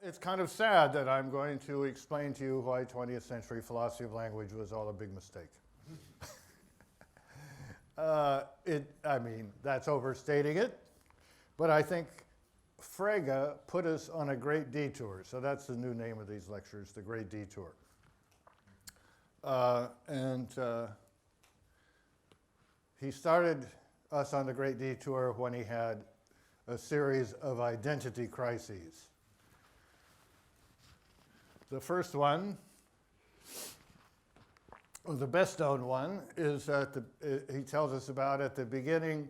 it's kind of sad that I'm going to explain to you why 20th century philosophy of language was all a big mistake. I mean, that's overstating it, but I think Frege put us on a great detour. So that's the new name of these lectures, the Great Detour. He started us on the Great Detour when he had a series of identity crises. The first one, or the best known one, is he tells us about at the beginning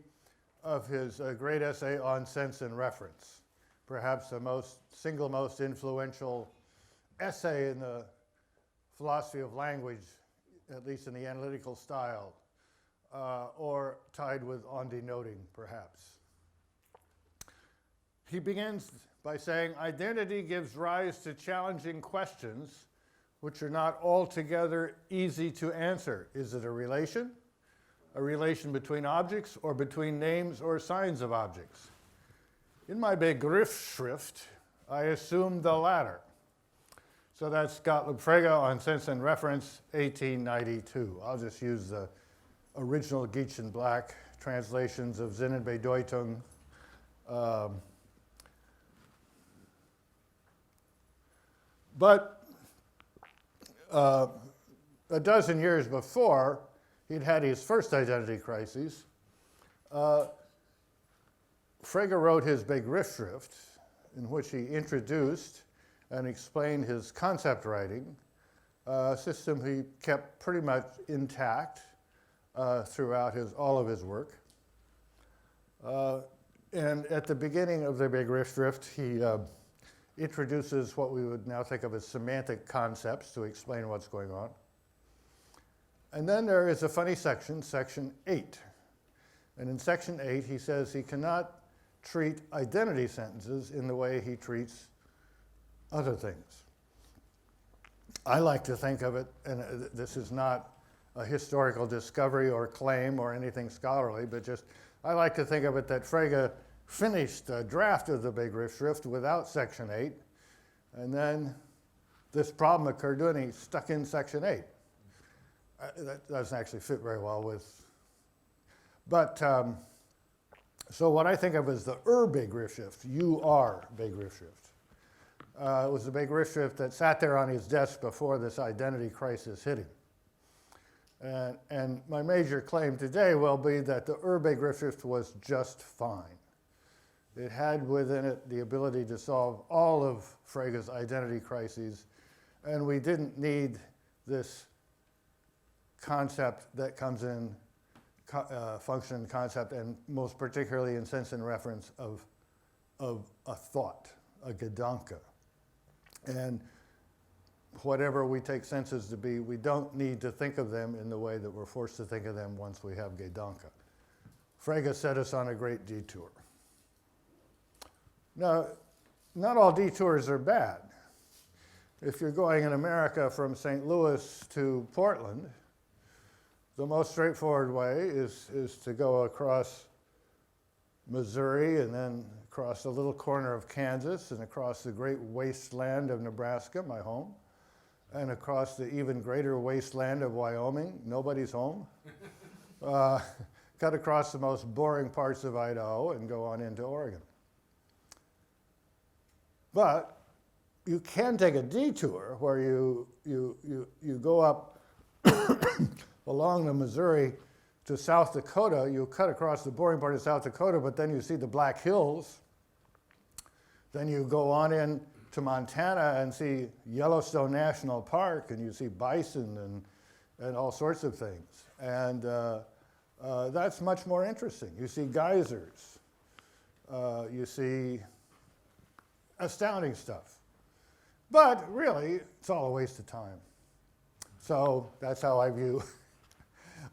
of his great essay on sense and reference, perhaps the single most influential essay in the philosophy of language, at least in the analytical style, or tied with on denoting, perhaps. He begins by saying, identity gives rise to challenging questions which are not altogether easy to answer. Is it a relation between objects, or between names or signs of objects? In my Begriffsschrift, I assume the latter. So that's Gottlob Frege on Sense and Reference, 1892. I'll just use the original Geach and Black translations of Sinn und Bedeutung. But a dozen years before, he'd had his first identity crisis. Frege wrote his Begriffsschrift, in which he introduced and explained his concept writing, a system he kept pretty much intact throughout all of his work. And at the beginning of the Begriffsschrift, he introduces what we would now think of as semantic concepts to explain what's going on. And then there is a funny section, section 8. And in section 8, he says he cannot treat identity sentences in the way he treats other things. I like to think of it, and this is not a historical discovery or claim or anything scholarly, but just I like to think of it that Frege finished a draft of the Begriffsschrift without section 8, and then this problem occurred to him, and he stuck in section 8. That doesn't actually fit very well with, but so what I think of as the Begriffsschrift, Begriffsschrift. It was the Begriffsschrift that sat there on his desk before this identity crisis hit him. And my major claim today will be that the Begriffsschrift was just fine. It had within it the ability to solve all of Frege's identity crises, and we didn't need this concept that comes in function and concept, and most particularly in sense and reference of a thought, a Gedanke. And whatever we take senses to be, we don't need to think of them in the way that we're forced to think of them once we have Gedanke. Frege set us on a great detour. Now, not all detours are bad. If you're going in America from St. Louis to Portland, the most straightforward way is to go across Missouri and then across a little corner of Kansas and across the great wasteland of Nebraska, my home, and across the even greater wasteland of Wyoming, nobody's home. Cut across the most boring parts of Idaho and go on into Oregon. But you can take a detour where you go up along the Missouri to South Dakota. You cut across the boring part of South Dakota, but then you see the Black Hills. Then you go on in to Montana and see Yellowstone National Park, and you see bison and all sorts of things. And that's much more interesting. You see geysers. You see astounding stuff. But really, it's all a waste of time. So that's how I view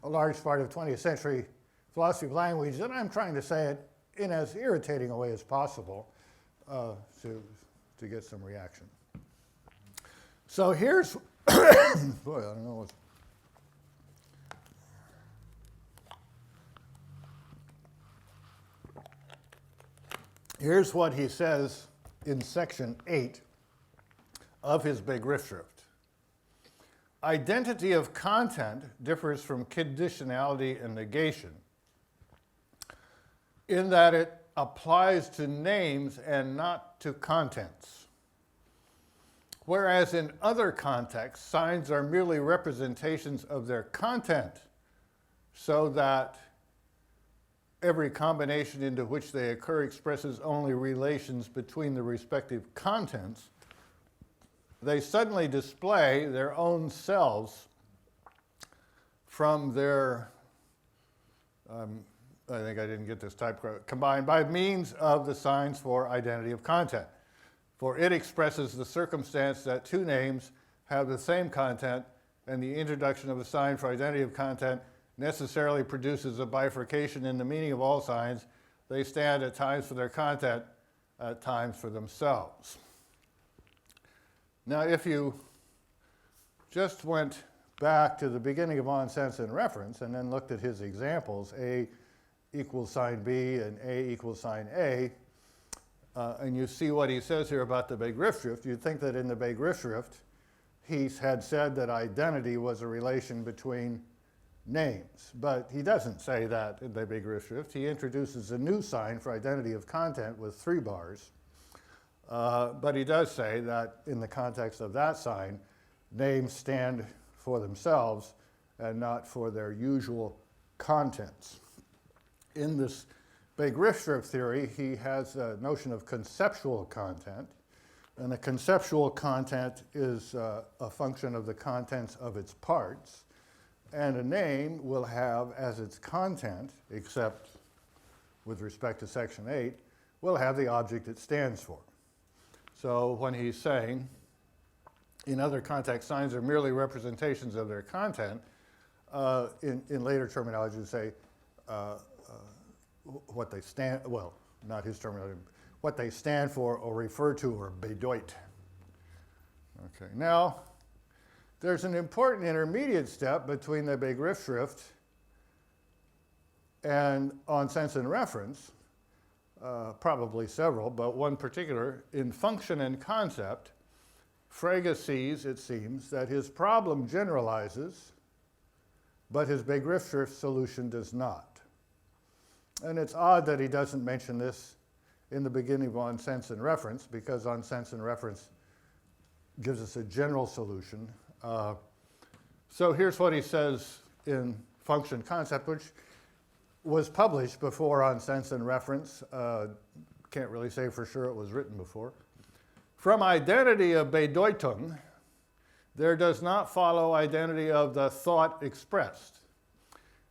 a large part of 20th century philosophy of language, and I'm trying to say it in as irritating a way as possible to get some reaction. So here's, boy, I don't know what's, here's what he says in section 8 of his Begriffsschrift. Identity of content differs from conditionality and negation in that it applies to names and not to contents. Whereas in other contexts, signs are merely representations of their content, so that every combination into which they occur expresses only relations between the respective contents, they suddenly display their own selves from their, I think I didn't get this type correct, combined by means of the signs for identity of content. For it expresses the circumstance that two names have the same content, and the introduction of a sign for identity of content necessarily produces a bifurcation in the meaning of all signs. They stand at times for their content, at times for themselves. Now, if you just went back to the beginning of on sense and reference and then looked at his examples, A equals sign B and A equals sign A, and you see what he says here about the Begriffsschrift, you'd think that in the Begriffsschrift he had said that identity was a relation between names, but he doesn't say that in the Begriffsschrift. He introduces a new sign for identity of content with 3 bars, but he does say that in the context of that sign, names stand for themselves and not for their usual contents. In this Begriffsschrift theory, he has a notion of conceptual content, and the conceptual content is a function of the contents of its parts, and a name will have as its content, except with respect to section 8, will have the object it stands for. So when he's saying, in other contexts, signs are merely representations of their content, in later terminology you say, what they stand, well, not his terminology, what they stand for or refer to or bedeut. Okay, now there's an important intermediate step between the Begriffsschrift and on sense and reference, probably several, but one particular. In function and concept, Frege sees, it seems, that his problem generalizes, but his Begriffsschrift solution does not. And it's odd that he doesn't mention this in the beginning of on sense and reference, because on sense and reference gives us a general solution. So here's what he says in function concept, which was published before on sense and reference. Can't really say for sure it was written before. From identity of Bedeutung, there does not follow identity of the thought expressed.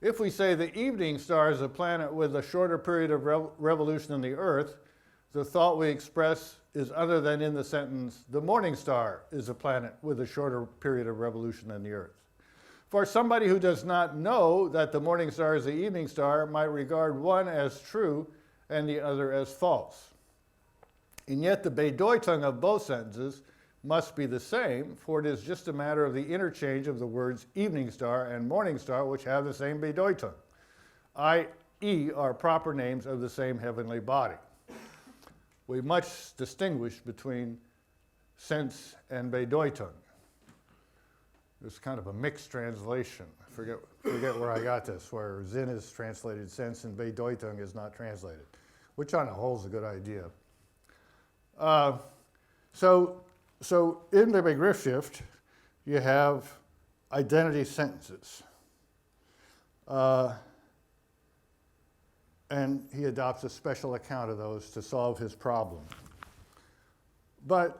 If we say the evening star is a planet with a shorter period of revolution than the Earth, the thought we express is other than in the sentence, the morning star is a planet with a shorter period of revolution than the Earth. For somebody who does not know that the morning star is the evening star might regard one as true and the other as false. And yet the Bedeutung of both sentences must be the same, for it is just a matter of the interchange of the words evening star and morning star, which have the same Bedeutung, i.e. are proper names of the same heavenly body. We must distinguish between sense and Bedeutung. It's kind of a mixed translation. Forget where I got this, where Sinn is translated sense and Bedeutung is not translated, which on the whole is a good idea. So in the Begriffsschrift, you have identity sentences. And he adopts a special account of those to solve his problem. But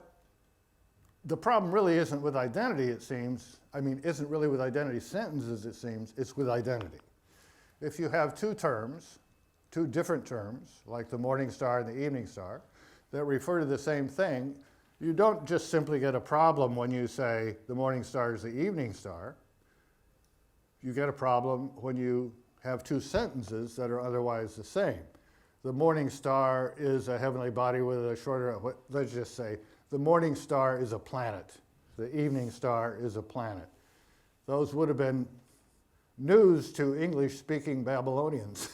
the problem really isn't with identity, it seems. I mean, isn't really with identity sentences, it seems. It's with identity. If you have two terms, two different terms, like the morning star and the evening star, that refer to the same thing, you don't just simply get a problem when you say the morning star is the evening star. You get a problem when you have two sentences that are otherwise the same. The morning star is a heavenly body with a shorter, let's just say, the morning star is a planet. The evening star is a planet. Those would have been news to English-speaking Babylonians,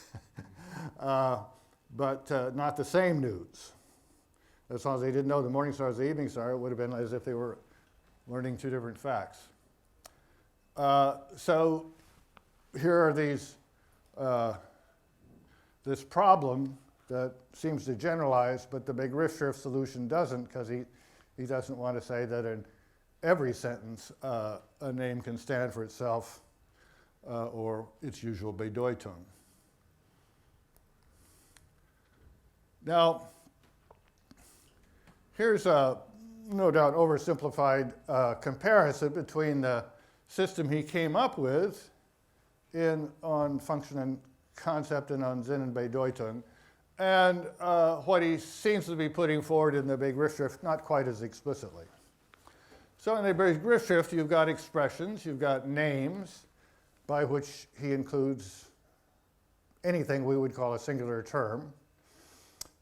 but not the same news. As long as they didn't know the morning star is the evening star, it would have been as if they were learning two different facts. So here are these, this problem that seems to generalize, but the big riff-drift solution doesn't, because he doesn't want to say that in every sentence a name can stand for itself or its usual Bedeutung. Now, here's a no doubt oversimplified comparison between the system he came up with on function and concept and on Sinn and Bedeutung, and what he seems to be putting forward in the big riff-drift, not quite as explicitly. So in the big riff-drift, you've got expressions, you've got names, by which he includes anything we would call a singular term,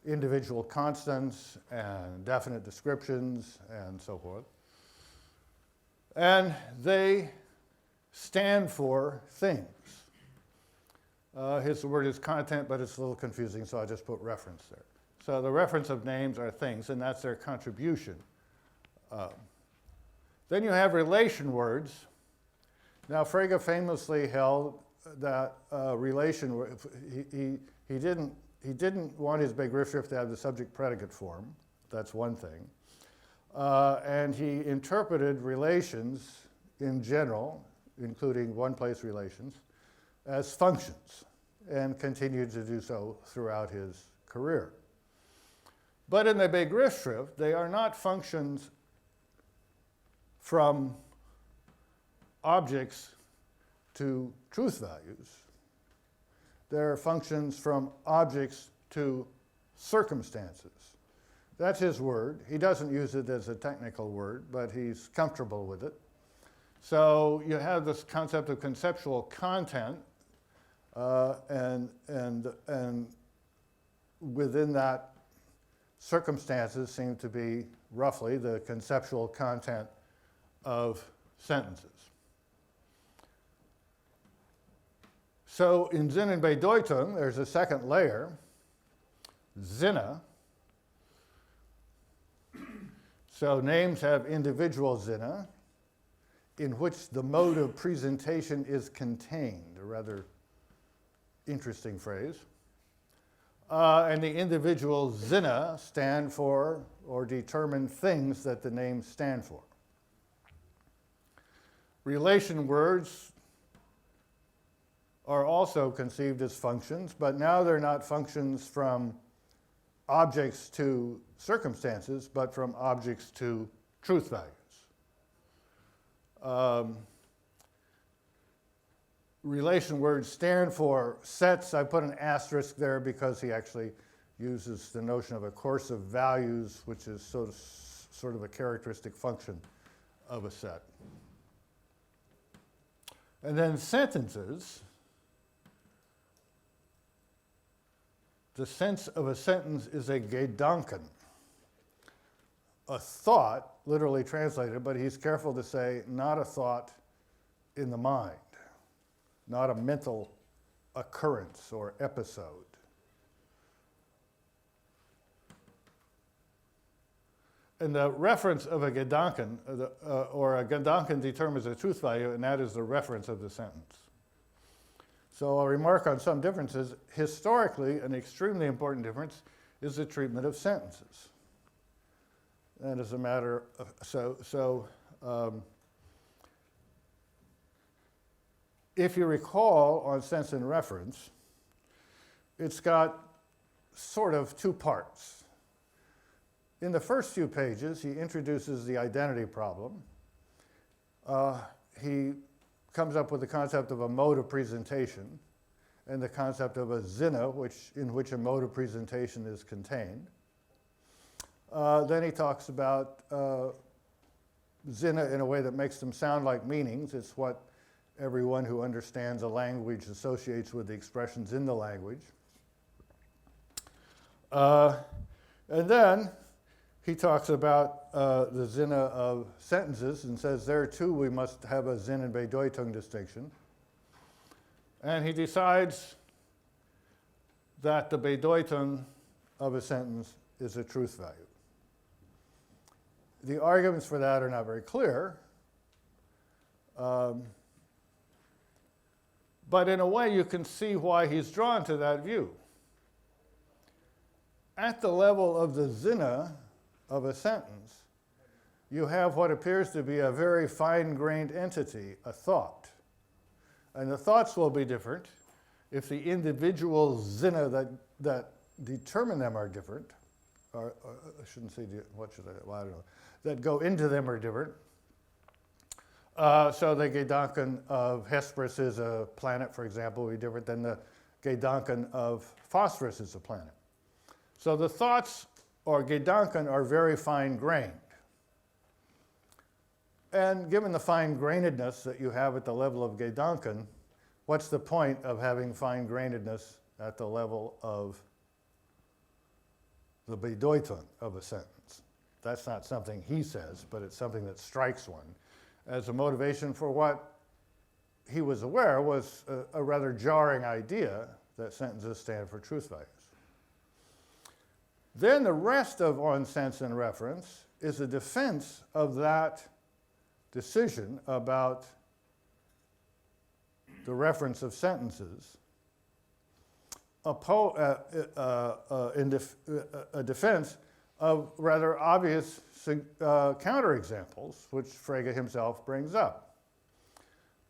individual constants and definite descriptions and so forth. And they stand for things. His word is content, but it's a little confusing, so I just put reference there. So the reference of names are things, and that's their contribution. Then you have relation words. Now, Frege famously held that relation, he didn't want his big riff-drift to have the subject-predicate form. That's one thing. And he interpreted relations in general, including one-place relations, as functions, and continued to do so throughout his career. But in the big riff-drift, they are not functions from objects to truth values. They're functions from objects to circumstances. That's his word. He doesn't use it as a technical word, but he's comfortable with it. So you have this concept of conceptual content, and within that, circumstances seem to be roughly the conceptual content of sentences. So in Sinn and Bedeutung, there's a second layer, Sinne. So names have individual Sinne, in which the mode of presentation is contained, a rather interesting phrase. And the individual Sinne stand for or determine things that the names stand for. Relation words are also conceived as functions, but now they're not functions from objects to circumstances, but from objects to truth values. Relation words stand for sets. I put an asterisk there because he actually uses the notion of a course of values, which is sort of a characteristic function of a set. And then sentences. The sense of a sentence is a Gedanken, a thought, literally translated, but he's careful to say not a thought in the mind, not a mental occurrence or episode. And the reference of a Gedanken, or a Gedanken determines a truth value, and that is the reference of the sentence. So I'll remark on some differences. Historically, an extremely important difference is the treatment of sentences. And as a matter of, if you recall on sense and reference, it's got sort of two parts. In the first few pages, he introduces the identity problem. He comes up with the concept of a mode of presentation and the concept of a Sinne, in which a mode of presentation is contained. Then he talks about Sinne in a way that makes them sound like meanings. It's what everyone who understands a language associates with the expressions in the language. And then he talks about the Sinne of sentences and says there too we must have a Sinn and Bedeutung distinction. And he decides that the Bedeutung of a sentence is a truth value. The arguments for that are not very clear. But in a way, you can see why he's drawn to that view. At the level of the Sinne of a sentence, you have what appears to be a very fine-grained entity, a thought. And the thoughts will be different if the individual Sinne that determine them are different, or I shouldn't say, what should I, well, I don't know, that go into them are different. So the Gedanken of Hesperus is a planet, for example, will be different than the Gedanken of Phosphorus is a planet. So the thoughts, or Gedanken, are very fine-grained. And given the fine-grainedness that you have at the level of Gedanken, what's the point of having fine-grainedness at the level of the Bedeutung of a sentence? That's not something he says, but it's something that strikes one as a motivation for what he was aware was a rather jarring idea that sentences stand for truth values. Then the rest of On Sense and Reference is a defense of that decision about the reference of sentences, a defense of rather obvious counterexamples, which Frege himself brings up.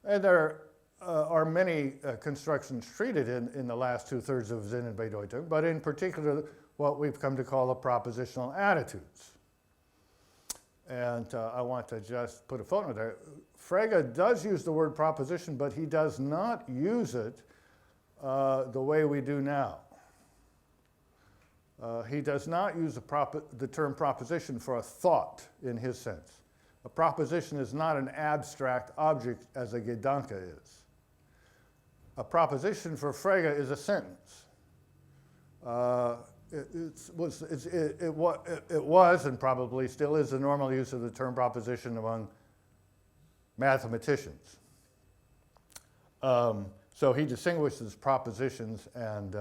And there are many constructions treated in the last two-thirds of Sinn and Bedeutung, but in particular what we've come to call the propositional attitudes. And I want to just put a footnote there. Frege does use the word proposition, but he does not use it the way we do now. He does not use the term proposition for a thought in his sense. A proposition is not an abstract object as a Gedanke is. A proposition for Frege is a sentence. It was and probably still is the normal use of the term proposition among mathematicians. So he distinguishes propositions and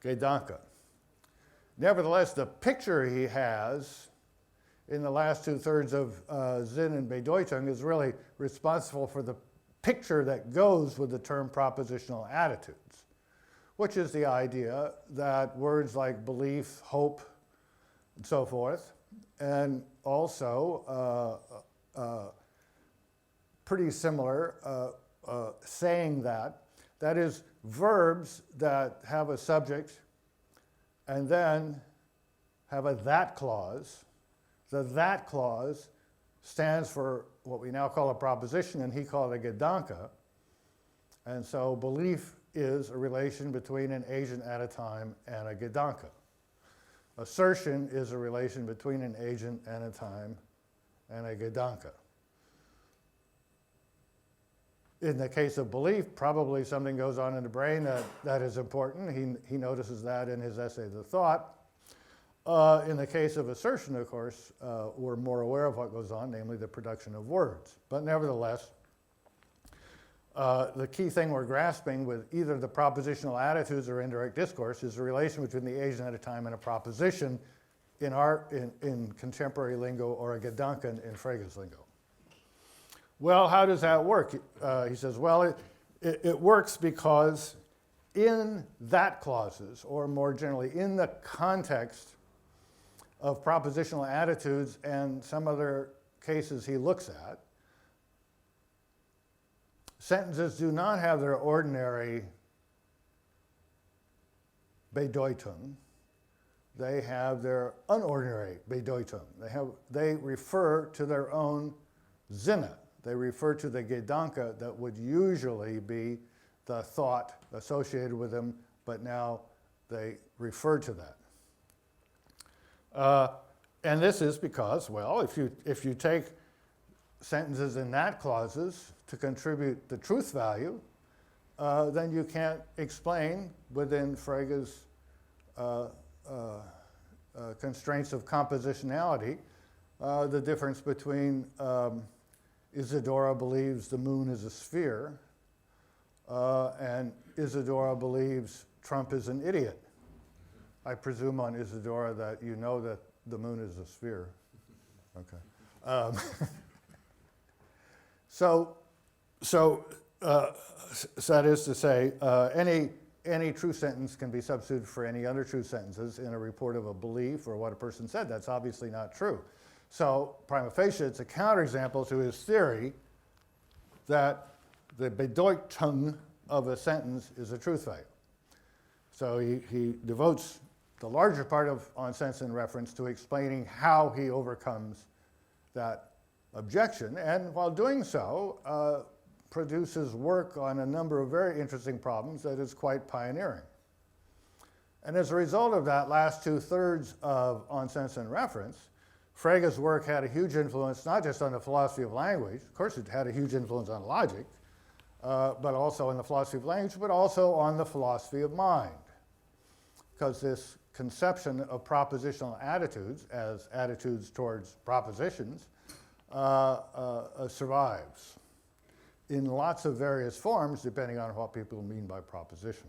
Gedanke. Nevertheless, the picture he has in the last two-thirds of Sinn and Bedeutung is really responsible for the picture that goes with the term propositional attitudes, which is the idea that words like belief, hope, and so forth, and also pretty similar, saying that is, verbs that have a subject and then have a that clause. The that clause stands for what we now call a proposition, and he called it a Gedanke. And so belief is a relation between an agent at a time and a Gedanke. Assertion is a relation between an agent and a time and a Gedanke. In the case of belief, probably something goes on in the brain that is important. He notices that in his essay, The Thought. In the case of assertion, of course, we're more aware of what goes on, namely the production of words. But nevertheless, the key thing we're grasping with either the propositional attitudes or indirect discourse is the relation between the agent at a time and a proposition in contemporary lingo, or a Gedanken in Frege's lingo. Well, how does that work? He says, well, it works because in that clauses, or more generally in the context of propositional attitudes and some other cases he looks at, sentences do not have their ordinary Bedeutung. They have their unordinary Bedeutung. They refer to their own Sinne. They refer to the Gedanke that would usually be the thought associated with them, but now they refer to that. And this is because, well, if you take sentences in that clauses to contribute the truth value, then you can't explain within Frege's constraints of compositionality the difference between Isadora believes the moon is a sphere, and Isadora believes Trump is an idiot. I presume on Isadora that you know that the moon is a sphere. Okay. So that is to say, any true sentence can be substituted for any other true sentences in a report of a belief or what a person said. That's obviously not true. So prima facie, it's a counterexample to his theory that the Bedeutung of a sentence is a truth value. So he devotes the larger part of On Sense and Reference to explaining how he overcomes that objection, and while doing so, produces work on a number of very interesting problems that is quite pioneering. And as a result of that last two-thirds of On Sense and Reference, Frege's work had a huge influence not just on the philosophy of language, of course it had a huge influence on logic, but also on the philosophy of language, but also on the philosophy of mind. Because this conception of propositional attitudes as attitudes towards propositions survives in lots of various forms, depending on what people mean by proposition.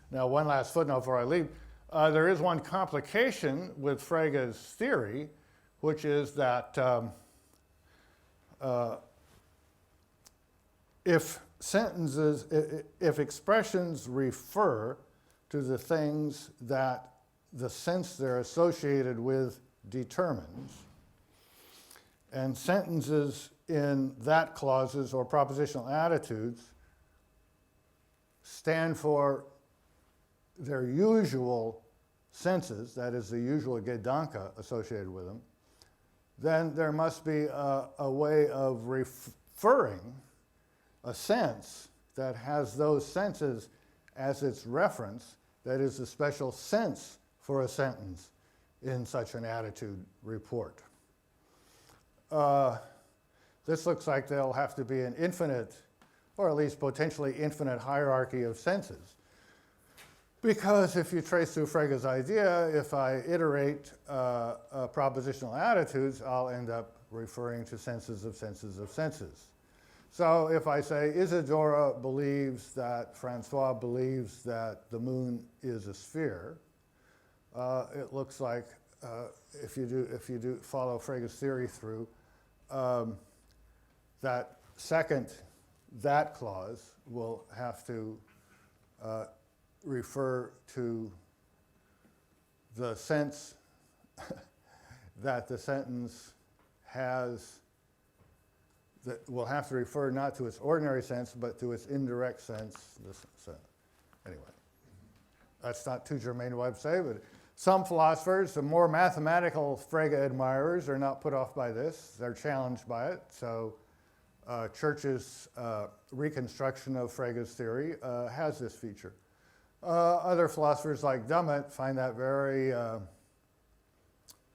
Now, one last footnote before I leave. There is one complication with Frege's theory, which is that if expressions refer to the things that the sense they're associated with determines, and sentences in that clauses or propositional attitudes stand for their usual senses, that is the usual Gedanke associated with them, then there must be a way of referring a sense that has those senses as its reference, that is the special sense for a sentence in such an attitude report. This looks like there'll have to be an infinite, or at least potentially infinite hierarchy of senses. Because if you trace through Frege's idea, if I iterate propositional attitudes, I'll end up referring to senses of senses of senses. So if I say Isadora believes that Francois believes that the moon is a sphere, it looks like if you do follow Frege's theory through, that clause will have to refer to the sense that the sentence has, that will have to refer not to its ordinary sense, but to its indirect sense. Anyway, that's not too germane to what I'd say, but some philosophers, the more mathematical Frege admirers, are not put off by this. They're challenged by it. So Church's reconstruction of Frege's theory has this feature. Other philosophers like Dummett find that very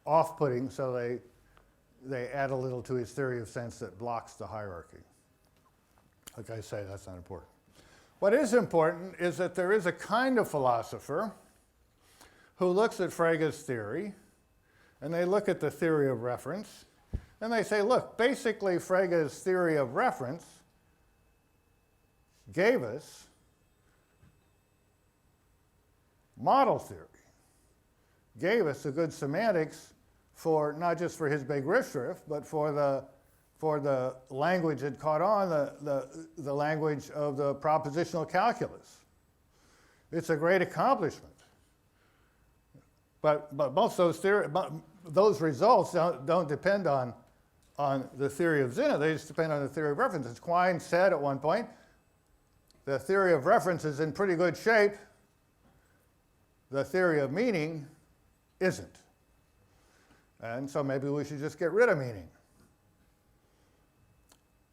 off-putting, so they add a little to his theory of sense that blocks the hierarchy. Like I say, that's not important. What is important is that there is a kind of philosopher who looks at Frege's theory, and they look at the theory of reference, and they say, look, basically Frege's theory of reference gave us model theory, gave us a good semantics for not just for his Begriffsschrift, but for the language that caught on, the language of the propositional calculus. It's a great accomplishment. But most of those results don't depend on the theory of Zinn, they just depend on the theory of reference. As Quine said at one point, the theory of reference is in pretty good shape. The theory of meaning isn't. And so maybe we should just get rid of meaning.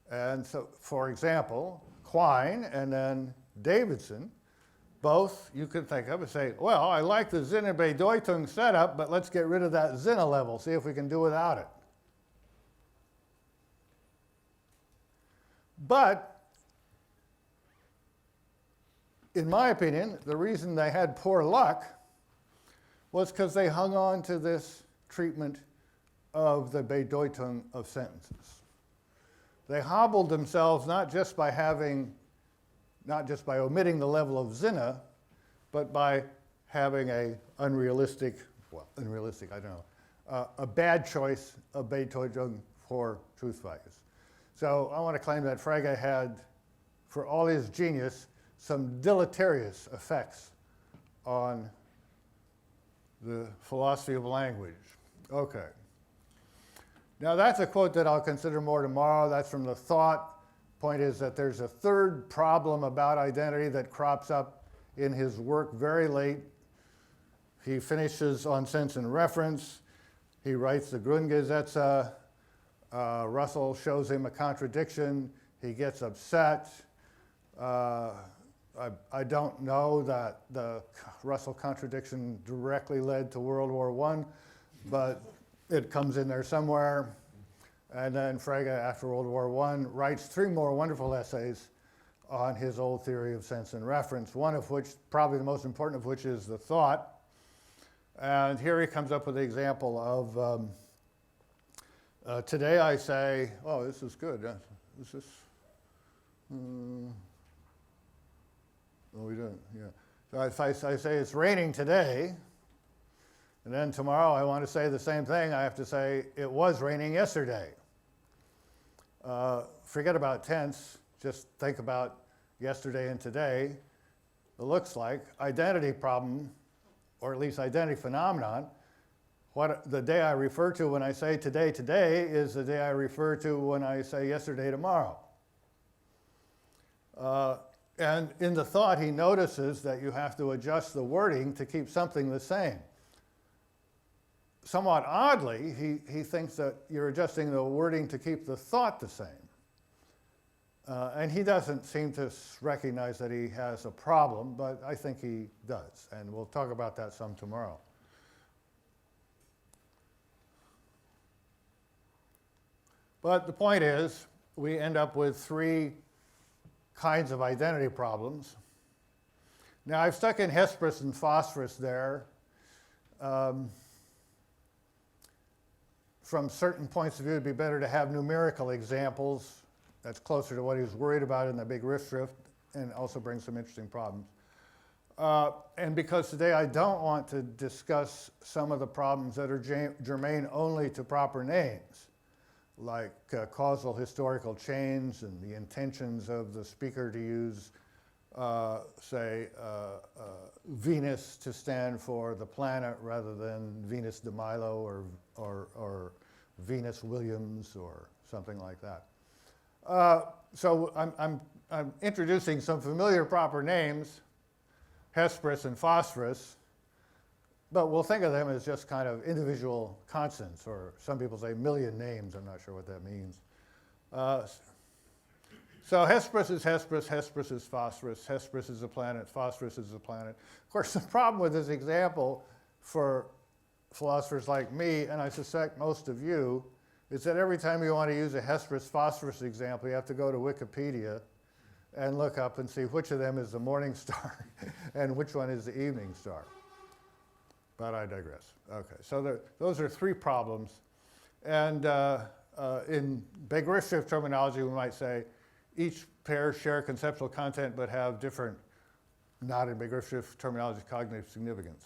And so, for example, Quine and then Davidson, both you could think of and say, well, I like the Sinne Bedeutung setup, but let's get rid of that Sinne level, see if we can do without it. But in my opinion, the reason they had poor luck was because they hung on to this treatment of the Bedeutung of sentences. They hobbled themselves not just by omitting the level of Sinne, but by having a unrealistic, I don't know, a bad choice of Beethoven for truth values. So I want to claim that Frege had, for all his genius, some deleterious effects on the philosophy of language. Okay. Now that's a quote that I'll consider more tomorrow. That's from The Thought. Point is that there's a third problem about identity that crops up in his work very late. He finishes on sense and reference. He writes the Grundgesetze. Russell shows him a contradiction. He gets upset. I don't know that the Russell contradiction directly led to World War I, but it comes in there somewhere. And then Frege, after World War I, writes 3 more wonderful essays on his old theory of sense and reference, one of which, probably the most important of which, is The Thought. And here he comes up with the example of, today I say, oh, this is good. Is this? Oh, we don't, yeah. So if I say it's raining today, and then tomorrow I want to say the same thing, I have to say it was raining yesterday. Forget about tense, just think about yesterday and today. It looks like identity problem, or at least identity phenomenon. What the day I refer to when I say today, today is the day I refer to when I say yesterday, tomorrow. And in The Thought, he notices that you have to adjust the wording to keep something the same. Somewhat oddly, he thinks that you're adjusting the wording to keep the thought the same. And he doesn't seem to recognize that he has a problem, but I think he does. And we'll talk about that some tomorrow. But the point is, we end up with 3 kinds of identity problems. Now, I've stuck in Hesperus and Phosphorus there. From certain points of view, it'd be better to have numerical examples. That's closer to what he was worried about in the big rift drift, and also brings some interesting problems. And because today I don't want to discuss some of the problems that are germane only to proper names, like causal historical chains and the intentions of the speaker to use, say, Venus to stand for the planet rather than Venus de Milo or Venus Williams or something like that. So I'm introducing some familiar proper names, Hesperus and Phosphorus, but we'll think of them as just kind of individual constants, or some people say million names. I'm not sure what that means. So Hesperus is Hesperus, Hesperus is Phosphorus, Hesperus is a planet, Phosphorus is a planet. Of course, the problem with this example for philosophers like me, and I suspect most of you, is that every time you want to use a Hesperus-Phosphorus example, you have to go to Wikipedia and look up and see which of them is the morning star and which one is the evening star. But I digress. Okay, so those are 3 problems. And in big rift shift terminology, we might say each pair share conceptual content but have different, not in big rift shift terminology, cognitive significance.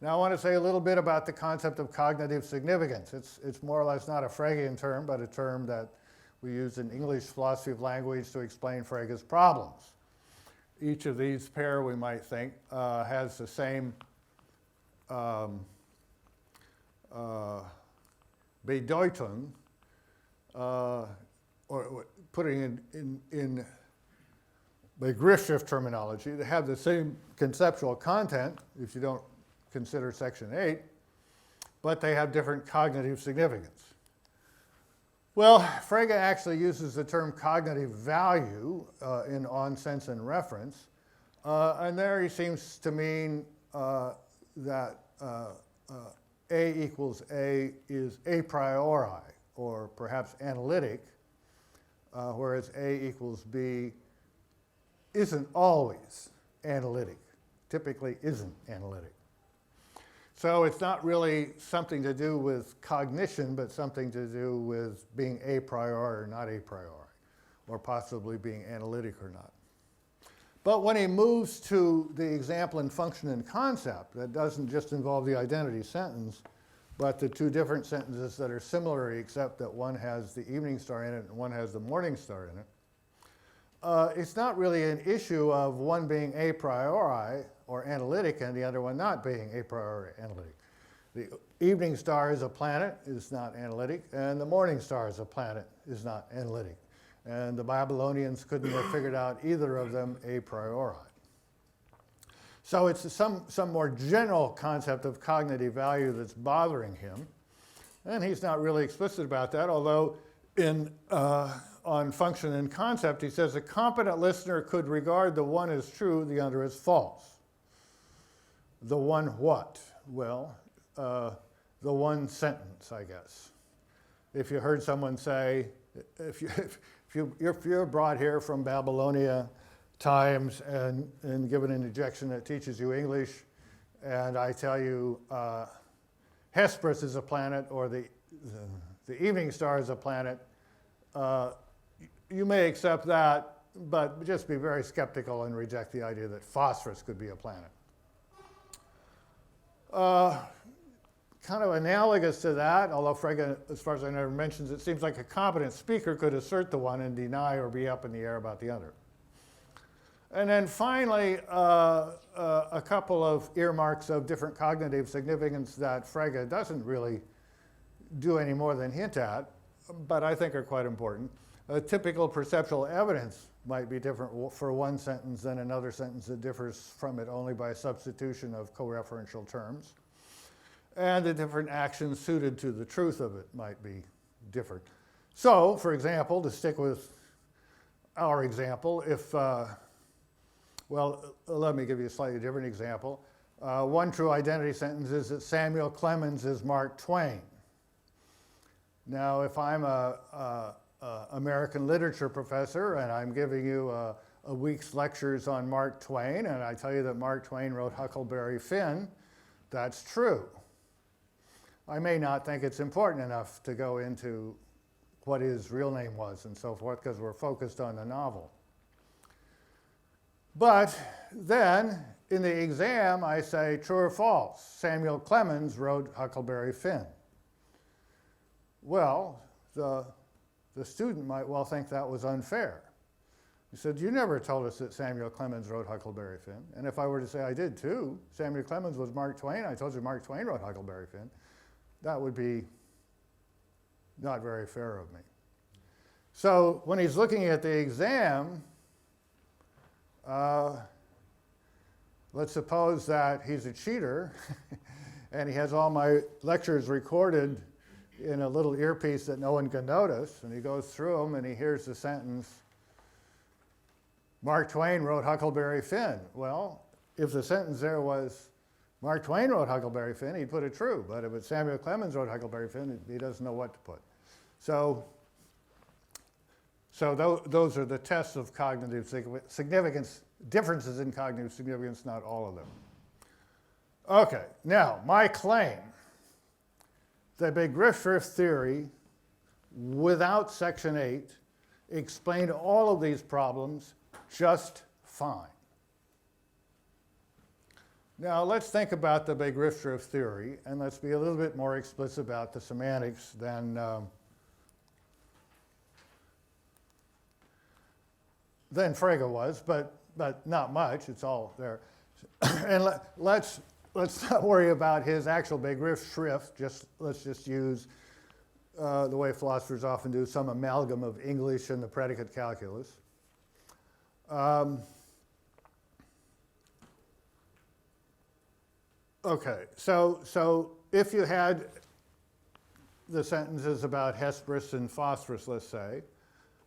Now I want to say a little bit about the concept of cognitive significance. It's more or less not a Fregean term, but a term that we use in English philosophy of language to explain Frege's problems. Each of these pair, we might think, has the same Bedeutung, or putting in Begriffsschrift terminology, they have the same conceptual content, if you don't consider section 8, but they have different cognitive significance. Well, Frege actually uses the term cognitive value in On Sense and Reference, and there he seems to mean that A equals A is a priori, or perhaps analytic, whereas A equals B isn't always analytic, typically isn't analytic. So it's not really something to do with cognition, but something to do with being a priori or not a priori, or possibly being analytic or not. But when he moves to the example in function and concept, that doesn't just involve the identity sentence, but the two different sentences that are similar except that one has the evening star in it and one has the morning star in it, it's not really an issue of one being a priori or analytic and the other one not being a priori analytic. The evening star is a planet is not analytic, and the morning star is a planet is not analytic. And the Babylonians couldn't have figured out either of them a priori. So it's some more general concept of cognitive value that's bothering him. And he's not really explicit about that, although on function and concept, he says a competent listener could regard the one as true, the other as false. The one what? Well, the one sentence, I guess. If you heard someone say, if you're brought here from Babylonia times and given an injection that teaches you English, and I tell you Hesperus is a planet or the evening star is a planet, you may accept that, but just be very skeptical and reject the idea that phosphorus could be a planet. Kind of analogous to that, although Frege, as far as I know, mentions it seems like a competent speaker could assert the one and deny or be up in the air about the other. And then finally, a couple of earmarks of different cognitive significance that Frege doesn't really do any more than hint at, but I think are quite important. A typical perceptual evidence might be different for one sentence than another sentence that differs from it only by substitution of co-referential terms. And the different actions suited to the truth of it might be different. So, for example, to stick with our example, if, well, let me give you a slightly different example. One true identity sentence is that Samuel Clemens is Mark Twain. Now, if I'm a American literature professor and I'm giving you a week's lectures on Mark Twain, and I tell you that Mark Twain wrote Huckleberry Finn, that's true. I may not think it's important enough to go into what his real name was and so forth because we're focused on the novel. But then in the exam I say true or false, Samuel Clemens wrote Huckleberry Finn. Well, the student might well think that was unfair. He said, you never told us that Samuel Clemens wrote Huckleberry Finn. And if I were to say I did too, Samuel Clemens was Mark Twain, I told you Mark Twain wrote Huckleberry Finn, that would be not very fair of me. So when he's looking at the exam, let's suppose that he's a cheater and he has all my lectures recorded in a little earpiece that no one can notice, and he goes through them and he hears the sentence, Mark Twain wrote Huckleberry Finn. Well, if the sentence there was, Mark Twain wrote Huckleberry Finn, he'd put it true. But if it's Samuel Clemens wrote Huckleberry Finn, he doesn't know what to put. So those are the tests of cognitive significance, differences in cognitive significance, not all of them. Okay, now my claim, the big rift theory, without Section 8, explained all of these problems just fine. Now let's think about the big rift theory, and let's be a little bit more explicit about the semantics than Frege was, but not much. It's all there. And let's not worry about his actual big rift. Let's just use the way philosophers often do, some amalgam of English and the predicate calculus. Okay, so if you had the sentences about Hesperus and phosphorus, let's say,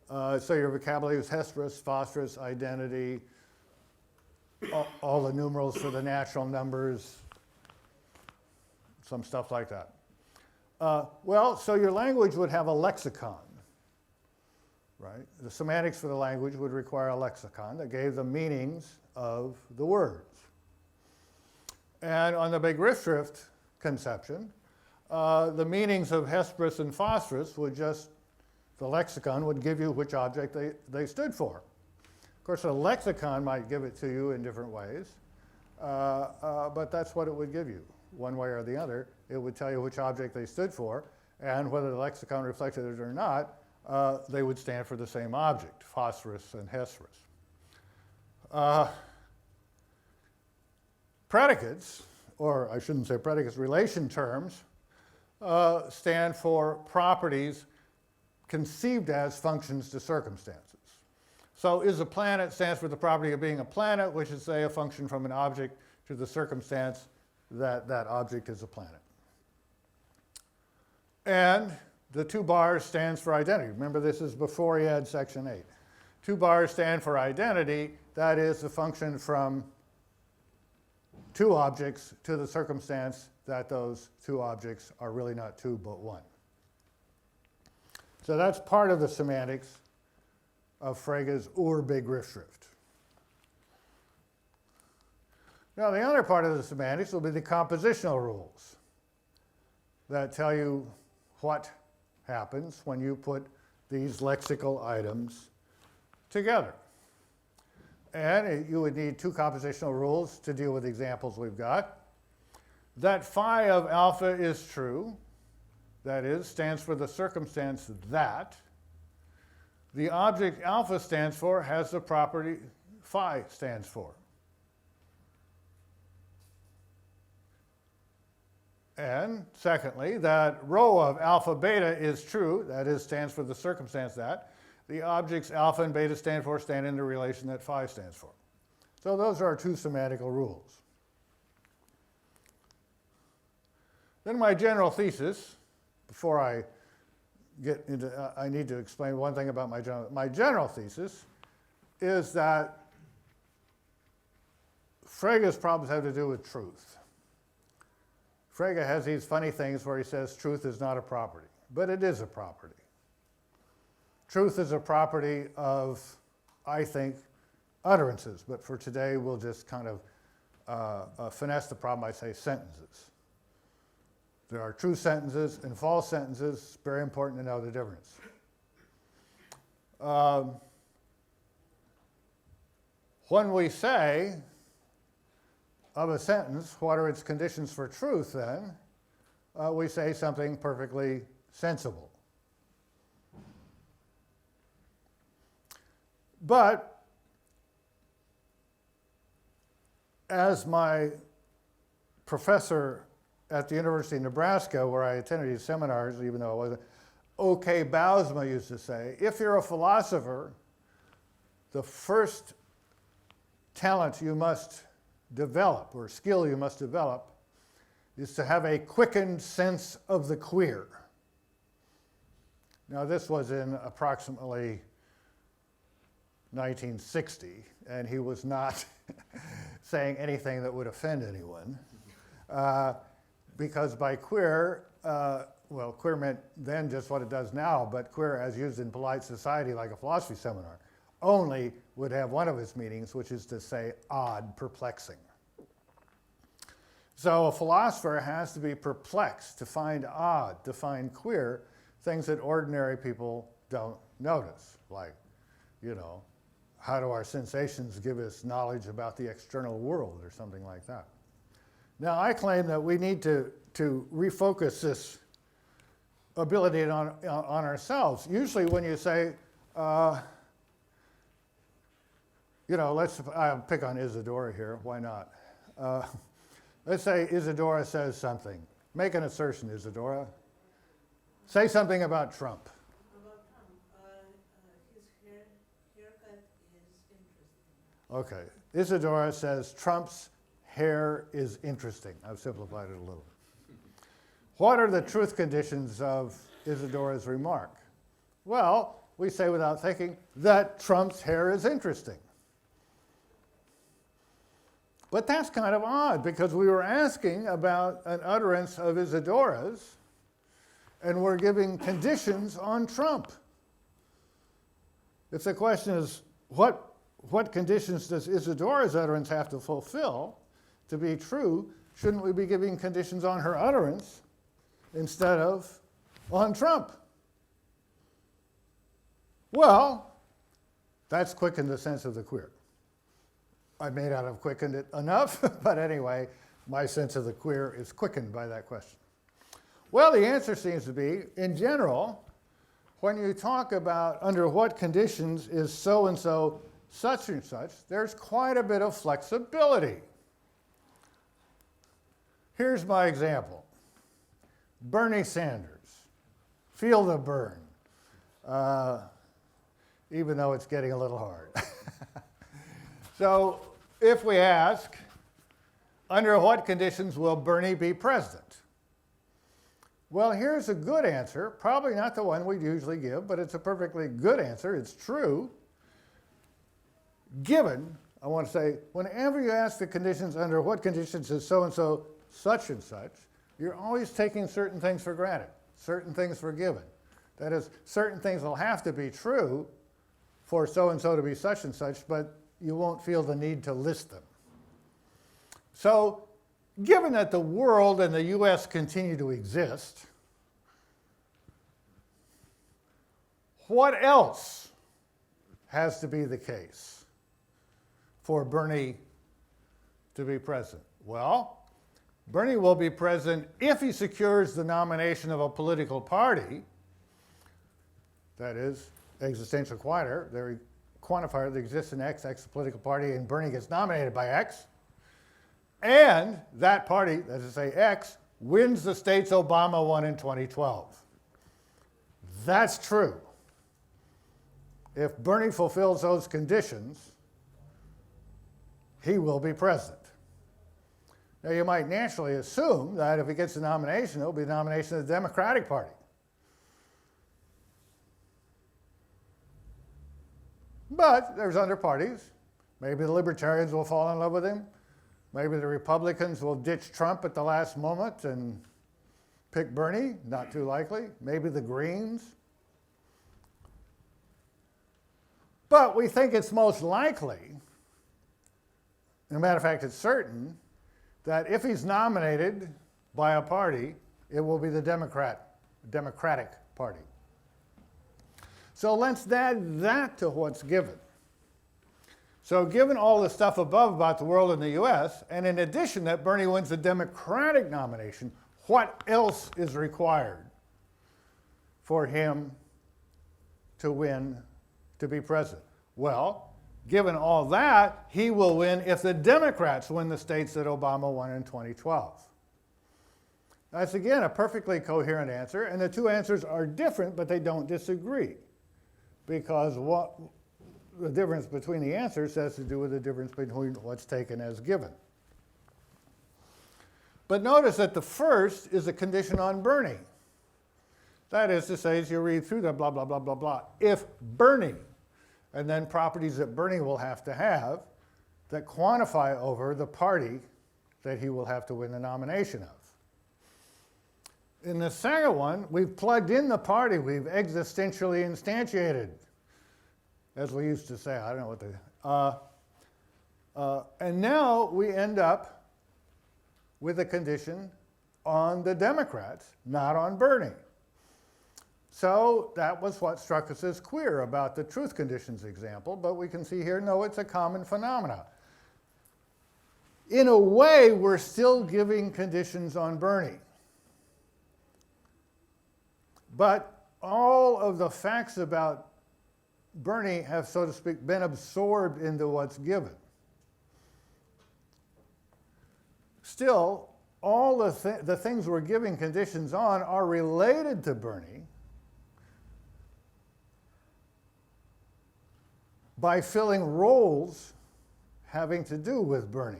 so your vocabulary was Hesperus, phosphorus, identity, all the numerals for the natural numbers, some stuff like that. Well, so your language would have a lexicon, right? The semantics for the language would require a lexicon that gave the meanings of the words. And on the big rift conception, the meanings of Hesperus and phosphorus would just, the lexicon would give you which object they stood for. Of course, a lexicon might give it to you in different ways, but that's what it would give you, one way or the other. It would tell you which object they stood for, and whether the lexicon reflected it or not, they would stand for the same object, phosphorus and hesperus. Predicates, or I shouldn't say predicates, relation terms, stand for properties conceived as functions to circumstances. So is a planet stands for the property of being a planet, which is, say, a function from an object to the circumstance that that object is a planet. And the 2 bars stands for identity. Remember, this is before he had section 8. 2 bars stand for identity. That is the function from 2 objects to the circumstance that those 2 objects are really not 2 but 1. So that's part of the semantics of Frege's Ur-Begriffsschrift. Now, the other part of the semantics will be the compositional rules that tell you what happens when you put these lexical items together. And you would need 2 compositional rules to deal with the examples we've got. That phi of alpha is true, that is, stands for the circumstance that the object alpha stands for has the property phi stands for. And secondly, that rho of alpha beta is true, that is, stands for the circumstance that the objects alpha and beta stand in the relation that phi stands for. So those are our 2 semantical rules. Then my general thesis, before I get into, I need to explain one thing about my general thesis is that Frege's problems have to do with truth. Frege has these funny things where he says truth is not a property, but it is a property. Truth is a property of, I think, utterances, but for today we'll just kind of finesse the problem by saying sentences. There are true sentences and false sentences. It's very important to know the difference. When we say of a sentence, what are its conditions for truth then, we say something perfectly sensible. But as my professor at the University of Nebraska, where I attended these seminars, even though I wasn't, O.K. Bousma used to say, if you're a philosopher, the first talent you must develop, or skill you must develop, is to have a quickened sense of the queer. Now, this was in approximately 1960, and he was not saying anything that would offend anyone. Because by queer, well, queer meant then just what it does now, but queer as used in polite society like a philosophy seminar, only would have one of its meanings, which is to say odd, perplexing. So a philosopher has to be perplexed, to find odd, to find queer, things that ordinary people don't notice, like, you know, how do our sensations give us knowledge about the external world or something like that. Now, I claim that we need to refocus this ability on ourselves. Usually when you say, you know, I'll pick on Isadora here, why not? Let's say Isadora says something. Make an assertion, Isadora. Say something about Trump. About Trump, his haircut is interesting. Okay. Isadora says Trump's hair is interesting. I've simplified it a little. What are the truth conditions of Isadora's remark? Well, we say without thinking that Trump's hair is interesting. But that's kind of odd because we were asking about an utterance of Isadora's and we're giving conditions on Trump. If the question is, what conditions does Isadora's utterance have to fulfill to be true, shouldn't we be giving conditions on her utterance instead of on Trump? Well, That's quickened the sense of the queer. I may not have quickened it enough, but anyway, my sense of the queer is quickened by that question. Well, the answer seems to be, in general, when you talk about under what conditions is so-and-so such and such, there's quite a bit of flexibility. Here's my example. Bernie Sanders. Feel the burn. Even though it's getting a little hard. So if we ask, under what conditions will Bernie be president? Well, here's a good answer, probably not the one we usually give, but it's a perfectly good answer. It's true. Given, I want to say, whenever you ask the conditions, under what conditions is so-and-so such and such, you're always taking certain things for granted, certain things for given. That is, certain things will have to be true for so-and-so to be such and such, but you won't feel the need to list them. So, given that the world and the US continue to exist, what else has to be the case for Bernie to be president? Well, Bernie will be president if he secures the nomination of a political party, that is, existential quantifier that exists in X, X political party, and Bernie gets nominated by X, and that party, that is to say X, wins the states Obama won in 2012. That's true. If Bernie fulfills those conditions, he will be president. Now, you might naturally assume that if he gets the nomination, it'll be the nomination of the Democratic Party. But there's other parties. Maybe the Libertarians will fall in love with him. Maybe the Republicans will ditch Trump at the last moment and pick Bernie, not too likely. Maybe the Greens. But we think it's most likely, as a matter of fact, it's certain, that if he's nominated by a party, it will be the Democratic Party. So let's add that to what's given. So given all the stuff above about the world and the US, and in addition that Bernie wins the Democratic nomination, what else is required for him to win, to be president? Well, given all that, he will win if the Democrats win the states that Obama won in 2012. That's again a perfectly coherent answer, and the two answers are different, but they don't disagree. Because the difference between the answers has to do with the difference between what's taken as given. But notice that the first is a condition on Bernie. That is to say, as you read through the blah, blah, blah, blah, blah, if Bernie, and then properties that Bernie will have to have that quantify over the party that he will have to win the nomination of. In the second one, we've plugged in the party we've existentially instantiated, as we used to say. I don't know what and now we end up with a condition on the Democrats, not on Bernie. So that was what struck us as queer about the truth conditions example, but we can see here, no, it's a common phenomenon. In a way, we're still giving conditions on Bernie. But all of the facts about Bernie have, so to speak, been absorbed into what's given. Still, all the things we're giving conditions on are related to Bernie by filling roles having to do with Bernie.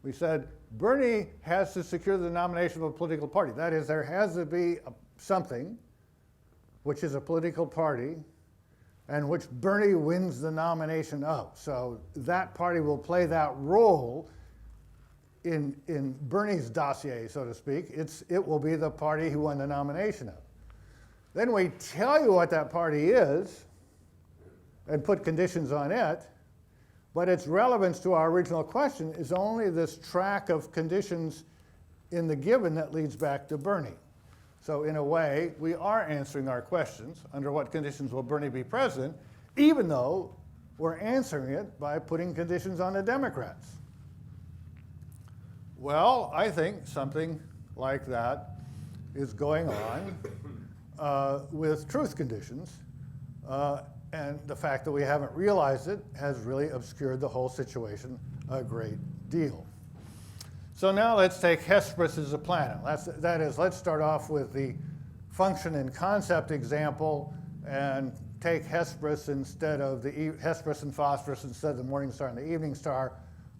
We said Bernie has to secure the nomination of a political party. That is, there has to be something which is a political party and which Bernie wins the nomination of. So that party will play that role in Bernie's dossier, so to speak. It will be the party he won the nomination of. Then we tell you what that party is and put conditions on it, but its relevance to our original question is only this track of conditions in the given that leads back to Bernie. So in a way, we are answering our questions, under what conditions will Bernie be president, even though we're answering it by putting conditions on the Democrats. Well, I think something like that is going on with truth conditions, and the fact that we haven't realized it has really obscured the whole situation a great deal. So now let's take Hesperus as a planet. That is, let's start off with the function and concept example and take Hesperus instead of the Hesperus and phosphorus instead of the morning star and the evening star.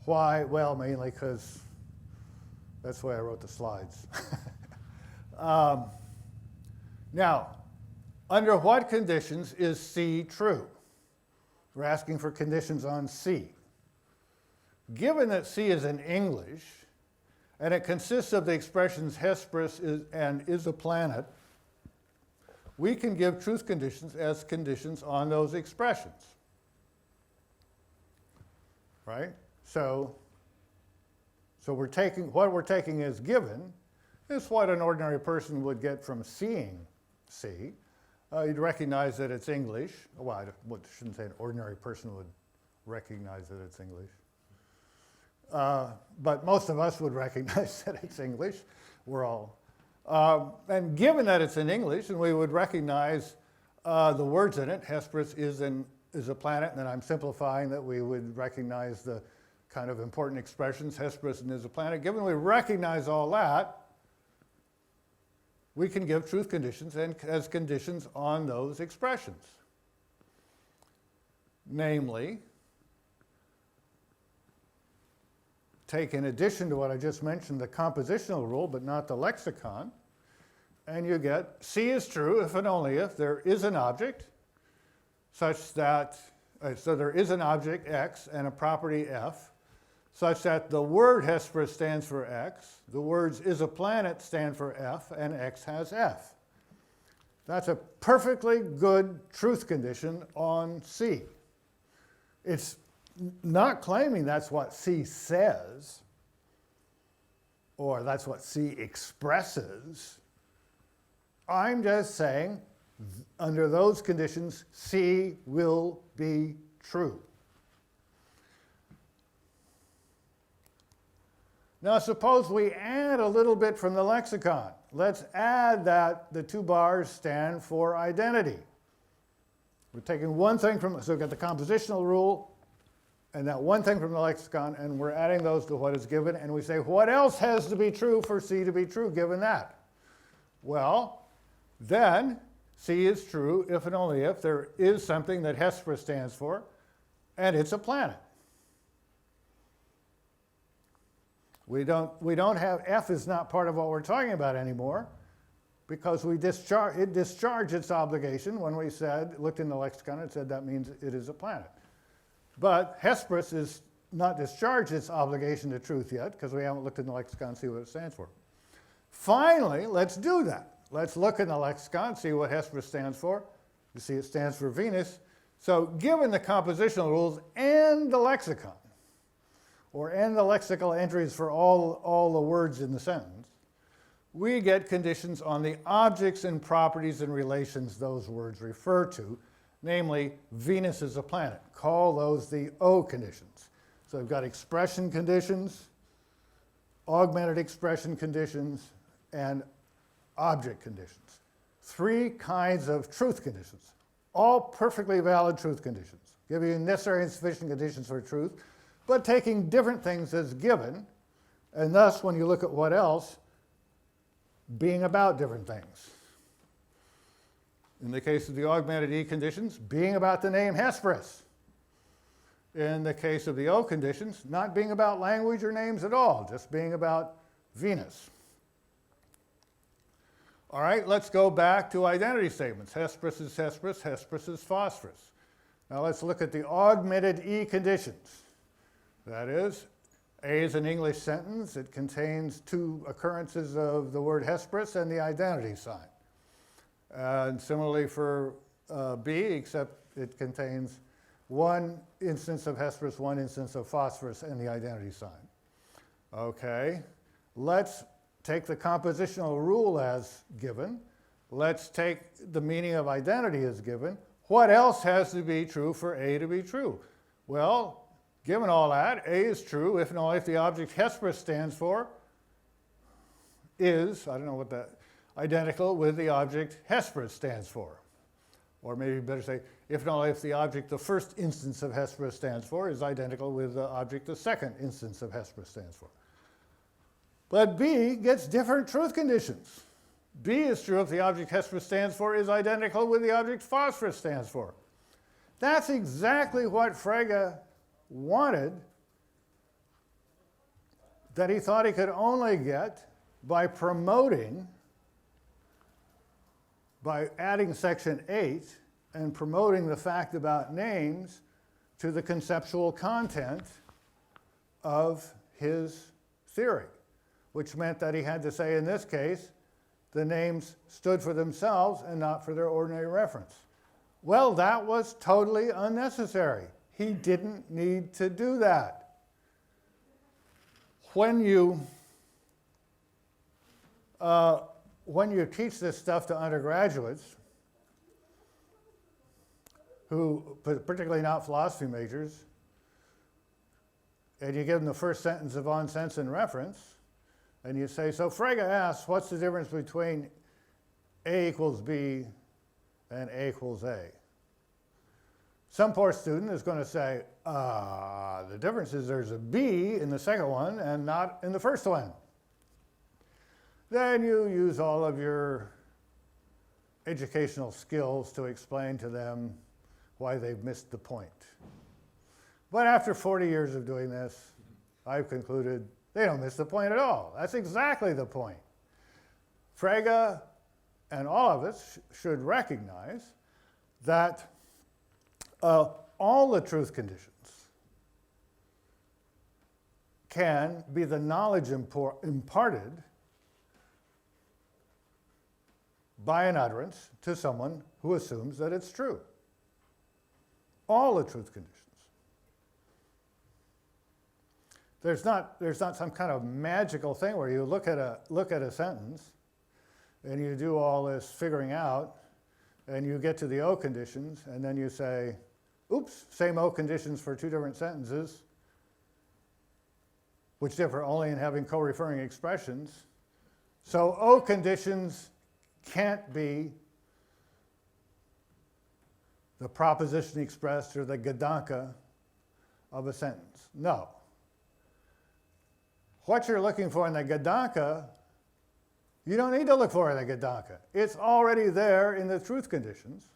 Why? Well, mainly because that's the way I wrote the slides. Now, under what conditions is C true? We're asking for conditions on C. Given that C is in English, and it consists of the expressions Hesperus is a planet, we can give truth conditions as conditions on those expressions. Right? So we're taking, what we're taking as given is what an ordinary person would get from seeing C. You'd recognize that it's English. Well, I shouldn't say an ordinary person would recognize that it's English. But most of us would recognize that it's English. We're all. And given that it's in English, and we would recognize the words in it, Hesperus is a planet, and then I'm simplifying that we would recognize the kind of important expressions, Hesperus is a planet. Given we recognize all that, we can give truth conditions as conditions on those expressions. Namely, take in addition to what I just mentioned, the compositional rule, but not the lexicon, and you get C is true if and only if there is an object such that, so there is an object X and a property F, such that the word Hesperus stands for X, the words is a planet stand for F, and X has F. That's a perfectly good truth condition on C. It's not claiming that's what C says, or that's what C expresses. I'm just saying, under those conditions, C will be true. Now suppose we add a little bit from the lexicon. Let's add that the two bars stand for identity. We're taking one thing from, so we've got the compositional rule, and that one thing from the lexicon, and we're adding those to what is given, and we say, what else has to be true for C to be true, given that? Well, then C is true if and only if there is something that Hesperus stands for, and it's a planet. We don't have, F is not part of what we're talking about anymore, because it discharged its obligation when we looked in the lexicon and said that means it is a planet. But Hesperus is not discharged its obligation to truth yet, because we haven't looked in the lexicon and see what it stands for. Finally, let's do that. Let's look in the lexicon, see what Hesperus stands for. You see it stands for Venus. So given the compositional rules and the lexicon, and the lexical entries for all the words in the sentence, we get conditions on the objects and properties and relations those words refer to, namely, Venus is a planet. Call those the O conditions. So we've got expression conditions, augmented expression conditions, and object conditions. Three kinds of truth conditions, all perfectly valid truth conditions, give you necessary and sufficient conditions for truth, but taking different things as given, and thus, when you look at what else, being about different things. In the case of the augmented E conditions, being about the name Hesperus. In the case of the O conditions, not being about language or names at all, just being about Venus. All right, let's go back to identity statements. Hesperus is Hesperus, Hesperus is phosphorus. Now let's look at the augmented E conditions. That is, A is an English sentence. It contains two occurrences of the word Hesperus and the identity sign. And similarly for B, except it contains one instance of Hesperus, one instance of phosphorus, and the identity sign. Okay, let's take the compositional rule as given. Let's take the meaning of identity as given. What else has to be true for A to be true? Well, given all that, A is true if and only if the object Hesperus stands for is, I don't know what that, identical with the object Hesperus stands for. Or maybe better say, if and only if the object the first instance of Hesperus stands for is identical with the object the second instance of Hesperus stands for. But B gets different truth conditions. B is true if the object Hesperus stands for is identical with the object phosphorus stands for. That's exactly what Frege wanted, that he thought he could only get by adding section 8 and promoting the fact about names to the conceptual content of his theory, which meant that he had to say, in this case, the names stood for themselves and not for their ordinary reference. Well, that was totally unnecessary. He didn't need to do that. When you teach this stuff to undergraduates, who, particularly not philosophy majors, and you give them the first sentence of on sense and reference, and you say, so Frege asks, what's the difference between A equals B and A equals A? Some poor student is going to say, the difference is there's a B in the second one and not in the first one. Then you use all of your educational skills to explain to them why they've missed the point. But after 40 years of doing this, I've concluded they don't miss the point at all. That's exactly the point. Frege and all of us should recognize that all the truth conditions can be the knowledge imparted by an utterance to someone who assumes that it's true. All the truth conditions. There's not some kind of magical thing where you look at a sentence and you do all this figuring out and you get to the O conditions and then you say, oops, same O conditions for two different sentences, which differ only in having co-referring expressions. So O conditions can't be the proposition expressed or the Gedanke of a sentence. No. What you're looking for in the Gedanke, you don't need to look for in the Gedanke. It's already there in the truth conditions,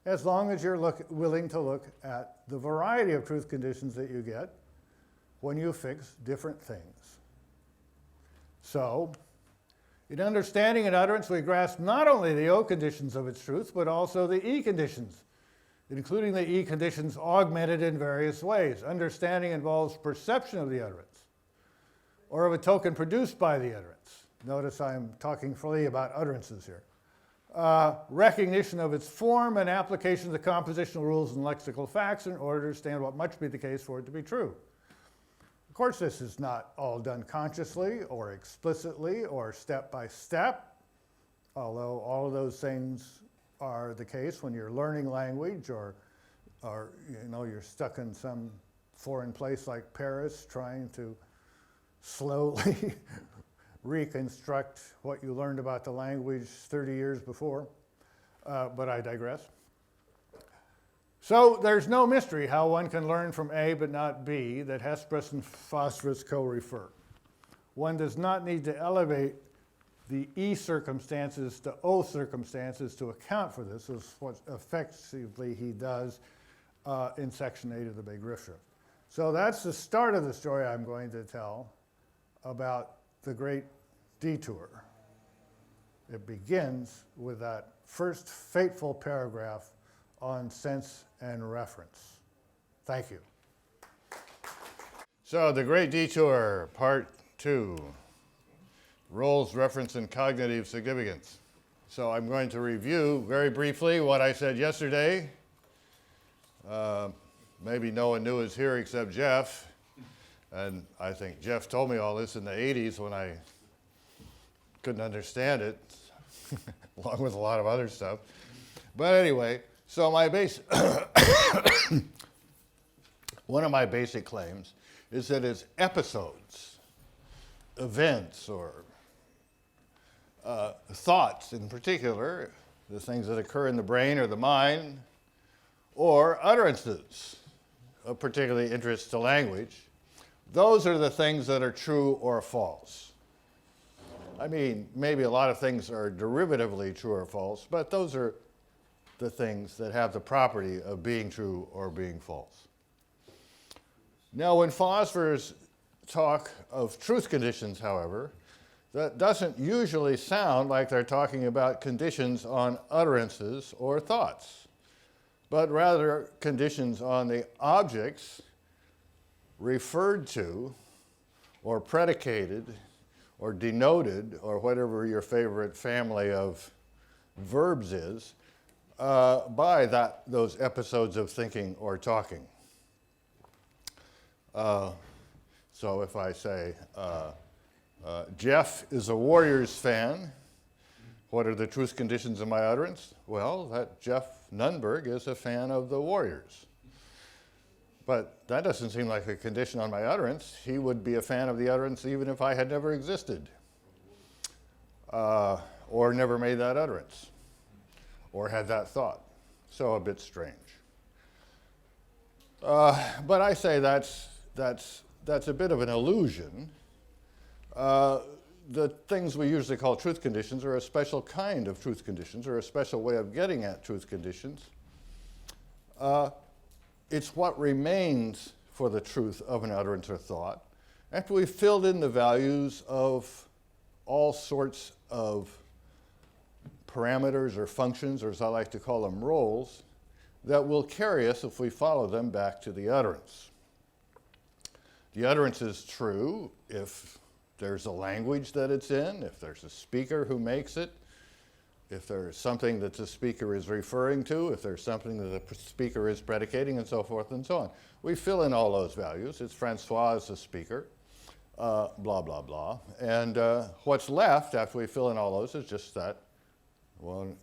as long as you're willing to look at the variety of truth conditions that you get when you fix different things. So, in understanding an utterance, we grasp not only the O conditions of its truth, but also the E conditions, including the E conditions augmented in various ways. Understanding involves perception of the utterance, or of a token produced by the utterance. Notice I'm talking fully about utterances here. Recognition of its form and application of the compositional rules and lexical facts in order to understand what must be the case for it to be true. Of course, this is not all done consciously or explicitly or step by step, although all of those things are the case when you're learning language or you're stuck in some foreign place like Paris trying to slowly reconstruct what you learned about the language 30 years before, but I digress. So there's no mystery how one can learn from A but not B that Hesperus and phosphorus co-refer. One does not need to elevate the E circumstances to O circumstances to account for this, is what effectively he does in section 8 of the Big Riff Shrift. So that's the start of the story I'm going to tell about the great Detour. It begins with that first fateful paragraph on sense and reference. Thank you. So the great Detour, part 2, roles, reference, and cognitive significance. So I'm going to review very briefly what I said yesterday. Maybe no one knew it was here except Jeff. And I think Jeff told me all this in the 80s when I couldn't understand it, along with a lot of other stuff. But anyway, So one of my basic claims is that it's episodes, events, or thoughts in particular, the things that occur in the brain or the mind, or utterances of particular interest to language, those are the things that are true or false. I mean, maybe a lot of things are derivatively true or false, but those are the things that have the property of being true or being false. Now, when philosophers talk of truth conditions, however, that doesn't usually sound like they're talking about conditions on utterances or thoughts, but rather conditions on the objects referred to or predicated or denoted, or whatever your favorite family of verbs is, by those episodes of thinking or talking. So if I say, Jeff is a Warriors fan, what are the truth conditions of my utterance? Well, that Jeff Nunberg is a fan of the Warriors. But that doesn't seem like a condition on my utterance. He would be a fan of the utterance even if I had never existed, or never made that utterance, or had that thought. So a bit strange. But I say that's a bit of an illusion. The things we usually call truth conditions are a special kind of truth conditions, or a special way of getting at truth conditions. It's what remains for the truth of an utterance or thought after we've filled in the values of all sorts of parameters or functions, or as I like to call them, roles, that will carry us, if we follow them, back to the utterance. The utterance is true if there's a language that it's in, if there's a speaker who makes it, if there's something that the speaker is referring to, if there's something that the speaker is predicating, and so forth and so on. We fill in all those values. It's Francois as the speaker, blah, blah, blah. And what's left after we fill in all those is just that, well,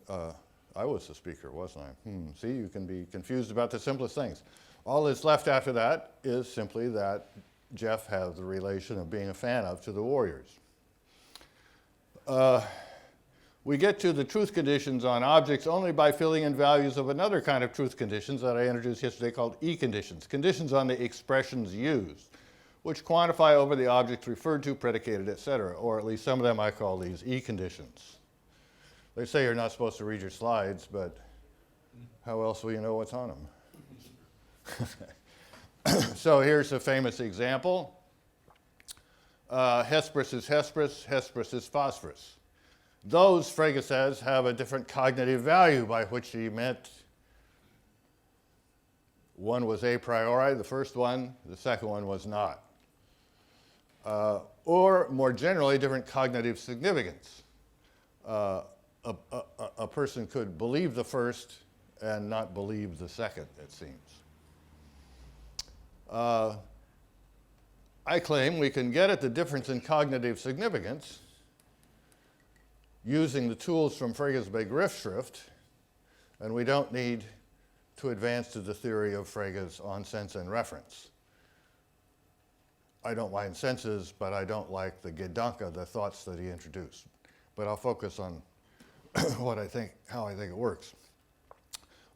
I was the speaker, wasn't I? See, you can be confused about the simplest things. All that's left after that is simply that Jeff has the relation of being a fan of to the Warriors. We get to the truth conditions on objects only by filling in values of another kind of truth conditions that I introduced yesterday called E-conditions, conditions on the expressions used, which quantify over the objects referred to, predicated, etc., or at least some of them I call these E-conditions. They say you're not supposed to read your slides, but how else will you know what's on them? So here's a famous example. Hesperus is Hesperus, Hesperus is phosphorus. Those, Frege says, have a different cognitive value by which he meant one was a priori, the first one, the second one was not. Or more generally, different cognitive significance. A person could believe the first and not believe the second, it seems. I claim we can get at the difference in cognitive significance using the tools from Frege's Begriffsschrift, and we don't need to advance to the theory of Frege's on sense and reference. I don't mind senses, but I don't like the Gedanke, the thoughts that he introduced. But I'll focus on how I think it works.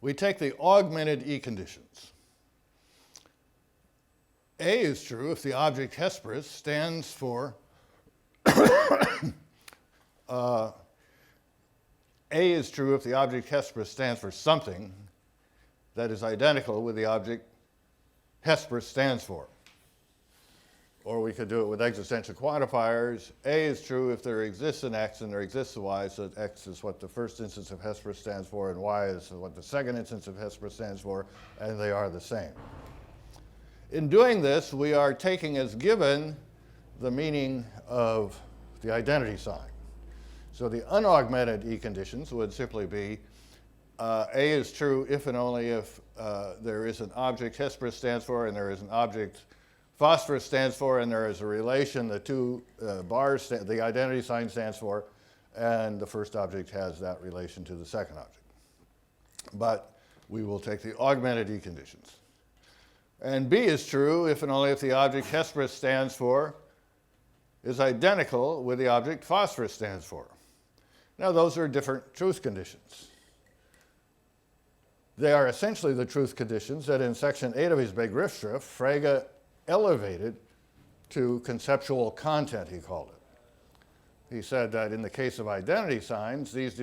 We take the augmented E-conditions. A is true if the object Hesperus stands for A is true if the object Hesperus stands for something that is identical with the object Hesperus stands for. Or we could do it with existential quantifiers. A is true if there exists an X and there exists a Y, so that X is what the first instance of Hesperus stands for, and Y is what the second instance of Hesperus stands for, and they are the same. In doing this, we are taking as given the meaning of the identity sign. So the unaugmented E-conditions would simply be A is true if and only if there is an object Hesperus stands for and there is an object phosphorus stands for, and there is a relation the two bars, the identity sign stands for, and the first object has that relation to the second object. But we will take the augmented E conditions. And B is true if and only if the object Hesperus stands for is identical with the object phosphorus stands for. Now, those are different truth conditions. They are essentially the truth conditions that in section 8 of his Begriffsschrift, Frege elevated to conceptual content, he called it. He said that in the case of identity signs, these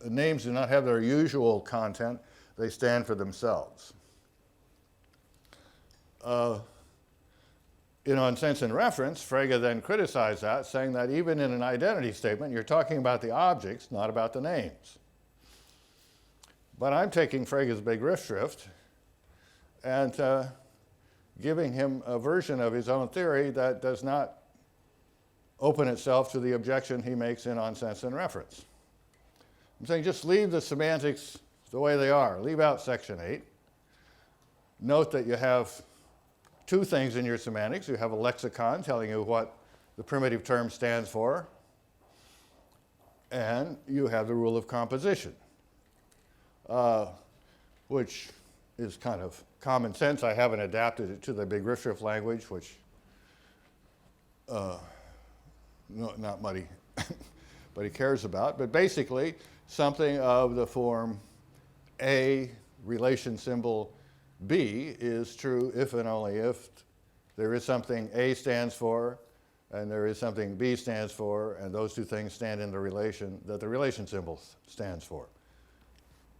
names do not have their usual content. They stand for themselves. On sense and reference, Frege then criticized that, saying that even in an identity statement, you're talking about the objects, not about the names. But I'm taking Frege's Begriffsschrift and giving him a version of his own theory that does not open itself to the objection he makes in On Sense and Reference. I'm saying just leave the semantics the way they are. Leave out section 8. Note that you have two things in your semantics. You have a lexicon telling you what the primitive term stands for, and you have the rule of composition, which is kind of common sense. I haven't adapted it to the Begriffsschrift language, which not muddy, but he cares about. But basically, something of the form A relation symbol B is true if and only if there is something A stands for and there is something B stands for, and those two things stand in the relation that the relation symbol stands for.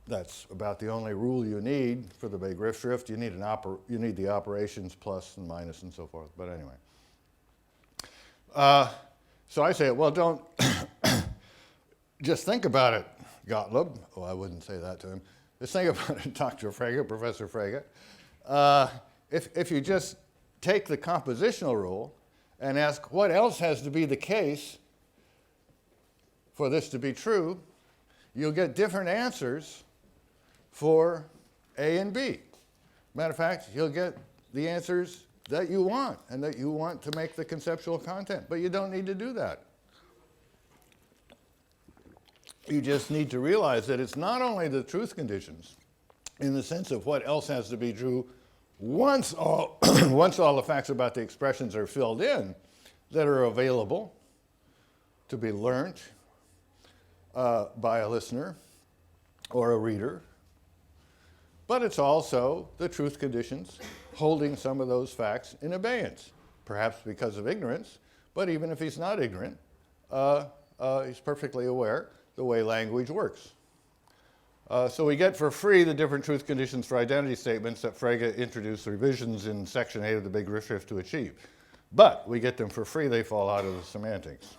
That's about the only rule you need for the Begriffsschrift. You need the operations plus and minus and so forth. But anyway. So I say, well, don't just think about it, Gottlob. Oh, I wouldn't say that to him. Just think about it, Dr. Frege, Professor Frege. If you just take the compositional rule and ask what else has to be the case for this to be true, you'll get different answers for A and B. Matter of fact, you'll get the answers that you want and that you want to make the conceptual content, but you don't need to do that. You just need to realize that it's not only the truth conditions in the sense of what else has to be true once all, once all the facts about the expressions are filled in that are available to be learned by a listener or a reader, but it's also the truth conditions holding some of those facts in abeyance, perhaps because of ignorance, but even if he's not ignorant, he's perfectly aware the way language works. So we get for free the different truth conditions for identity statements that Frege introduced revisions in section 8 of the Begriffsschrift to achieve. But we get them for free, they fall out of the semantics.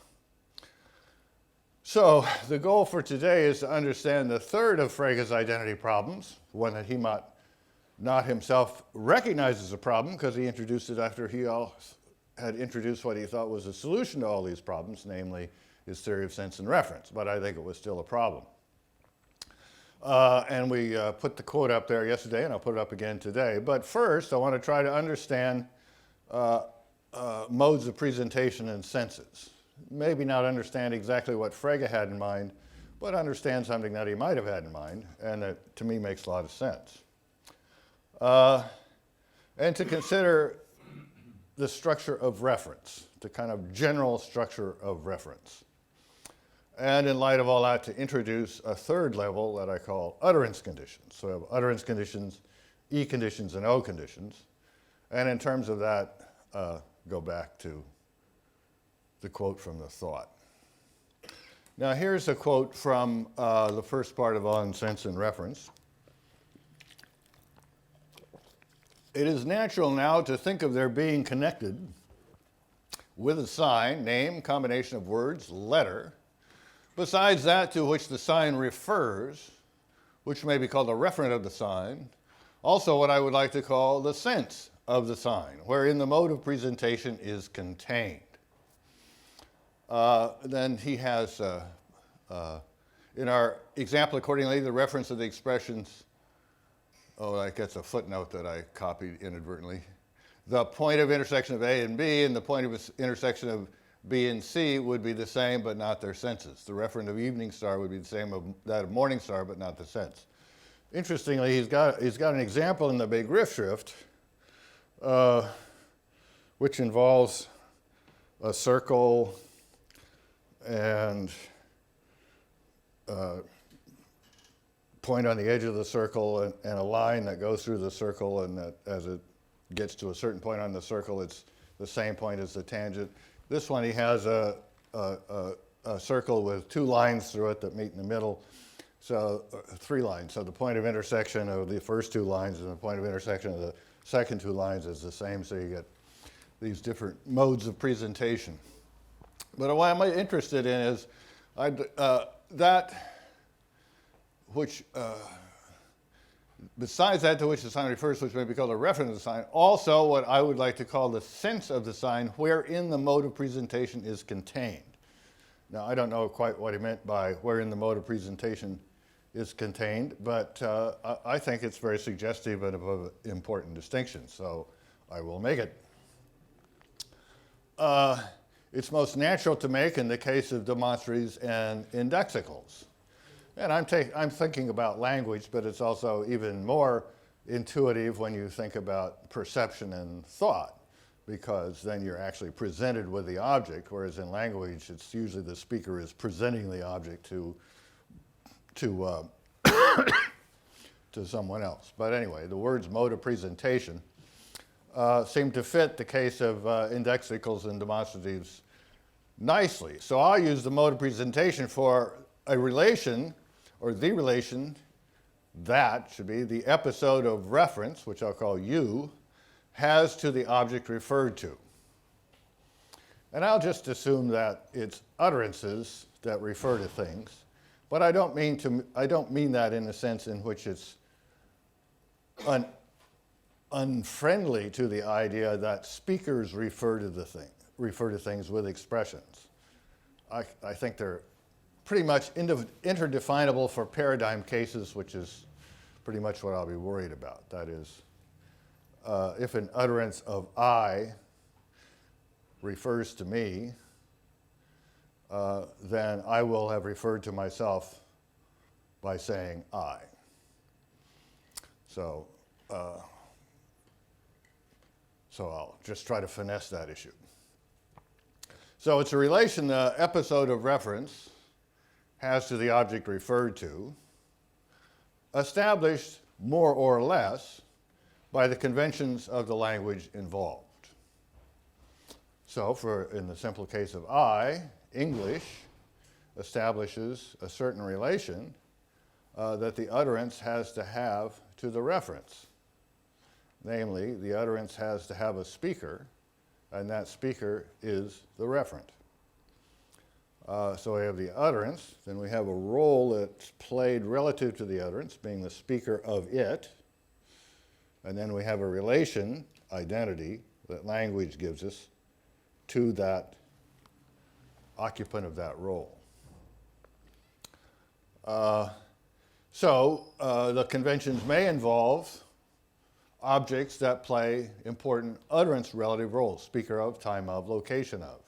So the goal for today is to understand the third of Frege's identity problems, one that he might not himself recognize as a problem because he introduced it after he had introduced what he thought was a solution to all these problems, namely his theory of sense and reference, but I think it was still a problem. And we put the quote up there yesterday, and I'll put it up again today. But first, I want to try to understand modes of presentation and senses. Maybe not understand exactly what Frege had in mind, but understand something that he might have had in mind, and that to me makes a lot of sense. And to consider the structure of reference, the kind of general structure of reference. And in light of all that, to introduce a third level that I call utterance conditions. So I have utterance conditions, E conditions, and O conditions. And in terms of that, go back to the quote from the thought. Now here's a quote from the first part of On Sense and Reference. It is natural now to think of their being connected with a sign, name, combination of words, letter, besides that to which the sign refers, which may be called the referent of the sign, also what I would like to call the sense of the sign, wherein the mode of presentation is contained. Then he has, in our example accordingly, the reference of the expressions, that gets a footnote that I copied inadvertently. The point of intersection of A and B and the point of intersection of B and C would be the same, but not their senses. The referent of evening star would be the same as that of morning star, but not the sense. Interestingly, he's got an example in the Big Riff Drift, which involves a circle and point on the edge of the circle and a line that goes through the circle, and that as it gets to a certain point on the circle, it's the same point as the tangent. This one, he has a circle with 2 lines through it that meet in the middle, so 3 lines. So the point of intersection of the first 2 lines and the point of intersection of the second 2 lines is the same, so you get these different modes of presentation. But what I'm interested in is that which, besides that to which the sign refers, which may be called a reference of the sign, also what I would like to call the sense of the sign, wherein the mode of presentation is contained. Now, I don't know quite what he meant by wherein the mode of presentation is contained, but I think it's very suggestive of an important distinction, so I will make it. It's most natural to make in the case of demonstratives and indexicals. And I'm thinking about language, but it's also even more intuitive when you think about perception and thought, because then you're actually presented with the object, whereas in language, it's usually the speaker is presenting the object to someone else. But anyway, the words mode of presentation seem to fit the case of indexicals and demonstratives nicely. So I'll use the mode of presentation for a relation, or the relation that should be the episode of reference, which I'll call U, has to the object referred to. And I'll just assume that it's utterances that refer to things, but I don't mean that in the sense in which it's unfriendly to the idea that speakers refer to things with expressions. I think they're pretty much interdefinable for paradigm cases, which is pretty much what I'll be worried about. That is, if an utterance of I refers to me, then I will have referred to myself by saying I. So I'll just try to finesse that issue. So it's a relation the episode of reference has to the object referred to, established more or less by the conventions of the language involved. So in the simple case of I, English establishes a certain relation that the utterance has to have to the reference. Namely, the utterance has to have a speaker, and that speaker is the referent. So we have the utterance, then we have a role that's played relative to the utterance, being the speaker of it, and then we have a relation, identity, that language gives us to that occupant of that role. The conventions may involve objects that play important utterance relative roles, speaker of, time of, location of.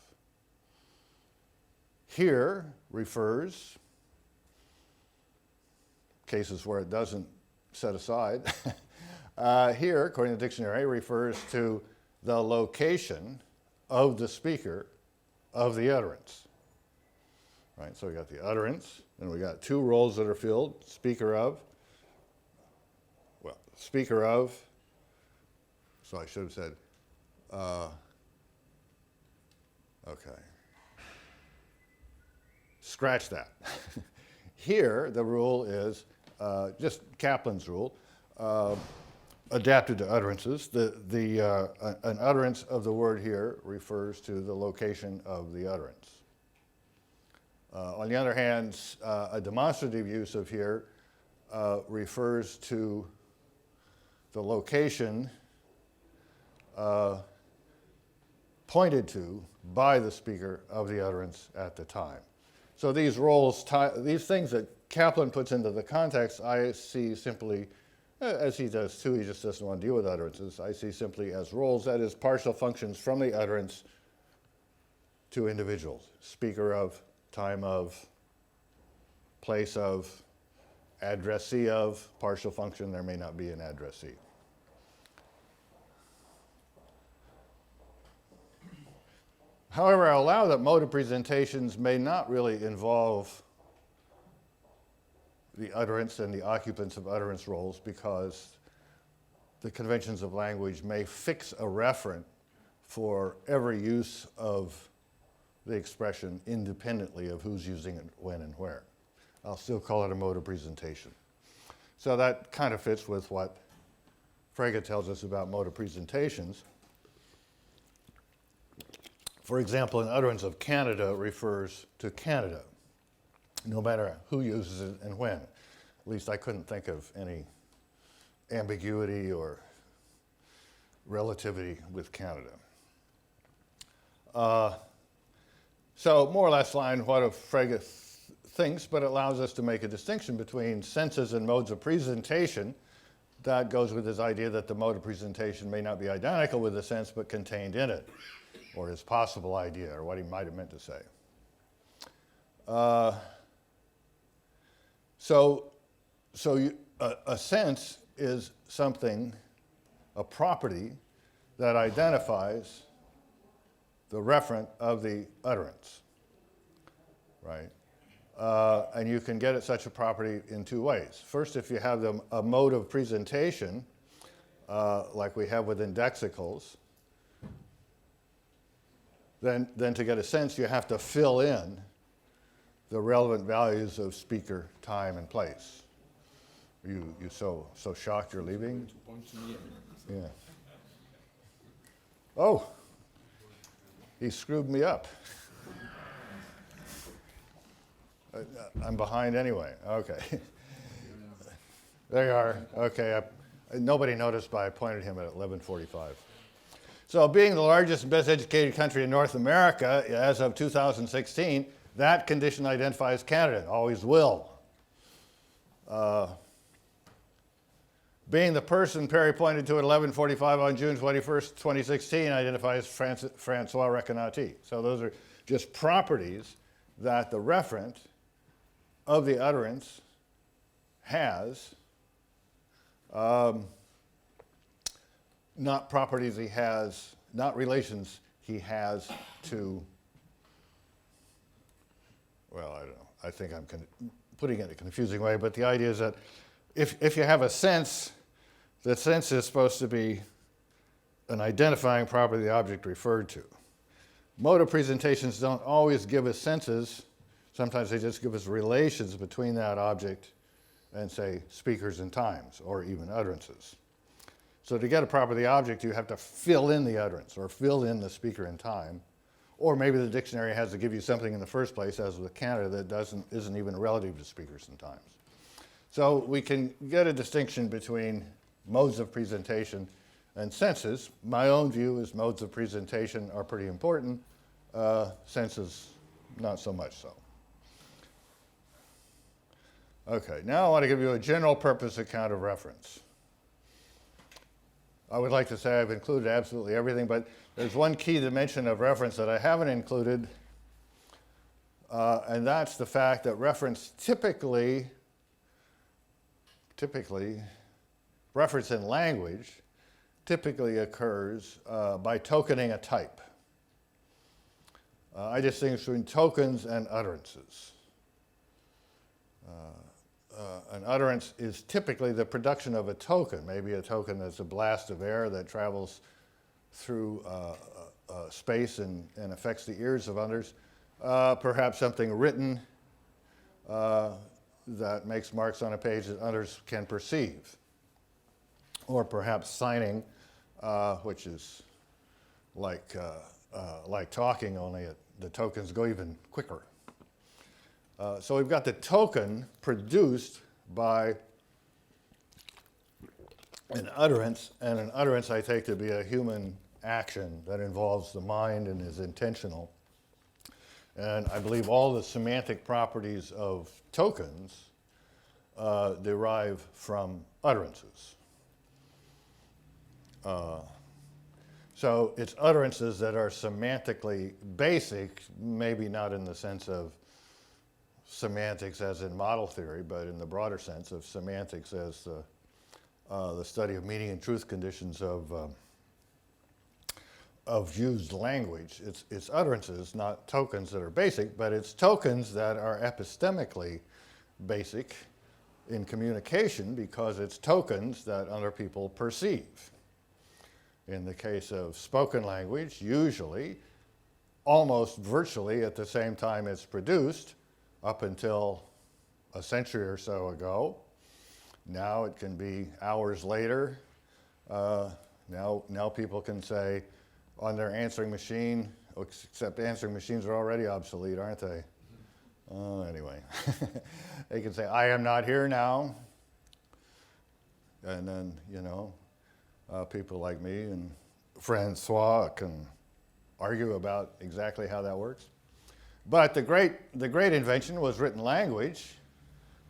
Here refers, cases where it doesn't set aside, here, according to the dictionary, refers to the location of the speaker of the utterance. Right, so we got the utterance, and we got 2 roles that are filled, speaker of, so I should have said, okay. Scratch that. Here, the rule is just Kaplan's rule, adapted to utterances. An utterance of the word here refers to the location of the utterance. On the other hand, a demonstrative use of here refers to the location pointed to by the speaker of the utterance at the time. So these roles, these things that Kaplan puts into the context, I see simply, as he does too, he just doesn't want to deal with utterances, I see simply as roles, that is, partial functions from the utterance to individuals. Speaker of, time of, place of, addressee of, partial function, there may not be an addressee. However, I allow that mode of presentations may not really involve the utterance and the occupants of utterance roles, because the conventions of language may fix a referent for every use of the expression independently of who's using it when and where. I'll still call it a mode of presentation. So that kind of fits with what Frege tells us about mode of presentations. For example, an utterance of Canada refers to Canada, no matter who uses it and when. At least I couldn't think of any ambiguity or relativity with Canada. So more or less line what Frege thinks, but allows us to make a distinction between senses and modes of presentation. That goes with his idea that the mode of presentation may not be identical with the sense, but contained in it, or his possible idea, or what he might have meant to say. A sense is something, a property, that identifies the referent of the utterance, right? And you can get at such a property in two ways. First, if you have a mode of presentation, like we have with indexicals, then to get a sense, you have to fill in the relevant values of speaker, time, and place. You so shocked you're leaving? Yeah. Oh, he screwed me up. I'm behind anyway. Okay. There you are. Okay. Nobody noticed, but I pointed him at 11:45. So being the largest and best educated country in North America as of 2016, that condition identifies Canada, always will. Being the person Perry pointed to at 11:45 on June 21st, 2016, identifies Francois Recanati. So those are just properties that the referent of the utterance has, not properties he has, not relations he has to, well, I don't know. I think I'm putting it in a confusing way, but the idea is that if you have a sense, the sense is supposed to be an identifying property of the object referred to. Mode of presentations don't always give us senses. Sometimes they just give us relations between that object and, say, speakers and times, or even utterances. So to get a property of the object, you have to fill in the utterance, or fill in the speaker and time. Or maybe the dictionary has to give you something in the first place, as with Canada, that isn't even relative to speakers and times. So we can get a distinction between modes of presentation and senses. My own view is modes of presentation are pretty important, senses not so much so. Okay, now I want to give you a general purpose account of reference. I would like to say I've included absolutely everything, but there's one key dimension of reference that I haven't included, and that's the fact that reference typically, reference in language typically occurs by tokening a type. I distinguish between tokens and utterances. An utterance is typically the production of a token, maybe a token that's a blast of air that travels through space and affects the ears of others, perhaps something written that makes marks on a page that others can perceive, or perhaps signing, which is like talking, only the tokens go even quicker. So we've got the token produced by an utterance, and an utterance I take to be a human action that involves the mind and is intentional. And I believe all the semantic properties of tokens derive from utterances. So it's utterances that are semantically basic, maybe not in the sense of semantics as in model theory, but in the broader sense of semantics as the study of meaning and truth conditions of used language. It's utterances, not tokens that are basic, but it's tokens that are epistemically basic in communication because it's tokens that other people perceive. In the case of spoken language, usually, almost virtually at the same time it's produced, up until a century or so ago. Now it can be hours later. Now people can say on their answering machine, except answering machines are already obsolete, aren't they? Anyway, they can say, I am not here now. And then, you know, people like me and Francois can argue about exactly how that works. But the great invention was written language,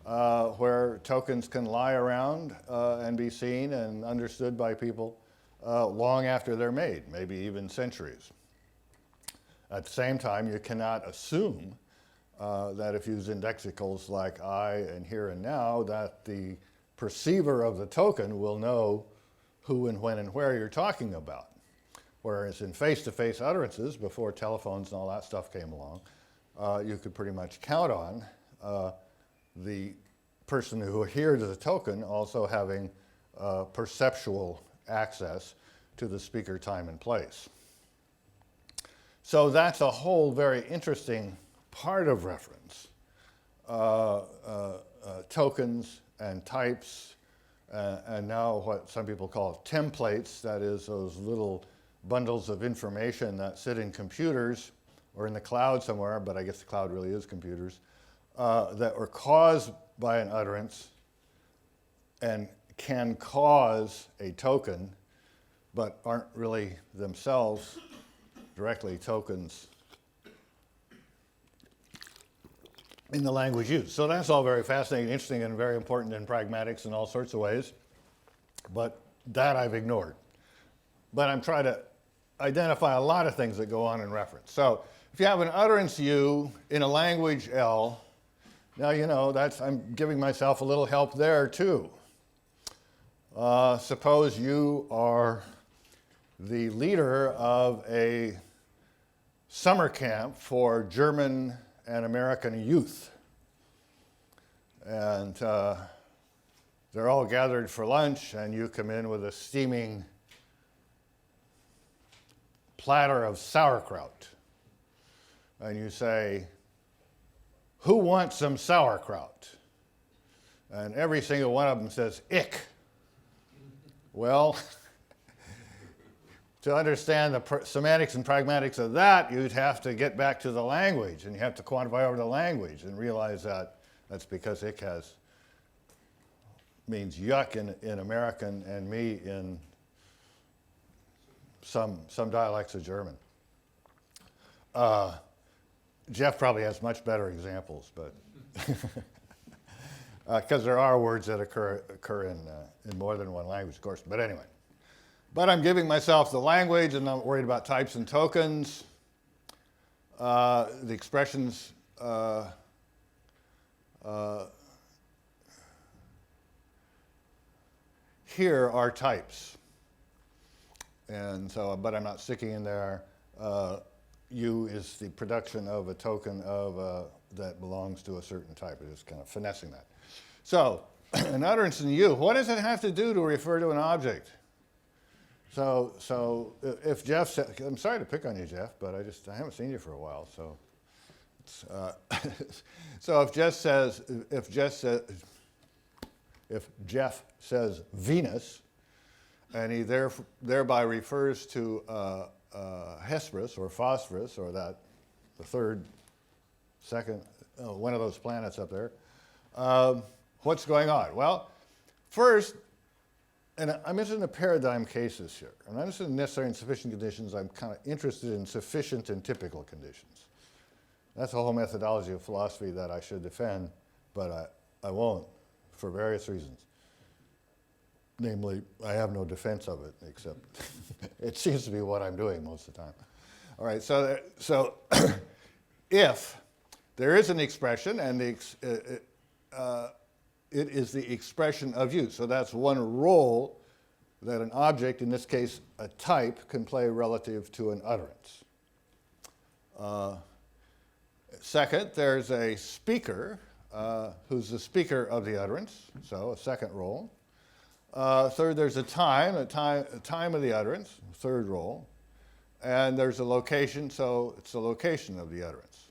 where tokens can lie around and be seen and understood by people long after they're made, maybe even centuries. At the same time, you cannot assume that if you use indexicals like I and here and now, that the perceiver of the token will know who and when and where you're talking about. Whereas in face-to-face utterances, before telephones and all that stuff came along, you could pretty much count on the person who hears the token also having perceptual access to the speaker time and place. So that's a whole very interesting part of reference. Tokens and types, and now what some people call templates, that is those little bundles of information that sit in computers or in the cloud somewhere, but I guess the cloud really is computers, that were caused by an utterance and can cause a token, but aren't really themselves directly tokens in the language used. So that's all very fascinating, interesting, and very important in pragmatics in all sorts of ways, but that I've ignored. But I'm trying to identify a lot of things that go on in reference. So if you have an utterance U in a language L, now you know I'm giving myself a little help there too. Suppose you are the leader of a summer camp for German and American youth. And they're all gathered for lunch, and you come in with a steaming platter of sauerkraut. And you say, who wants some sauerkraut? And every single one of them says, ich. Well, to understand the semantics and pragmatics of that, you'd have to get back to the language, and you have to quantify over the language and realize that that's because ich means yuck in American and me in some dialects of German. Jeff probably has much better examples, but because there are words that occur in more than one language, of course. But anyway, but I'm giving myself the language, and I'm worried about types and tokens. The expressions here are types, and so, but I'm not sticking in there. U is the production of a token of that belongs to a certain type. It's just kind of finessing that. So, an utterance in U, what does it have to do to refer to an object? So if Jeff said, I'm sorry to pick on you, Jeff, but I haven't seen you for a while. So, so if Jeff says Venus, and he thereby refers to Hesperus or Phosphorus, or the second, one of those planets up there. What's going on? Well, first, and I'm interested in the paradigm cases here. I'm not interested in necessary and sufficient conditions. I'm kind of interested in sufficient and typical conditions. That's a whole methodology of philosophy that I should defend, but I won't for various reasons. Namely, I have no defense of it, except it seems to be what I'm doing most of the time. All right, so if there is an expression and it is the expression of use, so that's one role that an object, in this case a type, can play relative to an utterance. Second, there's a speaker who's the speaker of the utterance, so a second role. Third, there's a time of the utterance, third role. And there's a location, so it's the location of the utterance.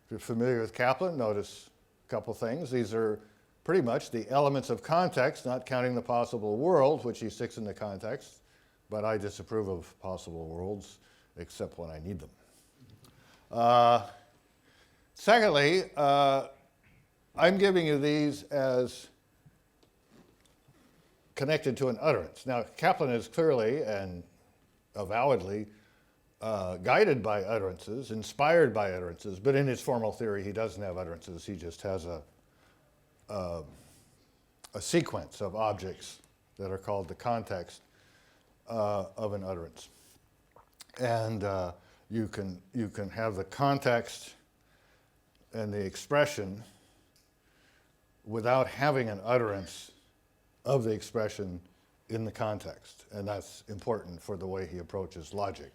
If you're familiar with Kaplan, notice a couple things. These are pretty much the elements of context, not counting the possible world, which he sticks in the context, but I disapprove of possible worlds, except when I need them. Secondly, I'm giving you these as connected to an utterance. Now, Kaplan is clearly and avowedly guided by utterances, inspired by utterances, but in his formal theory, he doesn't have utterances. He just has a sequence of objects that are called the context of an utterance. And you can have the context and the expression without having an utterance of the expression in the context. And that's important for the way he approaches logic.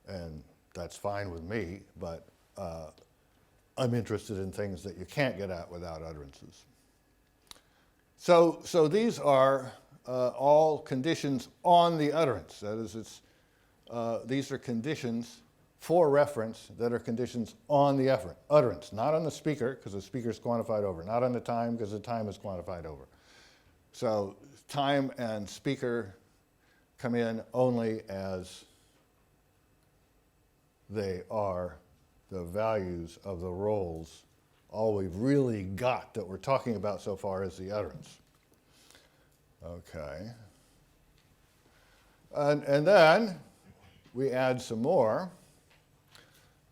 And that's fine with me, but I'm interested in things that you can't get at without utterances. So these are all conditions on the utterance. That is, these are conditions for reference that are conditions on the utterance, not on the speaker, because the speaker is quantified over, not on the time, because the time is quantified over. So time and speaker come in only as they are the values of the roles. All we've really got that we're talking about so far is the utterance. Okay. And then we add some more.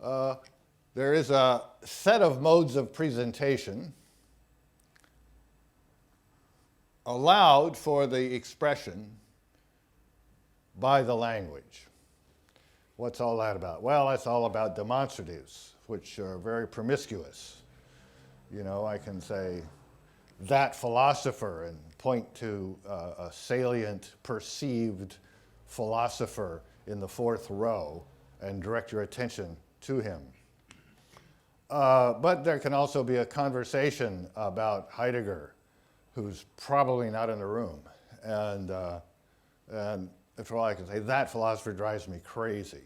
There is a set of modes of presentation allowed for the expression by the language. What's all that about? Well, that's all about demonstratives, which are very promiscuous. You know, I can say, that philosopher, and point to a salient, perceived philosopher in the fourth row and direct your attention to him. But there can also be a conversation about Heidegger, who's probably not in the room. And for all I can say, that philosopher drives me crazy,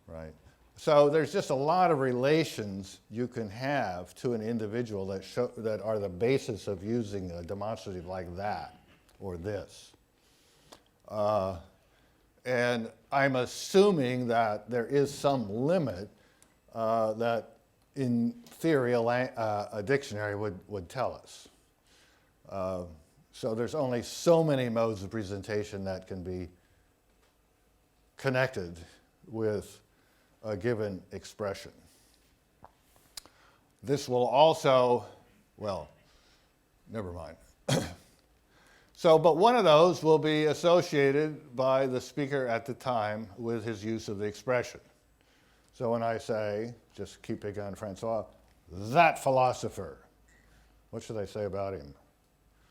right? So there's just a lot of relations you can have to an individual that are the basis of using a demonstrative like that or this. And I'm assuming that there is some limit that, in theory, a dictionary would tell us. So there's only so many modes of presentation that can be connected with a given expression. This will also, well, never mind. But one of those will be associated by the speaker at the time with his use of the expression. So when I say, just keep picking on Francois, that philosopher, what should I say about him?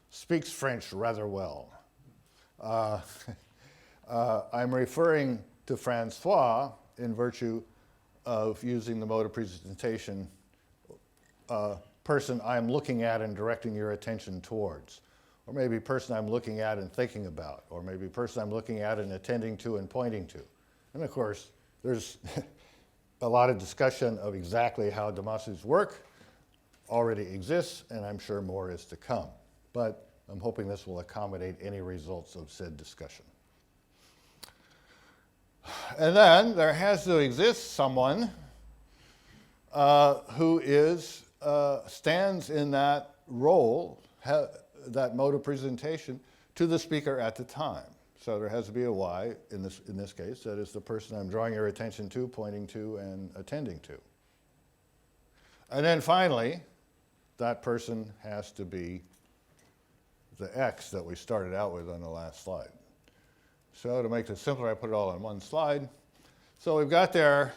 Speaks French rather well. I'm referring to Francois in virtue of using the mode of presentation, person I'm looking at and directing your attention towards, or maybe person I'm looking at and thinking about, or maybe person I'm looking at and attending to and pointing to. And of course, there's a lot of discussion of exactly how demonstratives work already exists, and I'm sure more is to come. But I'm hoping this will accommodate any results of said discussion. And then there has to exist someone who stands in that role, that mode of presentation, to the speaker at the time. So there has to be a Y in this case, that is the person I'm drawing your attention to, pointing to, and attending to. And then finally, that person has to be the x that we started out with on the last slide. So to make this simpler, I put it all on one slide. So we've got there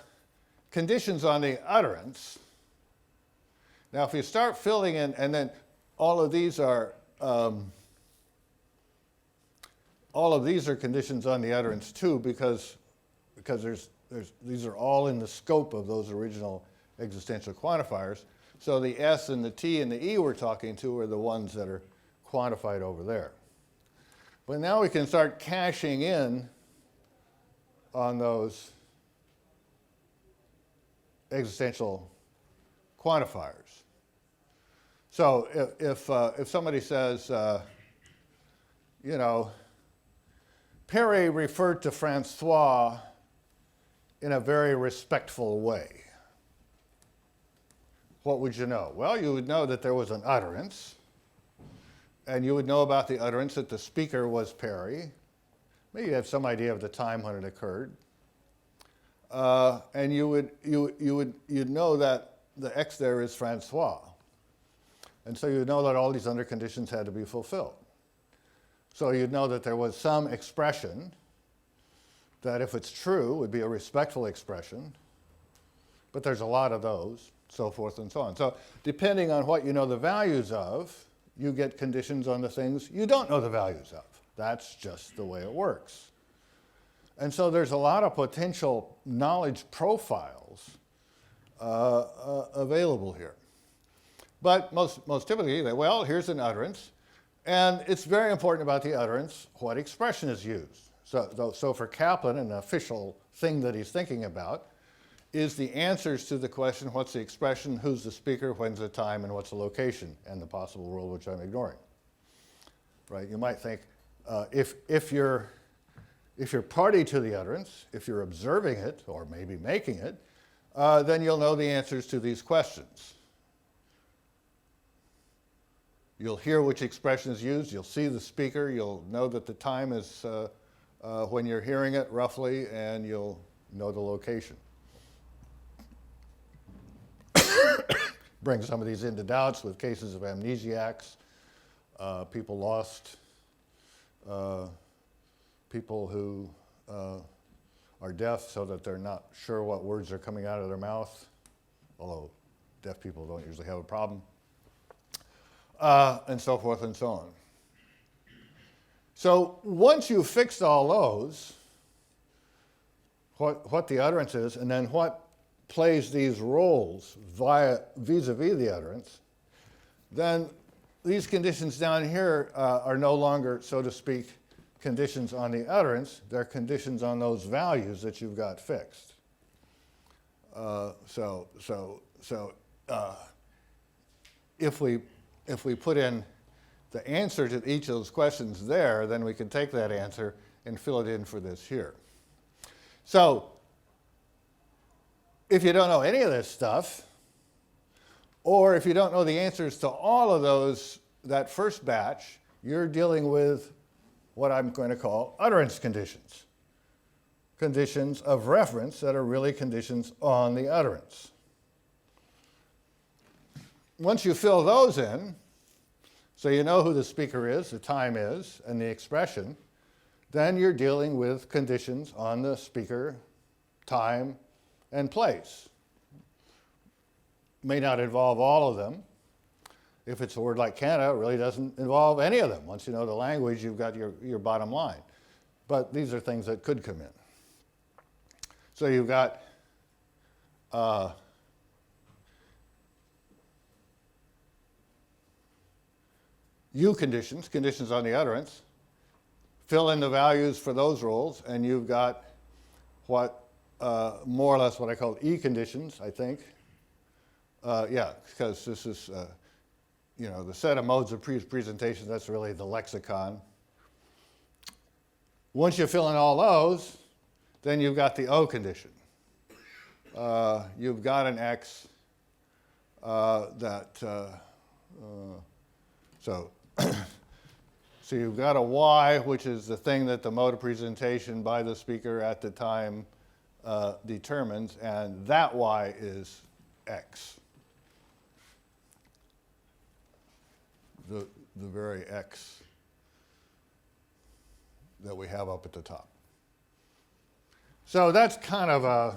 conditions on the utterance. Now, if you start filling in, and then all of these are conditions on the utterance too, because these are all in the scope of those original existential quantifiers. So the S and the T and the E we're talking to are the ones that are quantified over there. But now we can start cashing in on those existential quantifiers. So if somebody says, you know, Perry referred to Francois in a very respectful way, what would you know? Well, you would know that there was an utterance, and you would know about the utterance that the speaker was Perry. Maybe you have some idea of the time when it occurred. And you'd know that the X there is Francois. And so you'd know that all these other conditions had to be fulfilled. So you'd know that there was some expression that, if it's true, would be a respectful expression. But there's a lot of those, so forth and so on. So depending on what you know the values of, you get conditions on the things you don't know the values of. That's just the way it works. And so there's a lot of potential knowledge profiles available here. But most typically, well, here's an utterance. And it's very important about the utterance what expression is used. So for Kaplan, an official thing that he's thinking about is the answers to the question, what's the expression, who's the speaker, when's the time, and what's the location, and the possible world which I'm ignoring. Right? You might think, if you're party to the utterance, if you're observing it, or maybe making it, then you'll know the answers to these questions. You'll hear which expression is used, you'll see the speaker, you'll know that the time is when you're hearing it roughly, and you'll know the location. Bring some of these into doubts with cases of amnesiacs, people lost, people who are deaf so that they're not sure what words are coming out of their mouth, although deaf people don't usually have a problem, and so forth and so on. So once you've fixed all those, what the utterance is, and then what plays these roles vis-a-vis the utterance, then these conditions down here are no longer, so to speak, conditions on the utterance. They're conditions on those values that you've got fixed. If we put in the answer to each of those questions there, then we can take that answer and fill it in for this here. So if you don't know any of this stuff, or if you don't know the answers to all of those, that first batch, you're dealing with what I'm going to call utterance conditions. Conditions of reference that are really conditions on the utterance. Once you fill those in, so you know who the speaker is, the time is, and the expression, then you're dealing with conditions on the speaker, time, and place. May not involve all of them. If it's a word like Canada, it really doesn't involve any of them. Once you know the language, you've got your bottom line. But these are things that could come in. So you've got U conditions, conditions on the utterance. Fill in the values for those roles, and you've got what more or less what I call E conditions, I think. Because this is, the set of modes of presentation, that's really the lexicon. Once you fill in all those, then you've got the O condition. You've got an X so you've got a Y, which is the thing that the mode of presentation by the speaker at the time determines, and that Y is X. The very X that we have up at the top. So that's kind of a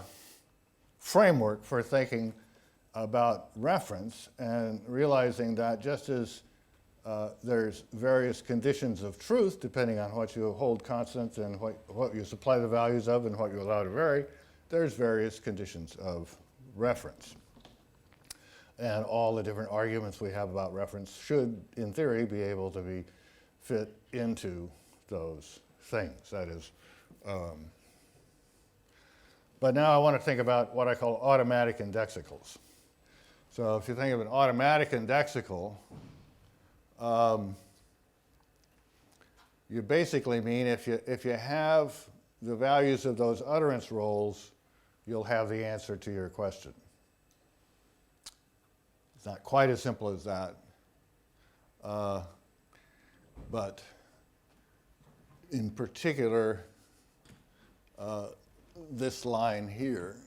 framework for thinking about reference and realizing that just as there's various conditions of truth depending on what you hold constant and what you supply the values of and what you allow to vary, there's various conditions of reference. And all the different arguments we have about reference should, in theory, be able to be fit into those things. That is, but now I want to think about what I call automatic indexicals. So if you think of an automatic indexical, you basically mean if you have the values of those utterance roles, you'll have the answer to your question. It's not quite as simple as that, but in particular, this line here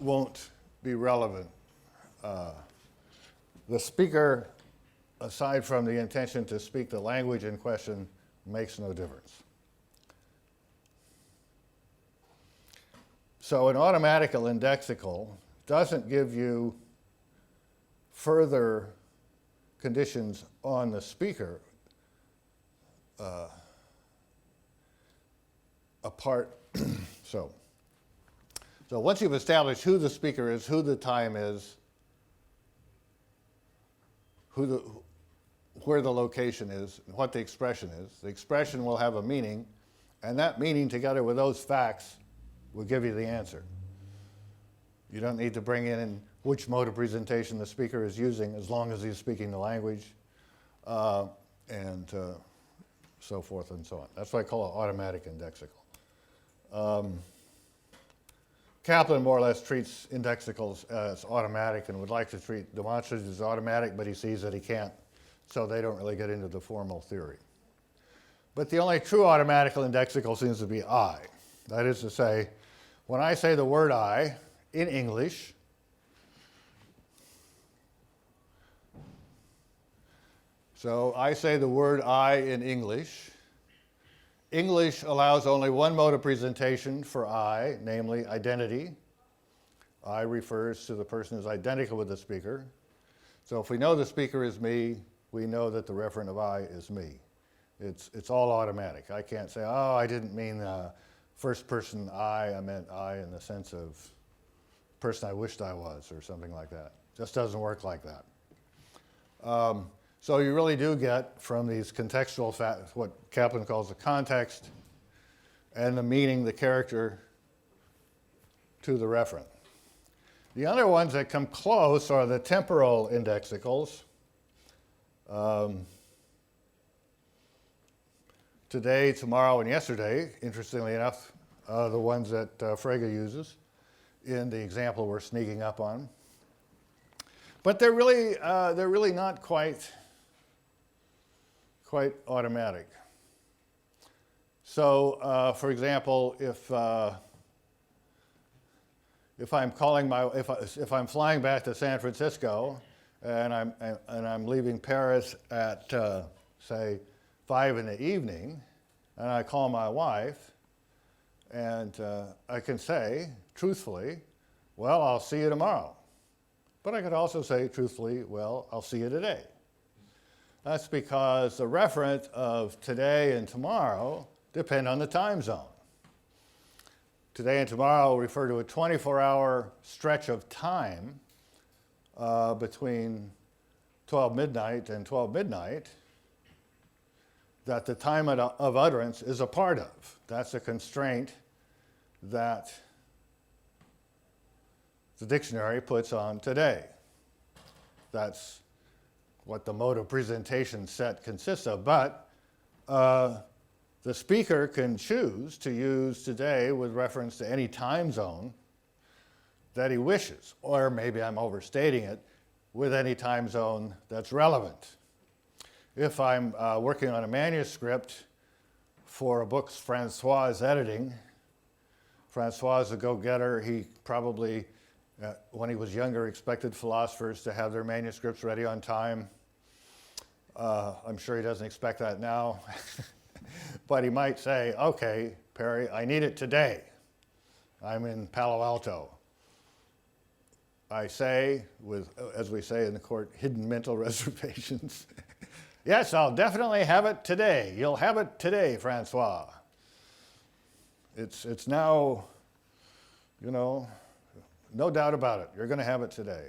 won't be relevant. The speaker, aside from the intention to speak the language in question, makes no difference. So an automatical indexical doesn't give you further conditions on the speaker apart. So once you've established who the speaker is, who the time is, where the location is, and what the expression will have a meaning, and that meaning together with those facts will give you the answer. You don't need to bring in which mode of presentation the speaker is using as long as he's speaking the language, and so forth and so on. That's what I call an automatic indexical. Kaplan more or less treats indexicals as automatic and would like to treat demonstratives as automatic, but he sees that he can't, so they don't really get into the formal theory. But the only true automatical indexical seems to be I. That is to say, when I say the word I in English, so I say the word I in English. English allows only one mode of presentation for I, namely identity. I refers to the person who's identical with the speaker. So if we know the speaker is me, we know that the referent of I is me. It's all automatic. I can't say, oh, I didn't mean first person I meant I in the sense of person I wished I was or something like that. Just doesn't work like that. So you really do get from these contextual facts, what Kaplan calls the context, and the meaning, the character, to the referent. The other ones that come close are the temporal indexicals. Today, tomorrow, and yesterday, interestingly enough, the ones that Frege uses in the example we're sneaking up on. But they're really not quite automatic. So, for example, if I'm flying back to San Francisco and I'm leaving Paris at say 5 in the evening, and I call my wife, and I can say truthfully, well, I'll see you tomorrow. But I could also say truthfully, well, I'll see you today. That's because the referent of today and tomorrow depend on the time zone. Today and tomorrow refer to a 24-hour stretch of time between 12 midnight and 12 midnight that the time of utterance is a part of. That's a constraint that the dictionary puts on today. That's what the mode of presentation set consists of. But the speaker can choose to use today with reference to any time zone that he wishes, or maybe I'm overstating it, with any time zone that's relevant. If I'm working on a manuscript for a book Francois is editing, Francois is a go-getter. He probably, when he was younger, expected philosophers to have their manuscripts ready on time. I'm sure he doesn't expect that now. But he might say, okay, Perry, I need it today. I'm in Palo Alto. I say, with, as we say in the court, hidden mental reservations, yes, I'll definitely have it today. You'll have it today, Francois. It's now, no doubt about it. You're going to have it today.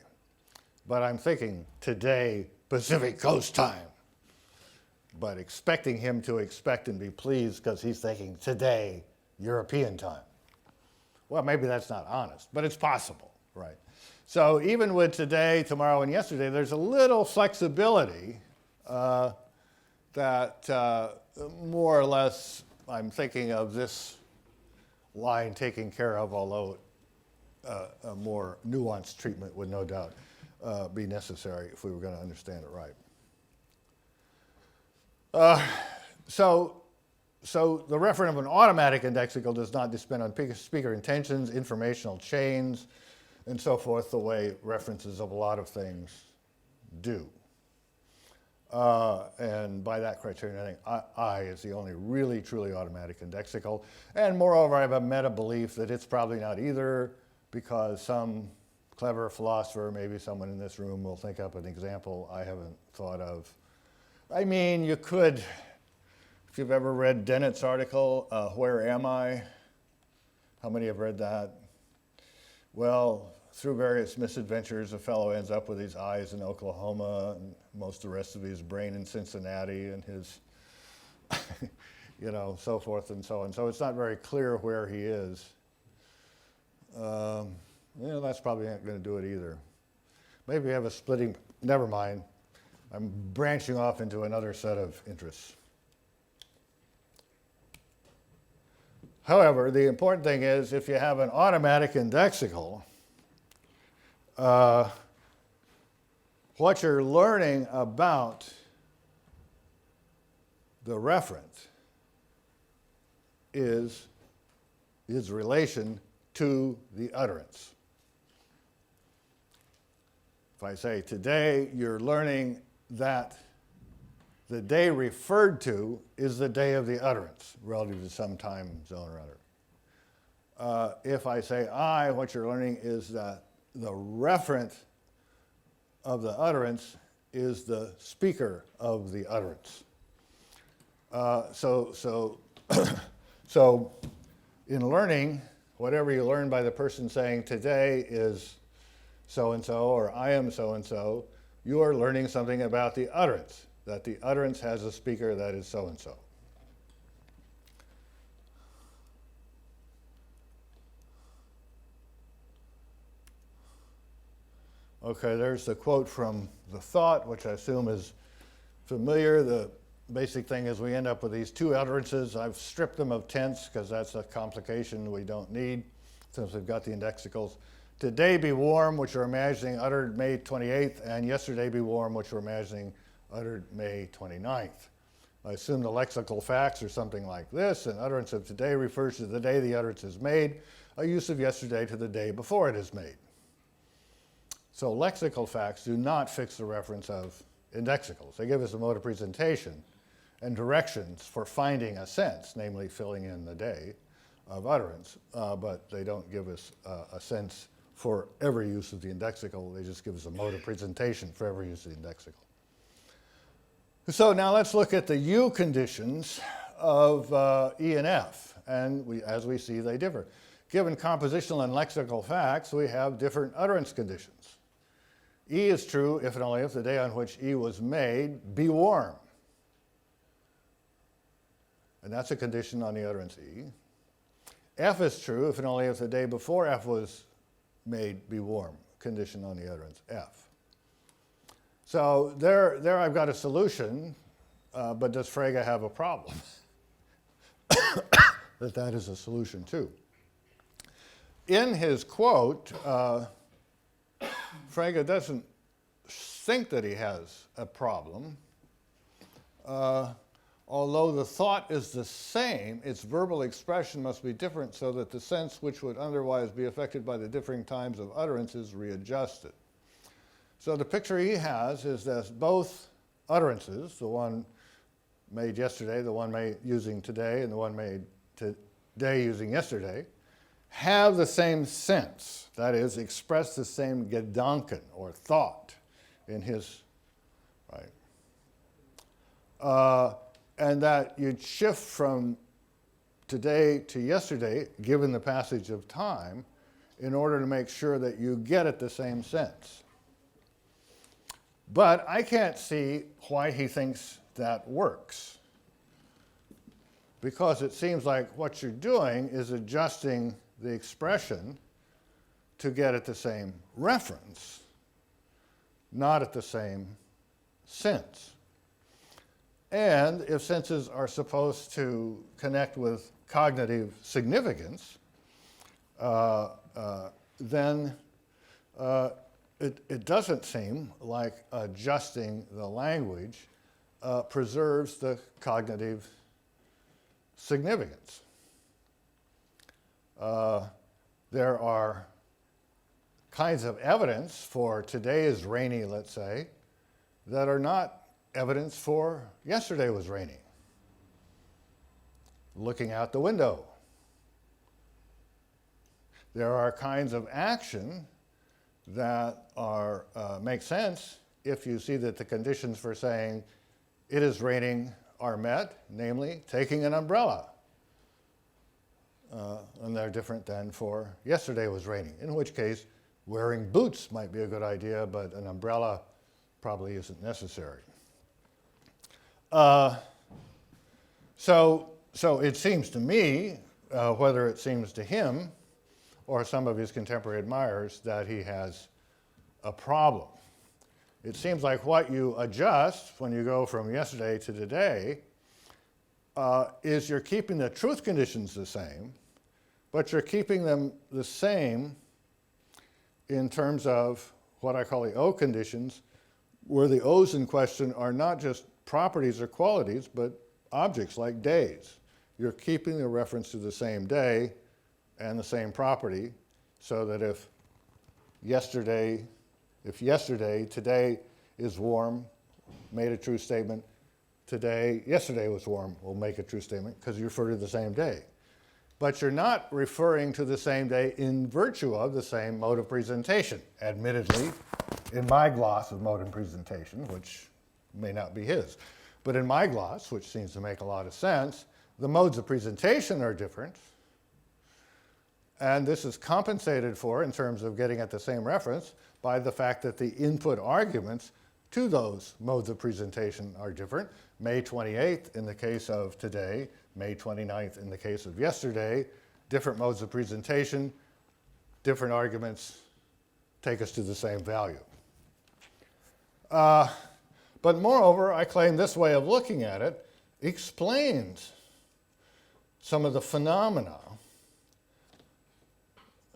But I'm thinking today, Pacific Coast time. But expecting him to expect and be pleased because he's thinking today, European time. Well, maybe that's not honest, but it's possible, right? So even with today, tomorrow, and yesterday, there's a little flexibility that more or less I'm thinking of this line taking care of, although a more nuanced treatment would no doubt be necessary if we were going to understand it right. So the referent of an automatic indexical does not depend on speaker intentions, informational chains, and so forth, the way references of a lot of things do. And by that criterion, I think I is the only really, truly automatic indexical. And moreover, I have a meta-belief that it's probably not either, because some clever philosopher, maybe someone in this room, will think up an example I haven't thought of. I mean, you could, if you've ever read Dennett's article, Where Am I? How many have read that? Well, through various misadventures, a fellow ends up with his eyes in Oklahoma and most of the rest of his brain in Cincinnati and his, so forth and so on. So it's not very clear where he is. That's probably not going to do it either. Maybe we have a splitting, never mind. I'm branching off into another set of interests. However, the important thing is if you have an automatic indexical, what you're learning about the referent is its relation to the utterance. If I say today, you're learning that the day referred to is the day of the utterance relative to some time zone or other. If I say I, what you're learning is that the referent of the utterance is the speaker of the utterance. So in learning, whatever you learn by the person saying today is so-and-so or I am so-and-so, you are learning something about the utterance, that the utterance has a speaker that is so-and-so. Okay, there's the quote from The Thought, which I assume is familiar. The basic thing is we end up with these two utterances. I've stripped them of tense because that's a complication we don't need since we've got the indexicals. Today be warm, which we're imagining uttered May 28th, and yesterday be warm, which we're imagining uttered May 29th. I assume the lexical facts are something like this. An utterance of today refers to the day the utterance is made, a use of yesterday to the day before it is made. So lexical facts do not fix the reference of indexicals. They give us a mode of presentation and directions for finding a sense, namely filling in the day of utterance, but they don't give us a sense for every use of the indexical. They just give us a mode of presentation for every use of the indexical. So now let's look at the U conditions of E and F, and as we see, they differ. Given compositional and lexical facts, we have different utterance conditions. E is true if and only if the day on which E was made be warm. And that's a condition on the utterance E. F is true if and only if the day before F was made be warm, condition on the utterance F. So there I've got a solution, but does Frege have a problem? that is a solution too. In his quote, Frege doesn't think that he has a problem. Although the thought is the same, its verbal expression must be different so that the sense which would otherwise be affected by the differing times of utterance is readjusted. So the picture he has is that both utterances, the one made yesterday, the one made using today, and the one made today using yesterday, have the same sense. That is, express the same Gedanken, or thought, in his, right? And that you'd shift from today to yesterday, given the passage of time, in order to make sure that you get at the same sense. But I can't see why he thinks that works. Because it seems like what you're doing is adjusting the expression to get at the same reference, not at the same sense. And if senses are supposed to connect with cognitive significance, then it doesn't seem like adjusting the language preserves the cognitive significance. There are kinds of evidence for today is rainy, let's say, that are not evidence for yesterday was rainy. Looking out the window. There are kinds of action that are make sense if you see that the conditions for saying it is raining are met, namely taking an umbrella. And they're different than for yesterday was raining, in which case wearing boots might be a good idea, but an umbrella probably isn't necessary. So it seems to me, whether it seems to him or some of his contemporary admirers, that he has a problem. It seems like what you adjust when you go from yesterday to today is you're keeping the truth conditions the same, but you're keeping them the same in terms of what I call the O conditions, where the O's in question are not just properties or qualities, but objects like days. You're keeping the reference to the same day and the same property, so that if yesterday, today is warm, made a true statement, yesterday was warm, will make a true statement, because you refer to the same day. But you're not referring to the same day in virtue of the same mode of presentation. Admittedly, in my gloss of mode of presentation, which may not be his, but in my gloss, which seems to make a lot of sense, the modes of presentation are different. And this is compensated for in terms of getting at the same reference by the fact that the input arguments to those modes of presentation are different. May 28th in the case of today, May 29th in the case of yesterday, different modes of presentation, different arguments take us to the same value. But moreover, I claim this way of looking at it explains some of the phenomena.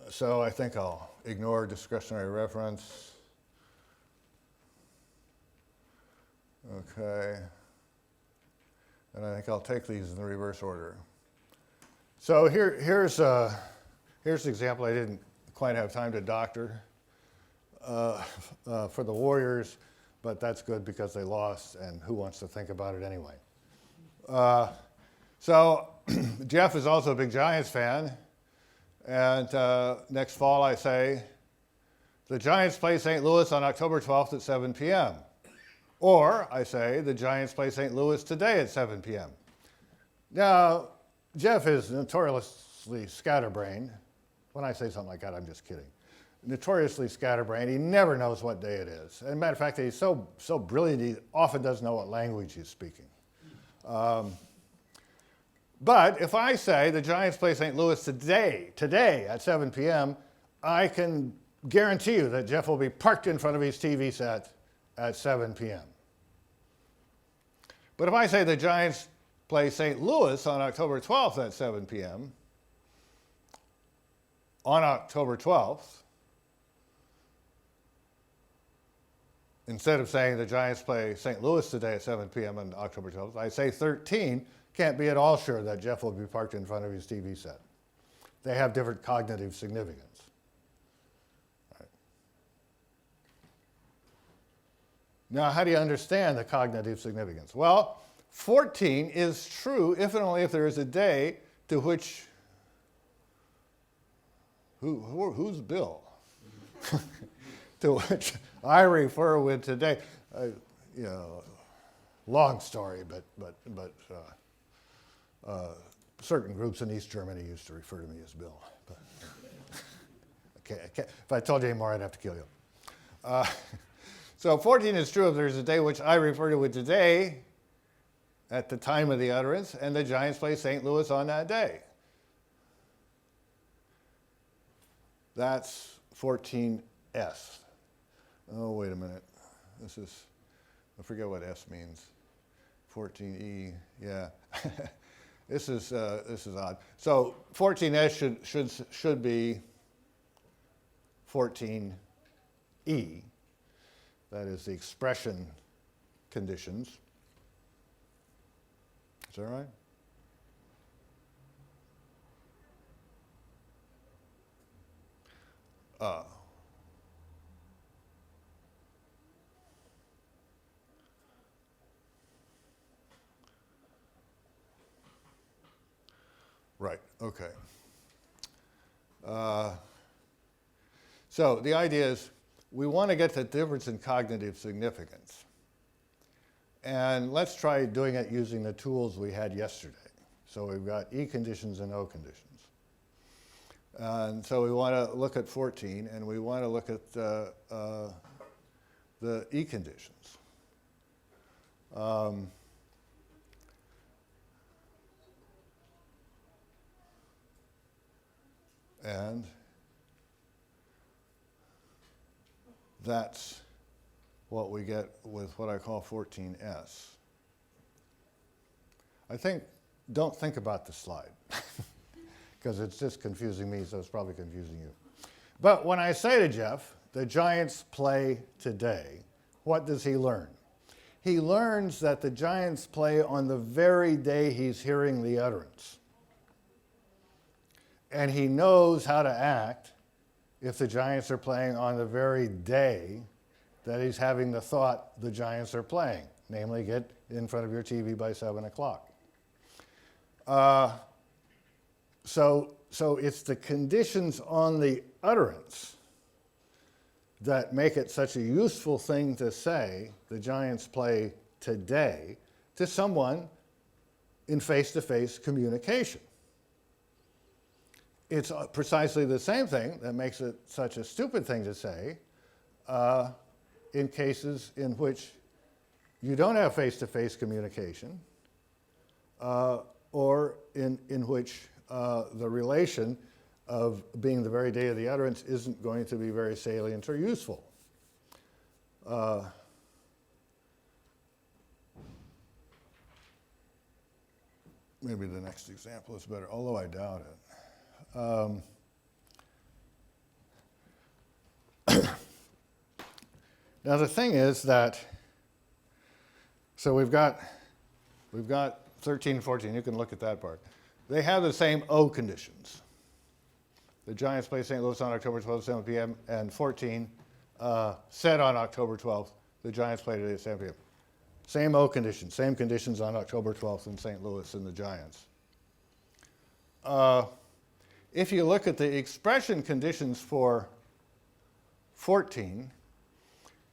So I think I'll ignore discretionary reference. Okay. And I think I'll take these in the reverse order. So here's an example I didn't quite have time to doctor for the Warriors, but that's good because they lost, and who wants to think about it anyway? So Jeff is also a big Giants fan. And next fall, I say, the Giants play St. Louis on October 12th at 7 p.m. Or I say, the Giants play St. Louis today at 7 p.m. Now, Jeff is notoriously scatterbrained. When I say something like that, I'm just kidding. Notoriously scatterbrained. He never knows what day it is. And matter of fact, he's so brilliant, he often doesn't know what language he's speaking. But if I say the Giants play St. Louis today at 7 p.m., I can guarantee you that Jeff will be parked in front of his TV set at 7 p.m. But if I say the Giants play St. Louis on October 12th at 7 p.m., on October 12th, instead of saying the Giants play St. Louis today at 7 p.m. on October 12th, I say 13, can't be at all sure that Jeff will be parked in front of his TV set. They have different cognitive significance. Right. Now, how do you understand the cognitive significance? Well, 14 is true if and only if there is a day to which, who's Bill? To which I refer with today. You know, long story, but certain groups in East Germany used to refer to me as Bill. But, if I told you anymore, I'd have to kill you. So 14 is true if there's a day which I refer to with today at the time of the utterance, and the Giants play St. Louis on that day. That's 14S. Oh, wait a minute. This is, I forget what S means. 14E, yeah. This is odd. So 14S should be 14E. That is the expression conditions. Is that right? Right, okay. So the idea is we want to get the difference in cognitive significance. And let's try doing it using the tools we had yesterday. So we've got E conditions and O conditions. And so we want to look at 14, and we want to look at the E conditions. And that's what we get with what I call 14S. Don't think about the slide, because it's just confusing me, so it's probably confusing you. But when I say to Jeff, the Giants play today, what does he learn? He learns that the Giants play on the very day he's hearing the utterance. And he knows how to act if the Giants are playing on the very day that he's having the thought the Giants are playing, namely get in front of your TV by 7 o'clock. So it's the conditions on the utterance that make it such a useful thing to say the Giants play today to someone in face-to-face communication. It's precisely the same thing that makes it such a stupid thing to say in cases in which you don't have face-to-face communication or in which the relation of being the very day of the utterance isn't going to be very salient or useful. Maybe the next example is better, although I doubt it. Now the thing is that, so we've got 13 and 14, you can look at that part. They have the same O conditions. The Giants play St. Louis on October 12th, 7 p.m., and 14 said on October 12th, the Giants play today at 7 p.m. Same O conditions, same conditions on October 12th in St. Louis and the Giants. If you look at the expression conditions for 14,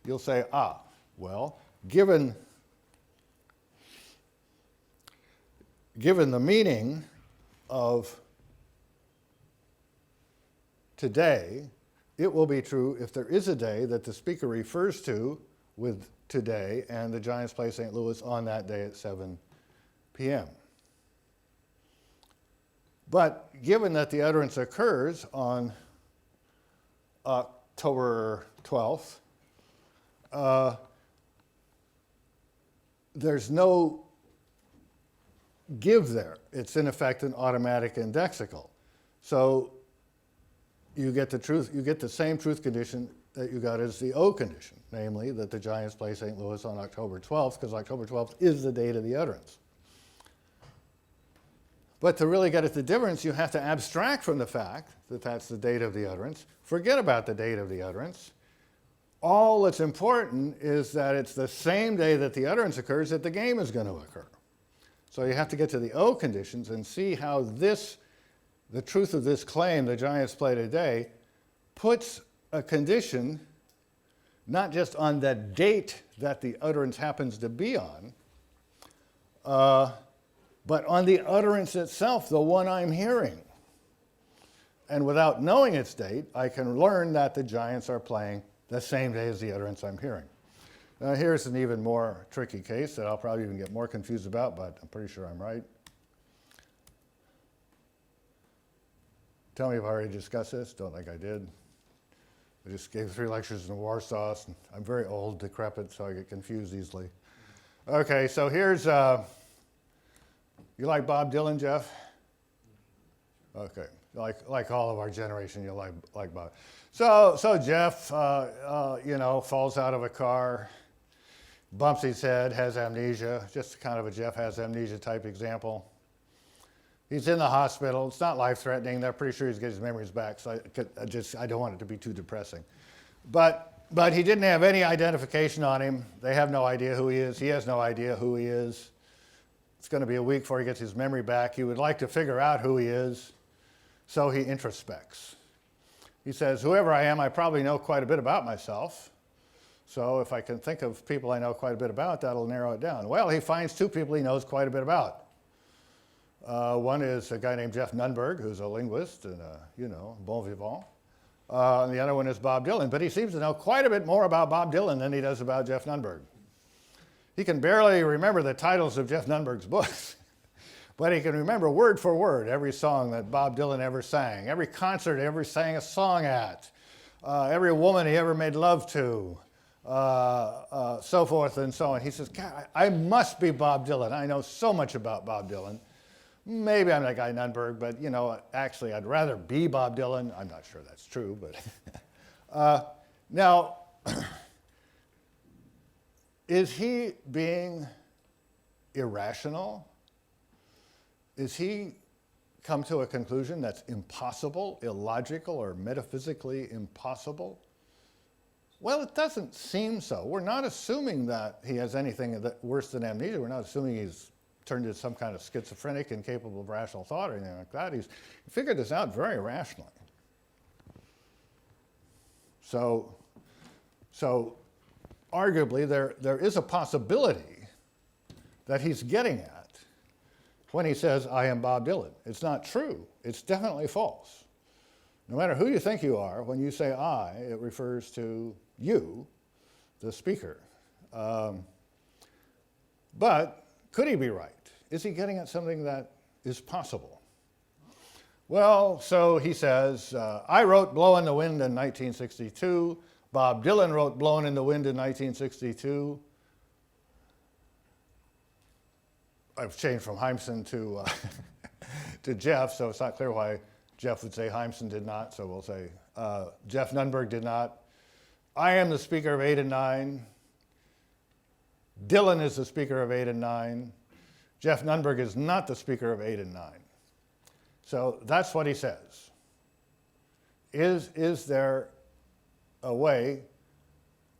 you'll say, well, given the meaning of today, it will be true if there is a day that the speaker refers to with today and the Giants play St. Louis on that day at 7 p.m. But given that the utterance occurs on October 12th, there's no give there. It's in effect an automatic indexical. So you get the same truth condition that you got as the O condition, namely that the Giants play St. Louis on October 12th, because October 12th is the date of the utterance. But to really get at the difference, you have to abstract from the fact that that's the date of the utterance. Forget about the date of the utterance. All that's important is that it's the same day that the utterance occurs that the game is going to occur. So you have to get to the O conditions and see how this, the truth of this claim, the giants play today, puts a condition not just on the date that the utterance happens to be on, but on the utterance itself, the one I'm hearing. And without knowing its date, I can learn that the giants are playing the same day as the utterance I'm hearing. Now here's an even more tricky case that I'll probably even get more confused about, but I'm pretty sure I'm right. Tell me if I already discussed this. Don't think I did. I just gave 3 lectures in Warsaw. And I'm very old, decrepit, so I get confused easily. Okay, so here's, you like Bob Dylan, Jeff? Okay, like all of our generation, you like Bob. So Jeff, falls out of a car, bumps his head, has amnesia, just kind of a Jeff has amnesia type example. He's in the hospital. It's not life-threatening. They're pretty sure he's getting his memories back, so I don't want it to be too depressing. But he didn't have any identification on him. They have no idea who he is. He has no idea who he is. It's going to be a week before he gets his memory back. He would like to figure out who he is, so he introspects. He says, whoever I am, I probably know quite a bit about myself. So if I can think of people I know quite a bit about, that'll narrow it down. Well, he finds 2 people he knows quite a bit about. One is a guy named Jeff Nunberg, who's a linguist and bon vivant. And the other one is Bob Dylan. But he seems to know quite a bit more about Bob Dylan than he does about Jeff Nunberg. He can barely remember the titles of Jeff Nunberg's books, but he can remember word for word every song that Bob Dylan ever sang, every concert he ever sang a song at, every woman he ever made love to, so forth and so on. He says, God, I must be Bob Dylan. I know so much about Bob Dylan. Maybe I'm that guy Nunberg, but actually I'd rather be Bob Dylan. I'm not sure that's true, but now, is he being irrational? Is he come to a conclusion that's impossible, illogical, or metaphysically impossible? Well, it doesn't seem so. We're not assuming that he has anything worse than amnesia. We're not assuming he's turned into some kind of schizophrenic, incapable of rational thought or anything like that. He's figured this out very rationally. So arguably, there is a possibility that he's getting at when he says, I am Bob Dylan. It's not true. It's definitely false. No matter who you think you are, when you say I, it refers to you, the speaker. But could he be right? Is he getting at something that is possible? Well, so he says, I wrote Blow in the Wind in 1962. Bob Dylan wrote Blown in the Wind in 1962. I've changed from Heimson to Jeff, so it's not clear why Jeff would say Heimson did not, so we'll say Jeff Nunberg did not. I am the speaker of 8 and 9. Dylan is the speaker of 8 and 9. Jeff Nunberg is not the speaker of 8 and 9. So that's what he says. Is there a way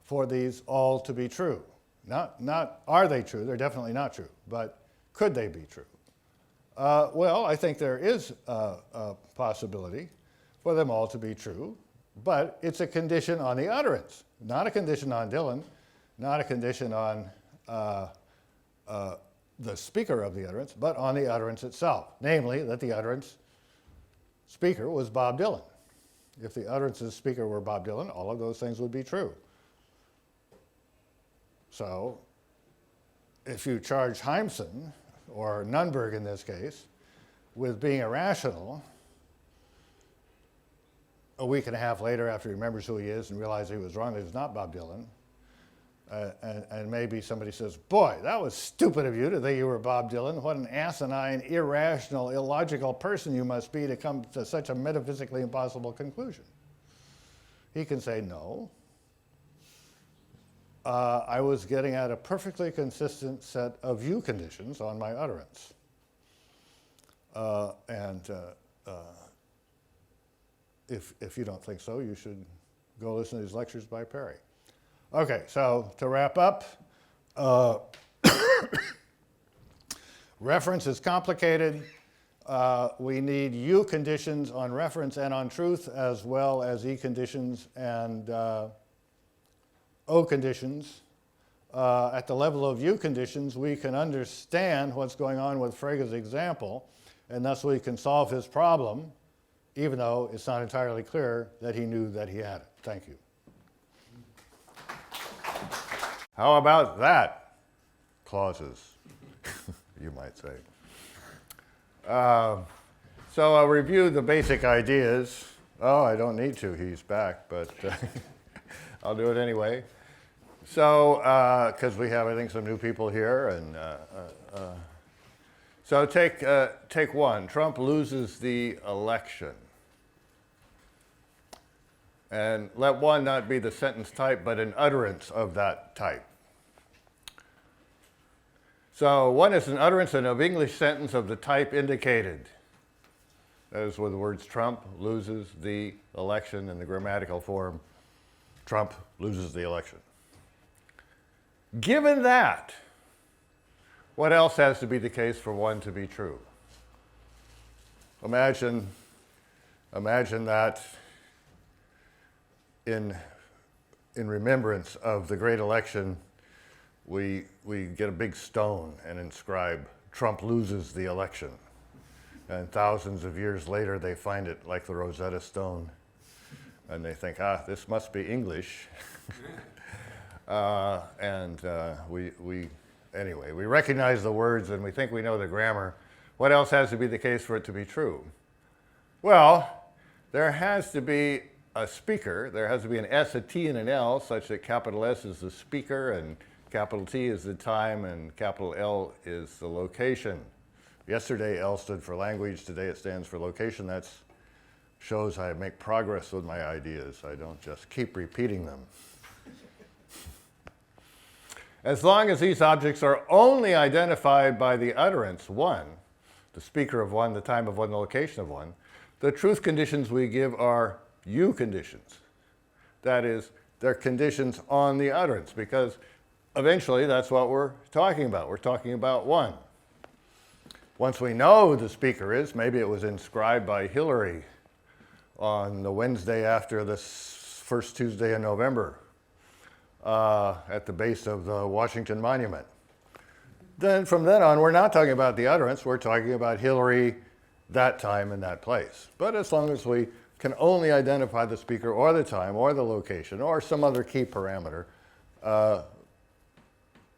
for these all to be true? Not are they true? They're definitely not true. But could they be true? Well, I think there is a possibility for them all to be true, but it's a condition on the utterance, not a condition on Dylan, not a condition on the speaker of the utterance, but on the utterance itself, namely that the utterance speaker was Bob Dylan. If the utterance's speaker were Bob Dylan, all of those things would be true. So if you charge Heimson, or Nunberg in this case, with being irrational, a week and a half later after he remembers who he is and realizes he was wrong, that he's not Bob Dylan, and maybe somebody says, boy, that was stupid of you to think you were Bob Dylan. What an asinine, irrational, illogical person you must be to come to such a metaphysically impossible conclusion. He can say, no. I was getting at a perfectly consistent set of view conditions on my utterance. If you don't think so, you should go listen to these lectures by Perry. Okay, so to wrap up, Reference is complicated. We need U conditions on reference and on truth, as well as E conditions and O conditions. At the level of U conditions, we can understand what's going on with Frege's example, and thus we can solve his problem, even though it's not entirely clear that he knew that he had it. Thank you. How about that? Clauses, you might say. So I'll review the basic ideas. Oh, I don't need to, he's back, but I'll do it anyway. So, because we have, I think, some new people here, and so take one. Trump loses the election. And let one not be the sentence type, but an utterance of that type. So one is an utterance of English sentence of the type indicated. That is with the words Trump loses the election in the grammatical form. Trump loses the election. Given that, what else has to be the case for one to be true? Imagine that in remembrance of the great election, we get a big stone and inscribe, Trump loses the election. And thousands of years later, they find it like the Rosetta Stone. And they think, this must be English. Anyway, we recognize the words and we think we know the grammar. What else has to be the case for it to be true? Well, there has to be a speaker. There has to be an S, a T, and an L, such that capital S is the speaker, and capital T is the time, and capital L is the location. Yesterday, L stood for language. Today, it stands for location. That shows I make progress with my ideas. I don't just keep repeating them. As long as these objects are only identified by the utterance, one, the speaker of one, the time of one, the location of one, the truth conditions we give are U conditions. That is, they're conditions on the utterance, because eventually that's what we're talking about. We're talking about one. Once we know who the speaker is, maybe it was inscribed by Hillary on the Wednesday after the first Tuesday in November at the base of the Washington Monument. Then from then on, we're not talking about the utterance, we're talking about Hillary that time and that place. But as long as we can only identify the speaker or the time or the location or some other key parameter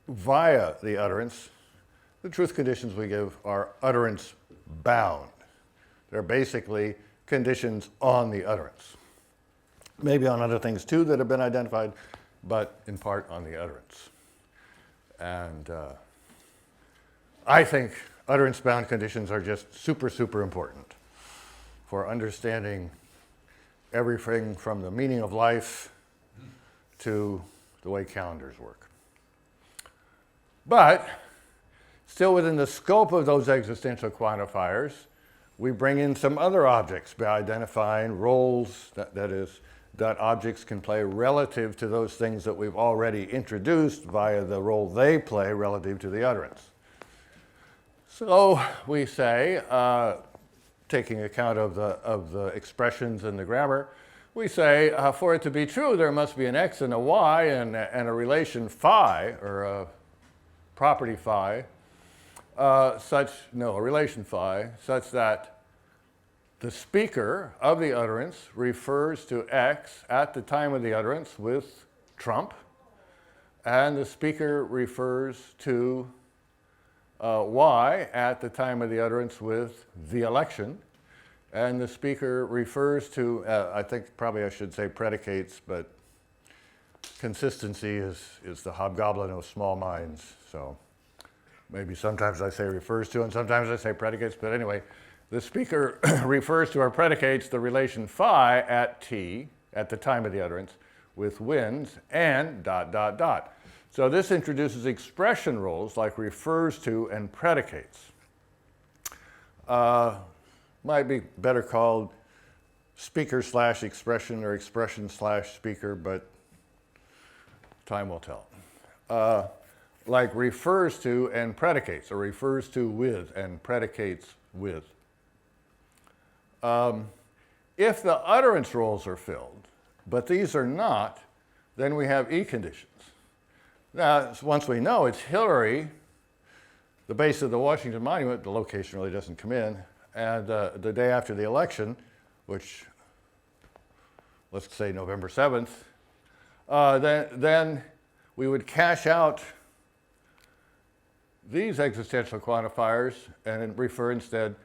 via the utterance, the truth conditions we give are utterance bound. They're basically conditions on the utterance. Maybe on other things too that have been identified, but in part on the utterance. And I think utterance-bound conditions are just super, super important for understanding everything from the meaning of life to the way calendars work. But still within the scope of those existential quantifiers, we bring in some other objects by identifying roles, that is, that objects can play relative to those things that we've already introduced via the role they play relative to the utterance. So we say, taking account of the expressions in the grammar, we say for it to be true, there must be an x and a y and a relation phi, or a property phi, a relation phi, such that the speaker of the utterance refers to x at the time of the utterance with Trump, and the speaker refers to y at the time of the utterance with the election, and the speaker refers to, I think probably I should say predicates, but consistency is the hobgoblin of small minds, so maybe sometimes I say refers to and sometimes I say predicates, but anyway, the speaker refers to or predicates the relation phi at t, at the time of the utterance, with wins and ... So this introduces expression roles like refers to and predicates. Might be better called speaker/expression or expression/speaker, but time will tell. like refers to and predicates, or refers to with and predicates with. If the utterance roles are filled, but these are not, then we have E conditions. Now, once we know it's Hillary, the base of the Washington Monument, the location really doesn't come in, and the day after the election, which, let's say November 7th, then we would cash out these existential quantifiers and refer instead,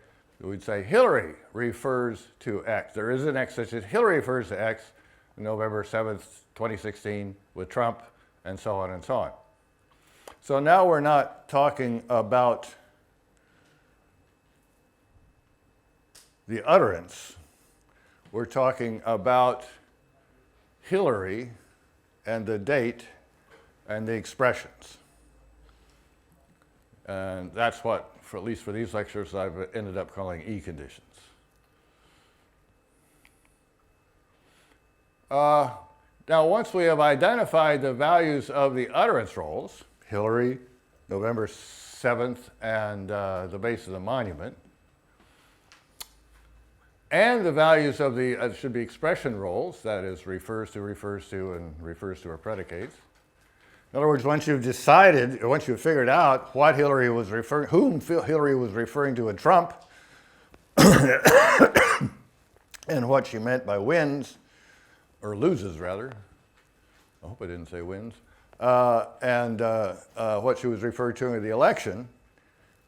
we'd say Hillary refers to X. There is an X such as Hillary refers to X, November 7th, 2016, with Trump, and so on and so on. So now we're not talking about the utterance. We're talking about Hillary and the date and the expressions. And that's what, for at least for these lectures, I've ended up calling E conditions. Now, once we have identified the values of the utterance roles, Hillary, November 7th, and the base of the monument, and the values of the, should be expression roles, that is, refers to, and refers to are predicates. In other words, once you've decided, or once you've figured out what Hillary was referring, whom Hillary was referring to in Trump, and what she meant by wins, or loses rather, I hope I didn't say wins, and what she was referring to in the election,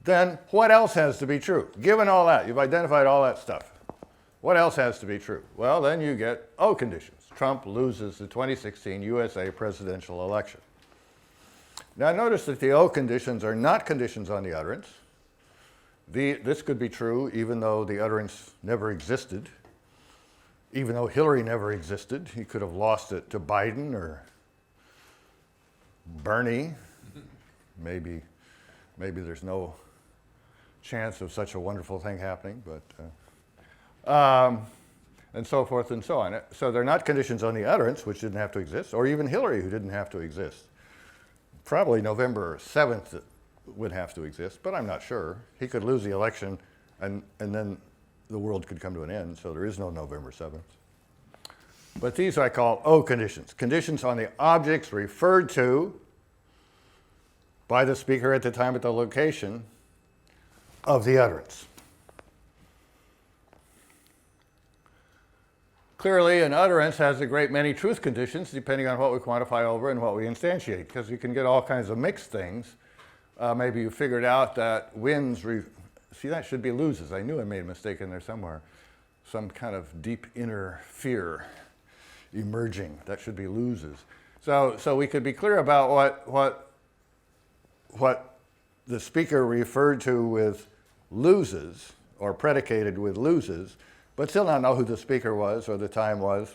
then what else has to be true? Given all that, you've identified all that stuff. What else has to be true? Well, then you get O conditions. Trump loses the 2016 USA presidential election. Now notice that the O conditions are not conditions on the utterance. This could be true even though the utterance never existed. Even though Hillary never existed, he could have lost it to Biden or Bernie. Maybe there's no chance of such a wonderful thing happening, but and so forth and so on. So they're not conditions on the utterance, which didn't have to exist, or even Hillary, who didn't have to exist. Probably November 7th would have to exist, but I'm not sure. He could lose the election, and then the world could come to an end, so there is no November 7th. But these I call O conditions, conditions on the objects referred to by the speaker at the time at the location of the utterance. Clearly, an utterance has a great many truth conditions depending on what we quantify over and what we instantiate, because you can get all kinds of mixed things. Maybe you figured out that wins, see, that should be loses. I knew I made a mistake in there somewhere. Some kind of deep inner fear emerging. That should be loses. So we could be clear about what the speaker referred to with loses, or predicated with loses, but still not know who the speaker was or the time was.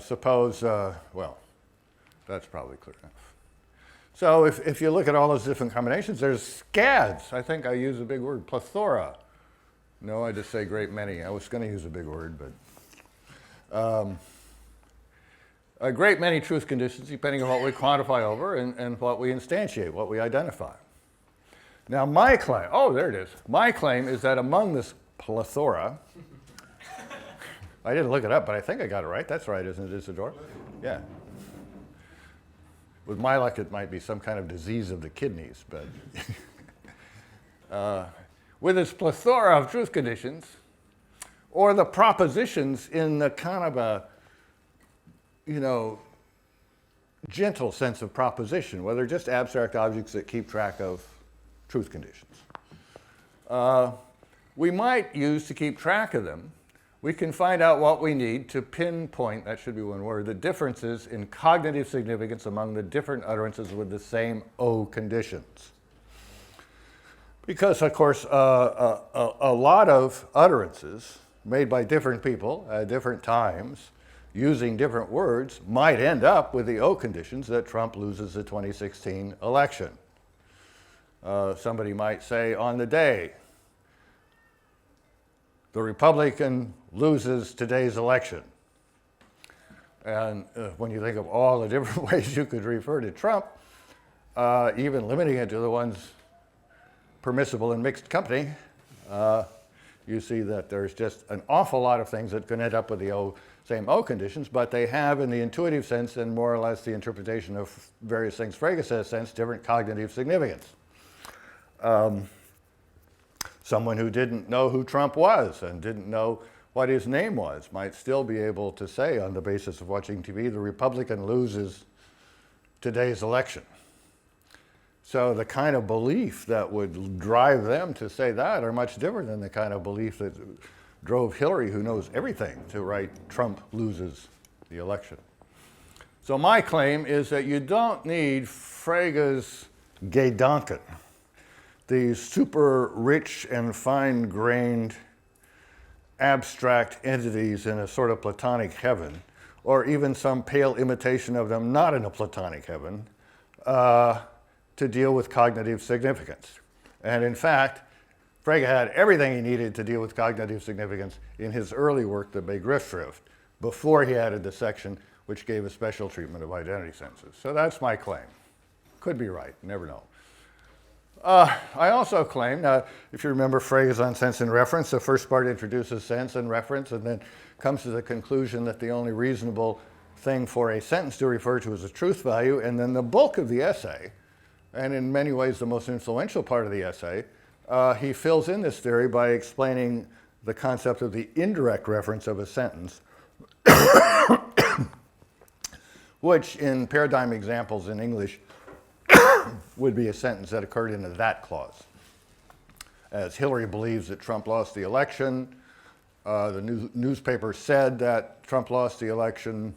Suppose, well, that's probably clear enough. So if you look at all those different combinations, there's scads. I think I use a big word, plethora. No, I just say great many. I was going to use a big word, but a great many truth conditions depending on what we quantify over and what we instantiate, what we identify. Now my claim, oh, there it is. My claim is that among this plethora, I didn't look it up, but I think I got it right. That's right, isn't it, Isidore? Yeah. With my luck, it might be some kind of disease of the kidneys, but with its plethora of truth conditions, or the propositions in the kind of a, gentle sense of proposition, where they're just abstract objects that keep track of truth conditions. We might use to keep track of them, we can find out what we need to pinpoint, that should be one word, the differences in cognitive significance among the different utterances with the same O conditions. Because, of course, a lot of utterances made by different people at different times using different words might end up with the O conditions that Trump loses the 2016 election. Somebody might say on the day, the Republican loses today's election. And when you think of all the different ways you could refer to Trump, even limiting it to the ones permissible in mixed company, you see that there's just an awful lot of things that can end up with the same O conditions, but they have, in the intuitive sense and more or less the interpretation of various things Frege says sense, different cognitive significance. Someone who didn't know who Trump was and didn't know what his name was might still be able to say, on the basis of watching TV, the Republican loses today's election. So the kind of belief that would drive them to say that are much different than the kind of belief that drove Hillary, who knows everything, to write Trump loses the election. So my claim is that you don't need Frege's Gedanken, these super rich and fine-grained abstract entities in a sort of Platonic heaven, or even some pale imitation of them not in a Platonic heaven, to deal with cognitive significance. And in fact, Frege had everything he needed to deal with cognitive significance in his early work, The Begriff Drift, before he added the section which gave a special treatment of identity senses. So that's my claim. Could be right, never know. I also claim, if you remember Frege on sense and reference, the first part introduces sense and reference and then comes to the conclusion that the only reasonable thing for a sentence to refer to is a truth value, and then the bulk of the essay, and in many ways the most influential part of the essay, he fills in this theory by explaining the concept of the indirect reference of a sentence, which in paradigm examples in English would be a sentence that occurred in a that clause. As Hillary believes that Trump lost the election, the newspaper said that Trump lost the election,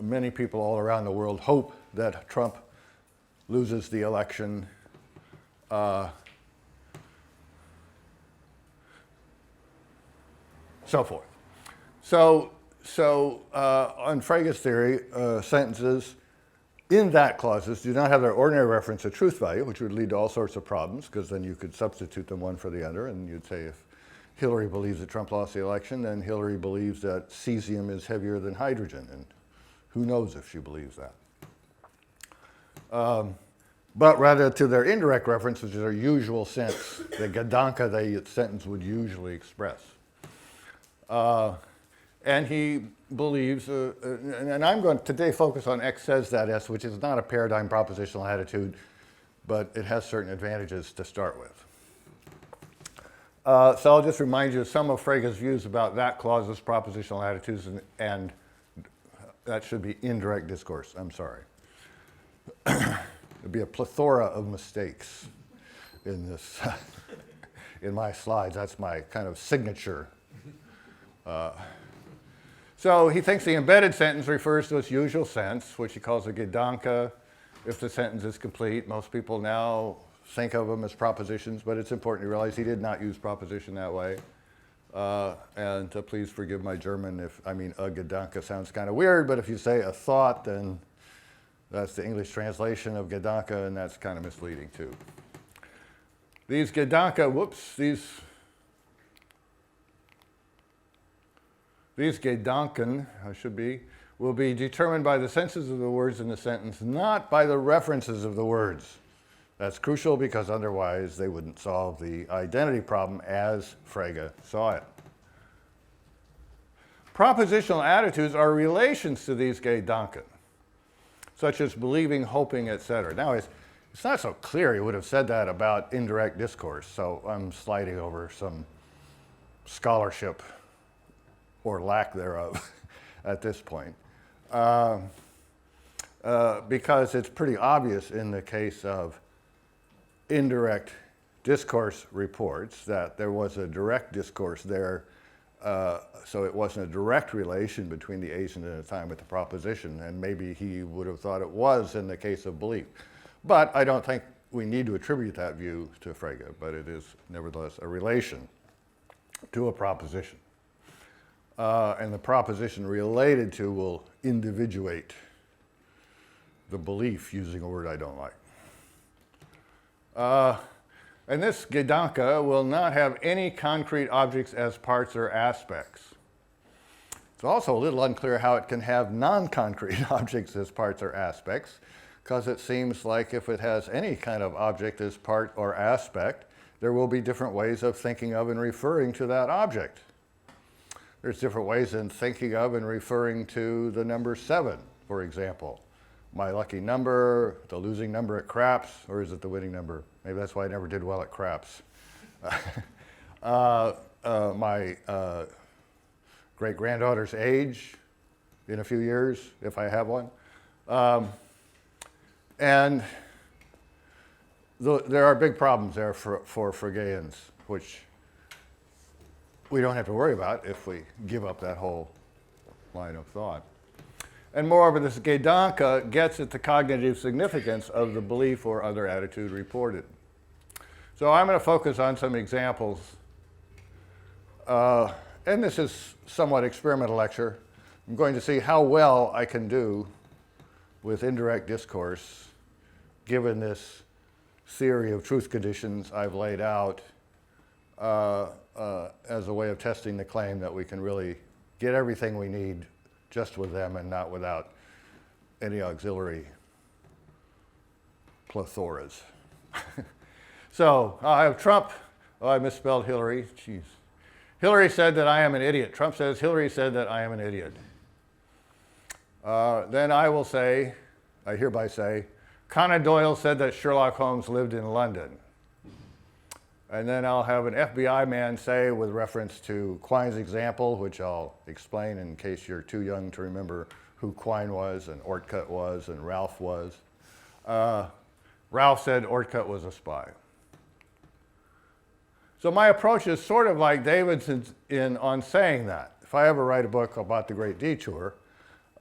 many people all around the world hope that Trump loses the election. So forth. So on Frege's theory, sentences in that clauses do not have their ordinary reference to truth value, which would lead to all sorts of problems, because then you could substitute them one for the other, and you'd say if Hillary believes that Trump lost the election, then Hillary believes that cesium is heavier than hydrogen, and who knows if she believes that. But rather to their indirect reference, which is their usual sense, the Gedanke the sentence would usually express. And he believes, and I'm going to today focus on X says that S, which is not a paradigm propositional attitude, but it has certain advantages to start with. So I'll just remind you of some of Frege's views about that clause's propositional attitudes, and that should be indirect discourse. I'm sorry. There'd be a plethora of mistakes in this, in my slides. That's my kind of signature. So he thinks the embedded sentence refers to its usual sense, which he calls a Gedanke, if the sentence is complete. Most people now think of them as propositions, but it's important to realize he did not use proposition that way. And please forgive my German if, a Gedanke sounds kind of weird, but if you say a thought, then that's the English translation of Gedanke, and that's kind of misleading too. These Gedanke, these Gedanken, will be determined by the senses of the words in the sentence, not by the references of the words. That's crucial because otherwise they wouldn't solve the identity problem as Frege saw it. Propositional attitudes are relations to these Gedanken, such as believing, hoping, etc. Now, it's not so clear he would have said that about indirect discourse, so I'm sliding over some scholarship or lack thereof at this point, because it's pretty obvious in the case of indirect discourse reports that there was a direct discourse there, so it wasn't a direct relation between the agent and the time with the proposition, and maybe he would have thought it was in the case of belief. But I don't think we need to attribute that view to Frege, but it is nevertheless a relation to a proposition. And the proposition related to will individuate the belief, using a word I don't like. And this Gedanke will not have any concrete objects as parts or aspects. It's also a little unclear how it can have non-concrete objects as parts or aspects, because it seems like if it has any kind of object as part or aspect, there will be different ways of thinking of and referring to that object. There's different ways in thinking of and referring to the number 7, for example. My lucky number, the losing number at craps, or is it the winning number? Maybe that's why I never did well at craps. My great-granddaughter's age in a few years, if I have one. And there are big problems there for Fregeans, which we don't have to worry about if we give up that whole line of thought. And moreover, this Gedanke gets at the cognitive significance of the belief or other attitude reported. So I'm going to focus on some examples. And this is somewhat experimental lecture. I'm going to see how well I can do with indirect discourse, given this theory of truth conditions I've laid out as a way of testing the claim that we can really get everything we need just with them and not without any auxiliary plethoras. So I have Trump. Oh, I misspelled Hillary. Jeez. Hillary said that I am an idiot. Trump says Hillary said that I am an idiot. Then I will say, I hereby say, Conan Doyle said that Sherlock Holmes lived in London. And then I'll have an FBI man say, with reference to Quine's example, which I'll explain in case you're too young to remember who Quine was and Ortcut was and Ralph was. Ralph said Ortcut was a spy. So my approach is sort of like Davidson's on saying that. If I ever write a book about the Great Detour,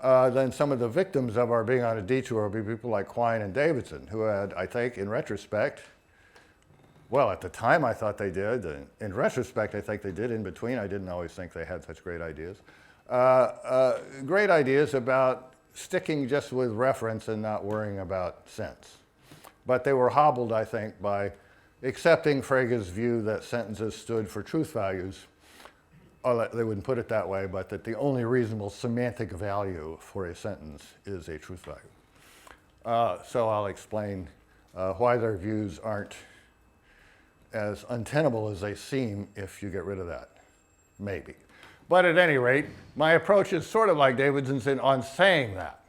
then some of the victims of our being on a detour will be people like Quine and Davidson, who had, I think, in retrospect, well, at the time I thought they did, and in retrospect I think they did. In between, I didn't always think they had such great ideas. Great ideas about sticking just with reference and not worrying about sense. But they were hobbled, I think, by accepting Frege's view that sentences stood for truth values. Or they wouldn't put it that way, but that the only reasonable semantic value for a sentence is a truth value. So I'll explain why their views aren't as untenable as they seem if you get rid of that, maybe. But at any rate, my approach is sort of like Davidson's on saying that.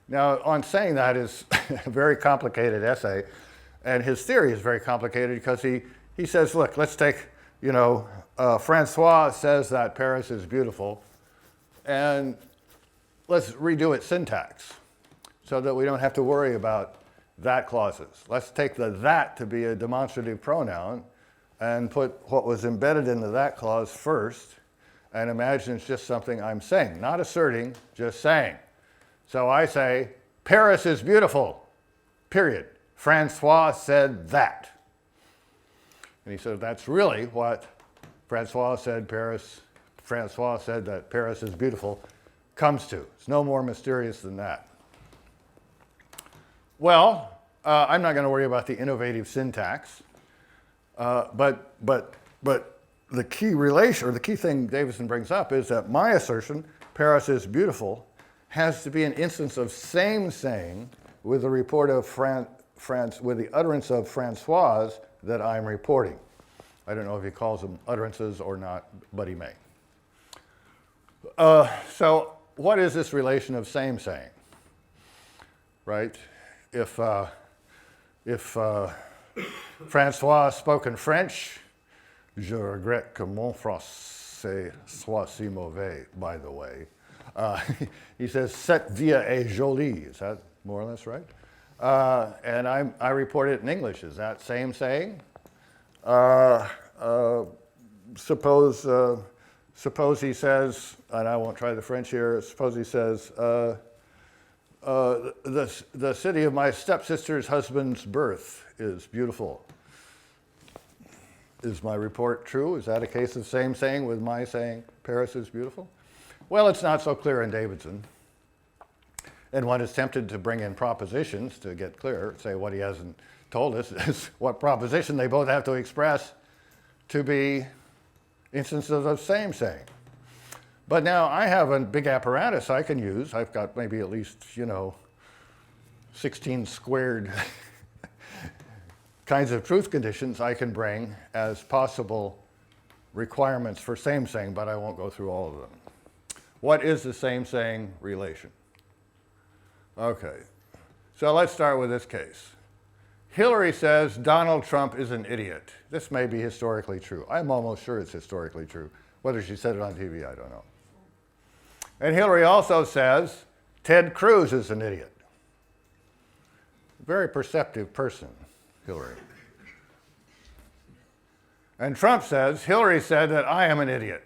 Now, on saying that is a very complicated essay, and his theory is very complicated because he says, look, let's take, Francois says that Paris is beautiful, and let's redo its syntax so that we don't have to worry about that clauses. Let's take the that to be a demonstrative pronoun and put what was embedded into that clause first and imagine it's just something I'm saying, not asserting, just saying. So I say, Paris is beautiful, period. Francois said that. And he said, that's really what Francois said that Paris is beautiful comes to. It's no more mysterious than that. Well, I'm not going to worry about the innovative syntax, but the key relation, or the key thing Davidson brings up is that my assertion, Paris is beautiful, has to be an instance of same saying with the report of with the utterance of Francois that I'm reporting. I don't know if he calls them utterances or not, but he may. So what is this relation of same saying, right? If Francois spoke in French, je regrette que mon français soit si mauvais, by the way. He says, cette vie est jolie. Is that more or less right? And I report it in English. Is that same saying? Suppose he says, and I won't try the French here, suppose he says, the city of my stepsister's husband's birth is beautiful. Is my report true? Is that a case of same saying with my saying Paris is beautiful? Well, it's not so clear in Davidson. And one is tempted to bring in propositions to get clear, say what he hasn't told us is what proposition they both have to express to be instances of same saying. But now I have a big apparatus I can use. I've got maybe at least, 16 squared kinds of truth conditions I can bring as possible requirements for same-saying, but I won't go through all of them. What is the same-saying relation? Okay, so let's start with this case. Hillary says Donald Trump is an idiot. This may be historically true. I'm almost sure it's historically true. Whether she said it on TV, I don't know. And Hillary also says Ted Cruz is an idiot. Very perceptive person, Hillary. And Trump says, Hillary said that I am an idiot.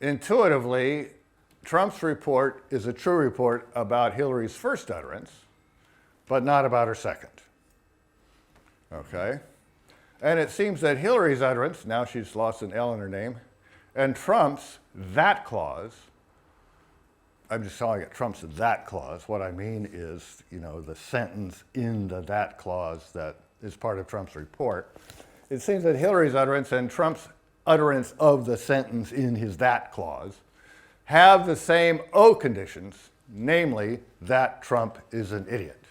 Intuitively, Trump's report is a true report about Hillary's first utterance, but not about her second. Okay? And it seems that Hillary's utterance, now she's lost an L in her name, and Trump's that clause, I'm just calling it Trump's that clause. What I mean is, the sentence in the that clause that is part of Trump's report. It seems that Hillary's utterance and Trump's utterance of the sentence in his that clause have the same O conditions, namely that Trump is an idiot.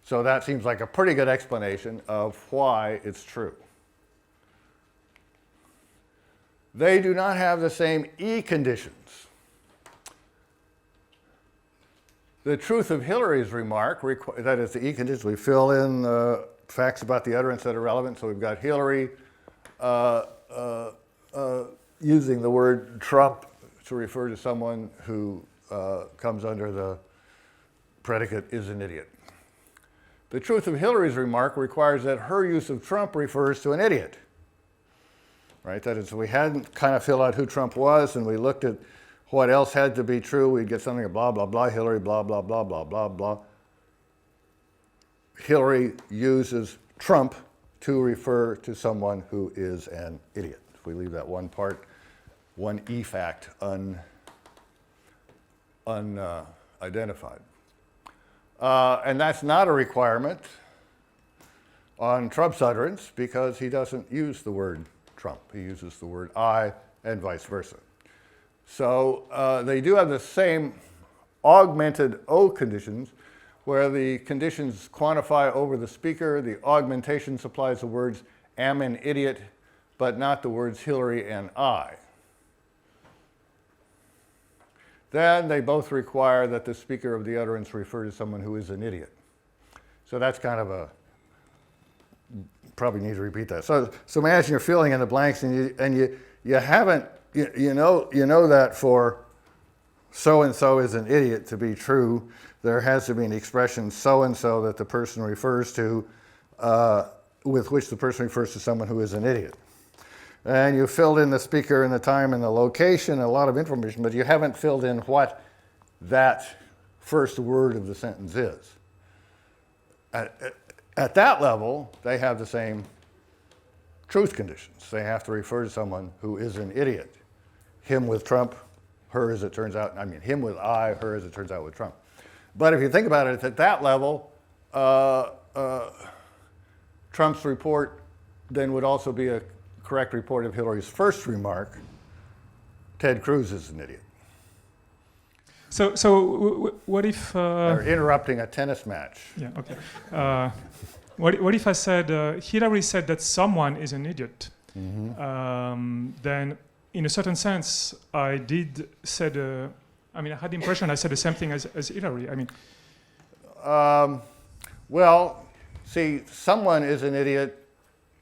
So that seems like a pretty good explanation of why it's true. They do not have the same E conditions. The truth of Hillary's remark, that is the E conditions, we fill in facts about the utterance that are relevant. So we've got Hillary using the word Trump to refer to someone who comes under the predicate is an idiot. The truth of Hillary's remark requires that her use of Trump refers to an idiot. Right? That is, we hadn't kind of filled out who Trump was, and we looked at what else had to be true. We'd get something like blah, blah, blah, Hillary, blah, blah, blah, blah, blah, blah. Hillary uses Trump to refer to someone who is an idiot. If we leave that one part, one E fact unidentified. And that's not a requirement on Trump's utterance because he doesn't use the word Trump. He uses the word I and vice versa. So they do have the same augmented O conditions where the conditions quantify over the speaker. The augmentation supplies the words am an idiot, but not the words Hillary and I. Then they both require that the speaker of the utterance refer to someone who is an idiot. So that's kind of a, probably need to repeat that. So imagine you're filling in the blanks and you haven't, you know that for so-and-so is an idiot to be true, there has to be an expression so-and-so that the person refers to, with which the person refers to someone who is an idiot. And you filled in the speaker and the time and the location, a lot of information, but you haven't filled in what that first word of the sentence is. At that level, they have the same truth conditions. They have to refer to someone who is an idiot. Him with Trump, her as it turns out, him with I, her as it turns out with Trump. But if you think about it, at that level, Trump's report then would also be a correct report of Hillary's first remark, Ted Cruz is an idiot. So what if... They're interrupting a tennis match. Yeah, okay. What if I said, Hillary said that someone is an idiot? Mm-hmm. Then, in a certain sense, I did said, I had the impression I said the same thing as Hillary. Well, see, someone is an idiot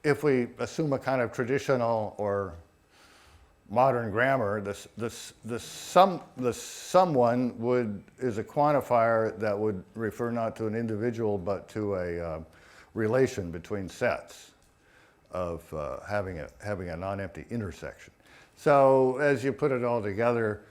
if we assume a kind of traditional or modern grammar. The someone is a quantifier that would refer not to an individual but to a relation between sets of having a non-empty intersection. So as you put it all together,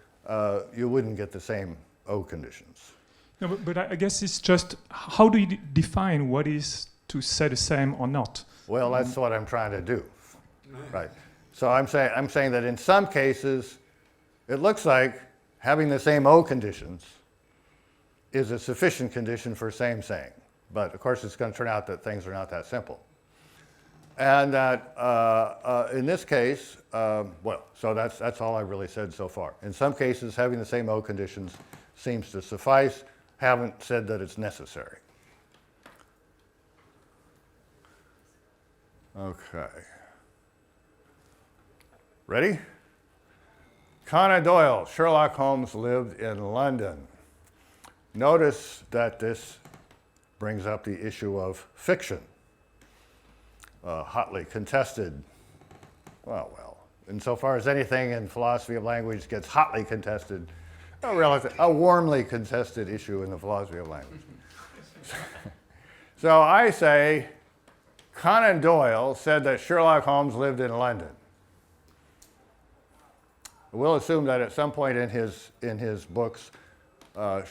you wouldn't get the same O conditions. No, but I guess it's just, how do you define what is to say the same or not? Well, that's what I'm trying to do, right? So I'm saying that in some cases, it looks like having the same O conditions is a sufficient condition for same saying. But of course, it's going to turn out that things are not that simple. and that in this case, well, so that's all I've really said so far. In some cases, having the same O conditions seems to suffice. Haven't said that it's necessary. Okay. Ready? Conan Doyle, Sherlock Holmes lived in London. Notice that this brings up the issue of fiction. Hotly contested, well, insofar as anything in philosophy of language gets hotly contested, a warmly contested issue in the philosophy of language. So I say, Conan Doyle said that Sherlock Holmes lived in London. We'll assume that at some point in his books, Conan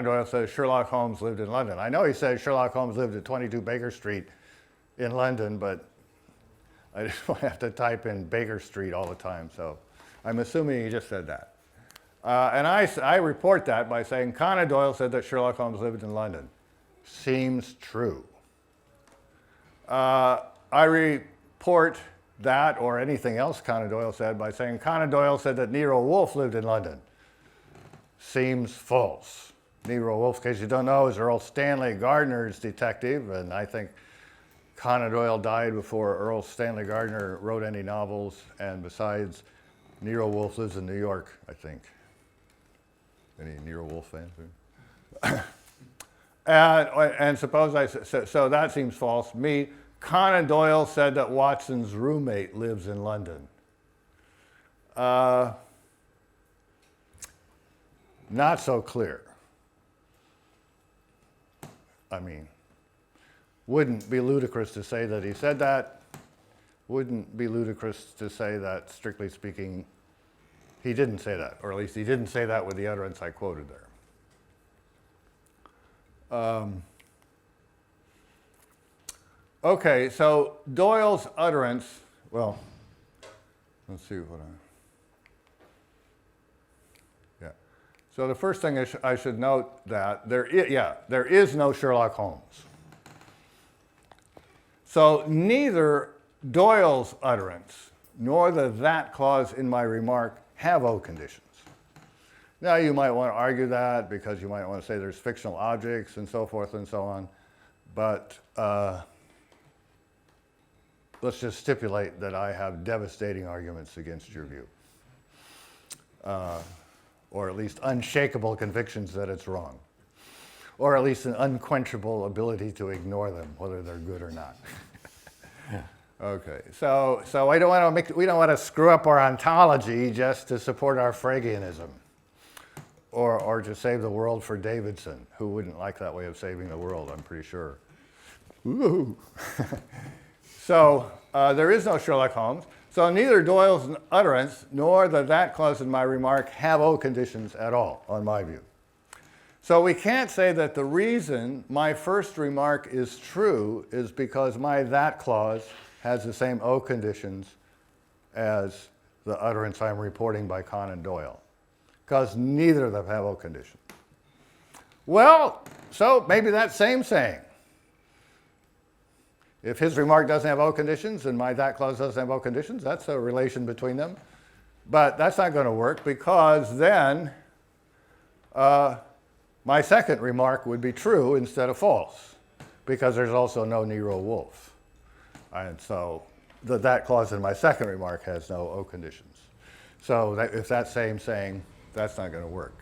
Doyle says Sherlock Holmes lived in London. I know he says Sherlock Holmes lived at 22 Baker Street in London, but I just don't have to type in Baker Street all the time, so I'm assuming he just said that. And I report that by saying Conan Doyle said that Sherlock Holmes lived in London. Seems true. I report that or anything else Conan Doyle said by saying Conan Doyle said that Nero Wolfe lived in London. Seems false. Nero Wolfe, in case you don't know, is Earl Stanley Gardner's detective, and I think Conan Doyle died before Earl Stanley Gardner wrote any novels, and besides, Nero Wolfe lives in New York, I think. Any Nero Wolfe fans? And suppose so that seems false. Conan Doyle said that Watson's roommate lives in London. Not so clear. I mean, wouldn't be ludicrous to say that he said that. Wouldn't be ludicrous to say that, strictly speaking, he didn't say that, or at least he didn't say that with the utterance I quoted there. Okay, so Doyle's utterance, well, let's see what yeah. So the first thing I should note that there is no Sherlock Holmes. So neither Doyle's utterance nor the that clause in my remark have O conditions. Now you might want to argue that because you might want to say there's fictional objects and so forth and so on, but let's just stipulate that I have devastating arguments against your view, or at least unshakable convictions that it's wrong, or at least an unquenchable ability to ignore them, whether they're good or not. Okay, so we don't want to screw up our ontology just to support our Fregeanism, or to save the world for Davidson, who wouldn't like that way of saving the world, I'm pretty sure. Woo! So there is no Sherlock Holmes. So neither Doyle's utterance nor the that clause in my remark have O conditions at all, on my view. So we can't say that the reason my first remark is true is because my that clause has the same O conditions as the utterance I'm reporting by Conan Doyle, because neither of them have O conditions. Well, so maybe that same saying. If his remark doesn't have O conditions and my that clause doesn't have O conditions, that's a relation between them. But that's not going to work because then my second remark would be true instead of false, because there's also no Nero Wolfe. And so that clause in my second remark has no O conditions. So if that same saying, that's not going to work.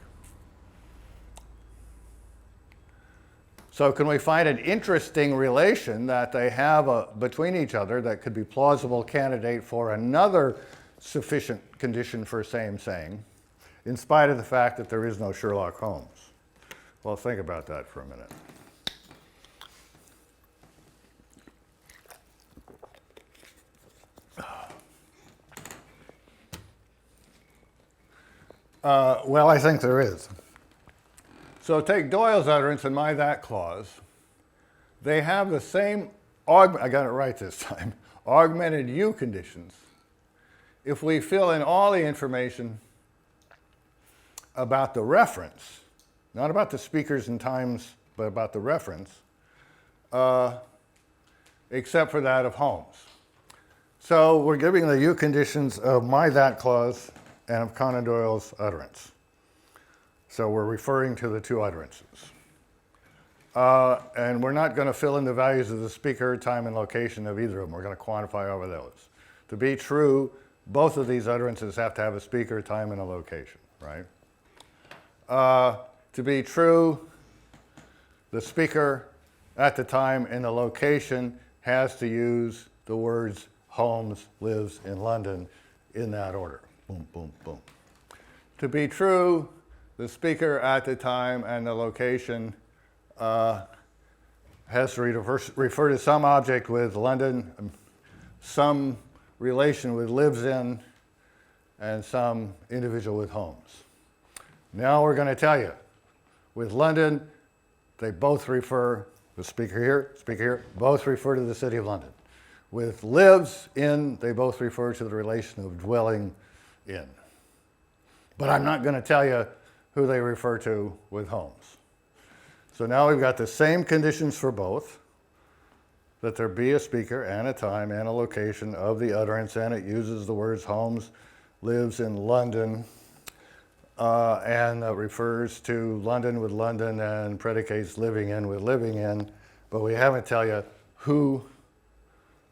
So can we find an interesting relation that they have between each other that could be plausible candidate for another sufficient condition for same saying, in spite of the fact that there is no Sherlock Holmes? Well, think about that for a minute. Well, I think there is. So take Doyle's utterance and my that clause. They have the same, I got it right this time, augmented U conditions. If we fill in all the information about the reference, not about the speakers and times, but about the reference, except for that of Holmes. So we're giving the you conditions of my that clause and of Conan Doyle's utterance. So we're referring to the two utterances. And we're not going to fill in the values of the speaker, time, and location of either of them. We're going to quantify over those. To be true, both of these utterances have to have a speaker, time, and a location, right? To be true, the speaker at the time and the location has to use the words Holmes lives in London in that order. Boom, boom, boom. To be true, the speaker at the time and the location has to refer to some object with London, some relation with lives in, and some individual with Holmes. Now we're going to tell you, with London, they both refer, the speaker here, both refer to the city of London. With lives in, they both refer to the relation of dwelling in. But I'm not going to tell you who they refer to with Holmes. So now we've got the same conditions for both, that there be a speaker and a time and a location of the utterance, and it uses the words Holmes lives in London, and refers to London with London and predicates living in with living in, but we haven't tell you who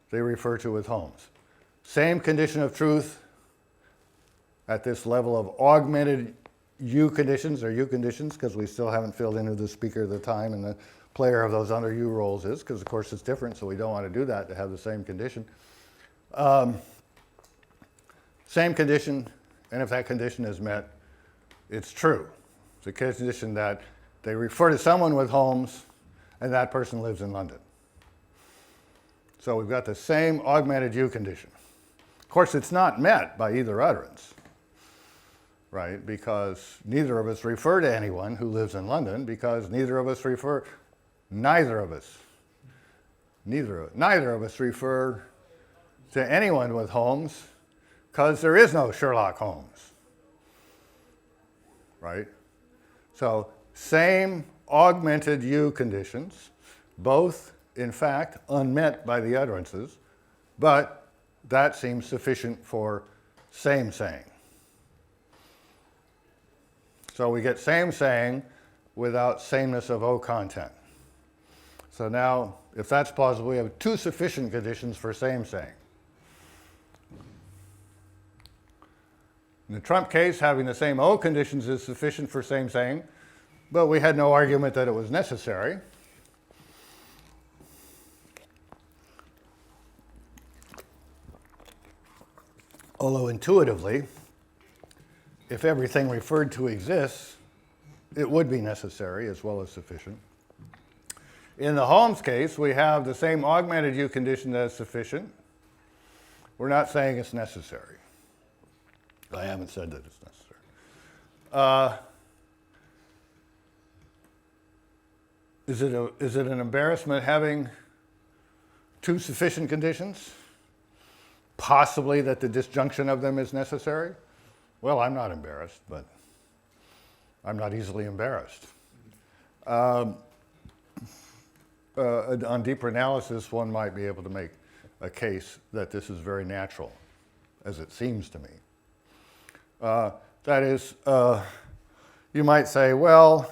they refer to with Holmes. Same condition of truth at this level of augmented U conditions, or U conditions, because we still haven't filled in who the speaker, the time, and the player of those under U roles is, because of course it's different, so we don't want to do that to have the same condition. Same condition, and if that condition is met, it's true. It's a condition that they refer to someone with Holmes, and that person lives in London. So we've got the same augmented U condition. Of course, it's not met by either utterance, right? Because neither of us refer to anyone who lives in London, because neither of us refer to anyone with Holmes, because there is no Sherlock Holmes, right? So same augmented U conditions, both in fact unmet by the utterances, but that seems sufficient for same saying. So we get same saying without sameness of O content. So now, if that's plausible, we have two sufficient conditions for same saying. In the Trump case, having the same O conditions is sufficient for same saying, but we had no argument that it was necessary. Although intuitively, if everything referred to exists, it would be necessary as well as sufficient. In the Holmes case, we have the same augmented U condition as sufficient. We're not saying it's necessary. I haven't said that it's necessary. Is it an embarrassment having two sufficient conditions? Possibly that the disjunction of them is necessary? Well, I'm not embarrassed, but I'm not easily embarrassed. On deeper analysis, one might be able to make a case that this is very natural, as it seems to me. That is, you might say, well,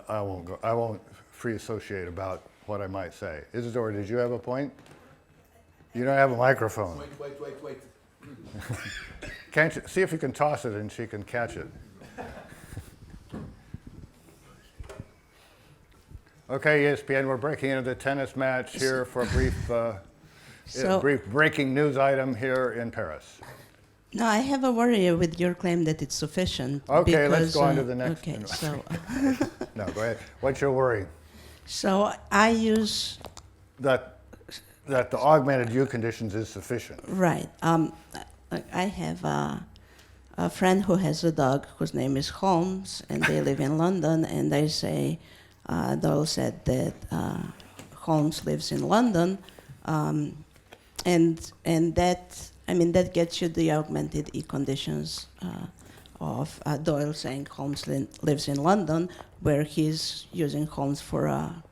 I won't free associate about what I might say. Isidore, did you have a point? You don't have a microphone. Wait. Can't you, see if you can toss it and she can catch it. Okay, ESPN, we're breaking into the tennis match here for a brief breaking news item here in Paris. No, I have a worry with your claim that it's sufficient. Okay, because, let's go on to the next. Okay, so No, go ahead. What's your worry? so I use That the augmented U conditions is sufficient. right. I have a friend who has a dog whose name is Holmes, and they live in London. And they say Doyle said that Holmes lives in London, and that I mean, that gets you the augmented e-conditions of Doyle saying Holmes lives in London, where he's using Holmes for a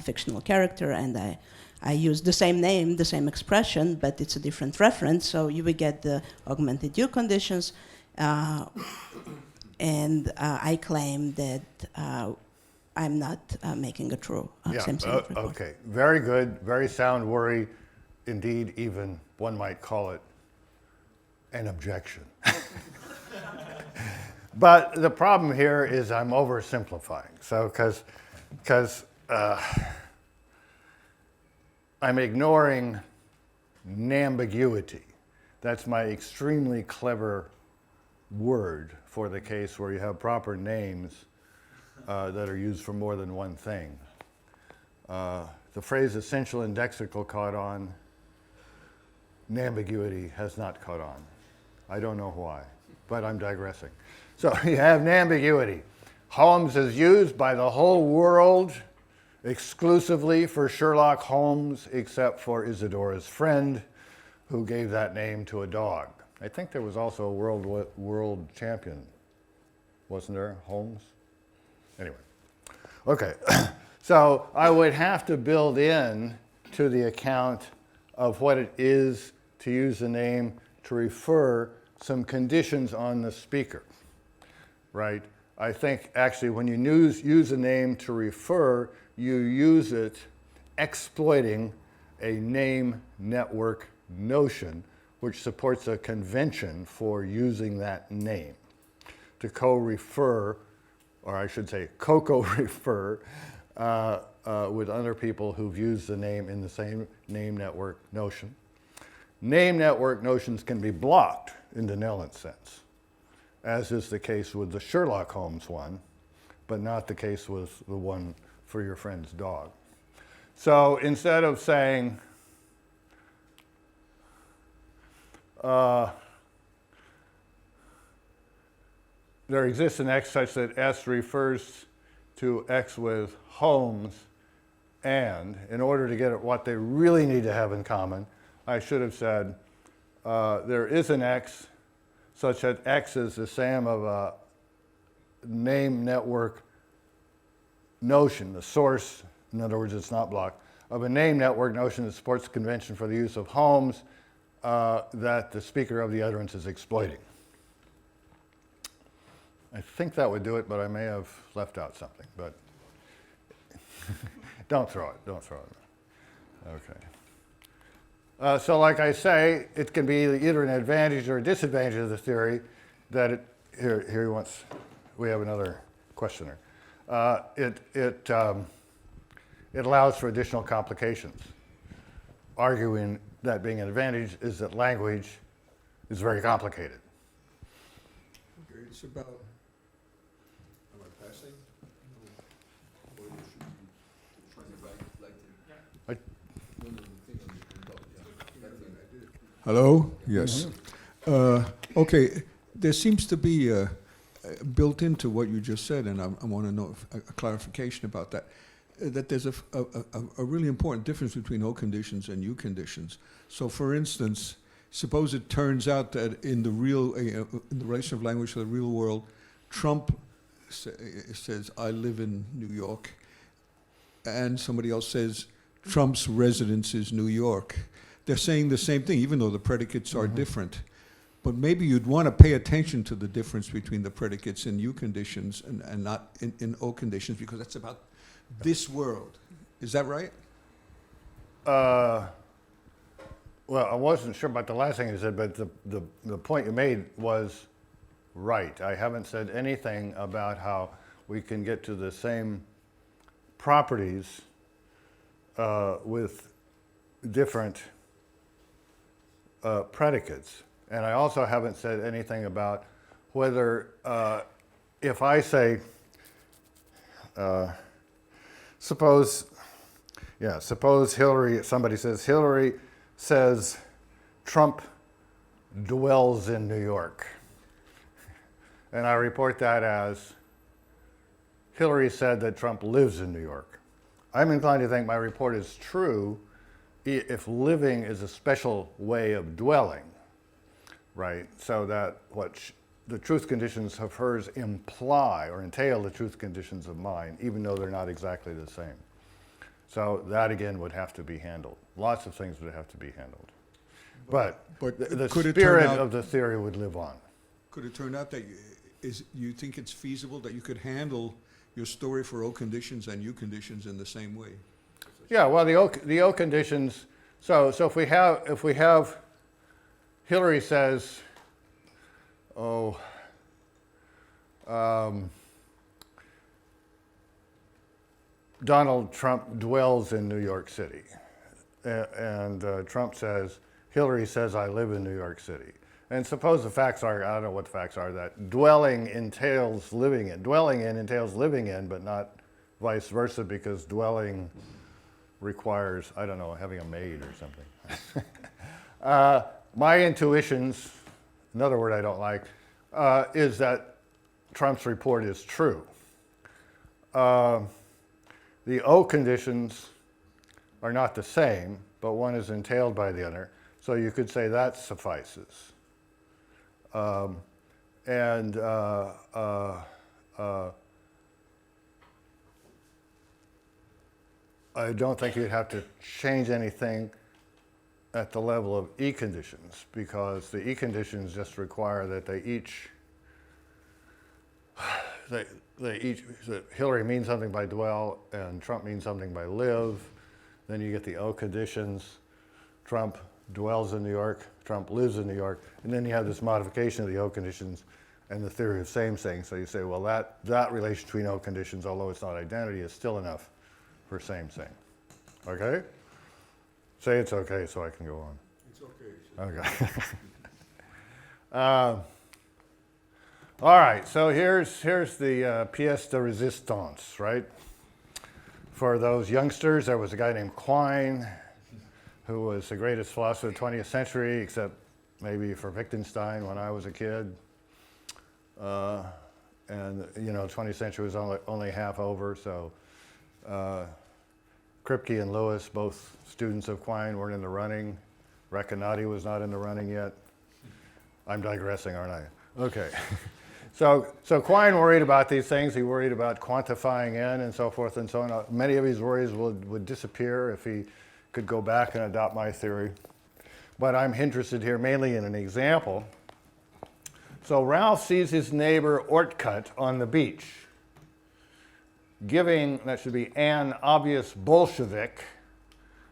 fictional character, and I use the same name, the same expression, but it's a different reference, so you would get the augmented U conditions. And I claim that I'm not making a true same-sex report. Okay, very good, very sound worry. Indeed, even one might call it an objection. But the problem here is I'm oversimplifying. So, because I'm ignoring nambiguity. That's my extremely clever word for the case where you have proper names that are used for more than one thing. The phrase essential and lexical caught on. Nambiguity has not caught on. I don't know why, but I'm digressing. So you have nambiguity. Holmes is used by the whole world exclusively for Sherlock Holmes, except for Isadora's friend, who gave that name to a dog. I think there was also a world champion, wasn't there, Holmes? Anyway, okay. So I would have to build in to the account of what it is to use the name to refer some conditions on the speaker, right? I think actually when you use a name to refer, you use it exploiting a name network notion which supports a convention for using that name to co-refer, or I should say co-refer with other people who've used the name in the same name network notion. Name network notions can be blocked in the Nellent sense, as is the case with the Sherlock Holmes one, but not the case with the one for your friend's dog. So instead of saying, there exists an X such that S refers to X with Holmes, and in order to get at what they really need to have in common, I should have said, there is an X such that X is the same of a name network notion, the source, in other words, it's not blocked, of a name network notion that supports the convention for the use of Holmes that the speaker of the utterance is exploiting. I think that would do it, but I may have left out something, but don't throw it. Okay. So like I say, it can be either an advantage or a disadvantage of the theory that it, here he wants, we have another questioner. It allows for additional complications. Arguing that being an advantage is that language is very complicated. Okay, it's about, am I passing? Or you should be trying to like I- one of the things Hello? Yes. Okay, there seems to be built into what you just said, and I want to know a clarification about that, that there's a really important difference between O conditions and U conditions. So for instance, suppose it turns out that in the real, in the relation of language to the real world, Trump says, I live in New York, and somebody else says, Trump's residence is New York. They're saying the same thing, even though the predicates are different. But maybe you'd want to pay attention to the difference between the predicates in U conditions and not in O conditions, because that's about this world. Is that right? Well, I wasn't sure about the last thing you said, but the point you made was right. I haven't said anything about how we can get to the same properties with different predicates. And I also haven't said anything about whether, if I say, suppose Hillary, somebody says, Hillary says Trump dwells in New York. And I report that as Hillary said that Trump lives in New York. I'm inclined to think my report is true if living is a special way of dwelling, right? So that the truth conditions of hers imply or entail the truth conditions of mine, even though they're not exactly the same. So that again would have to be handled. Lots of things would have to be handled. But the could it spirit turn out- of the theory would live on. Could it turn out that you think it's feasible that you could handle your story for O conditions and U conditions in the same way? Yeah, well, the O conditions. So if we have Hillary says, Donald Trump dwells in New York City, and Trump says, Hillary says I live in New York City. And suppose the facts are, I don't know what the facts are, that dwelling entails living in. Dwelling in entails living in, but not vice versa, because dwelling requires, I don't know, having a maid or something. My intuitions, another word I don't like, is that Trump's report is true. The O conditions are not the same, but one is entailed by the other. So you could say that suffices. I don't think you'd have to change anything at the level of E conditions, because the E conditions just require that they each that Hillary means something by dwell and Trump means something by live. Then you get the O conditions. Trump dwells in New York, Trump lives in New York, and then you have this modification of the O conditions and the theory of same-saying. So you say, well, that relation between O conditions, although it's not identity, is still enough for same-saying. Okay? Say it's okay so I can go on. It's okay. Okay. All right, so here's the pièce de résistance, right? For those youngsters, there was a guy named Quine who was the greatest philosopher of the 20th century, except maybe for Wittgenstein when I was a kid. And, you know, 20th century was only half over, so Kripke and Lewis, both students of Quine, weren't in the running. Recanati was not in the running yet. I'm digressing, aren't I? Okay. So Quine worried about these things. He worried about quantifying n and so forth and so on. Many of his worries would disappear if he could go back and adopt my theory. But I'm interested here mainly in an example. So Ralph sees his neighbor Ortcut on the beach, giving, that should be an obvious Bolshevik,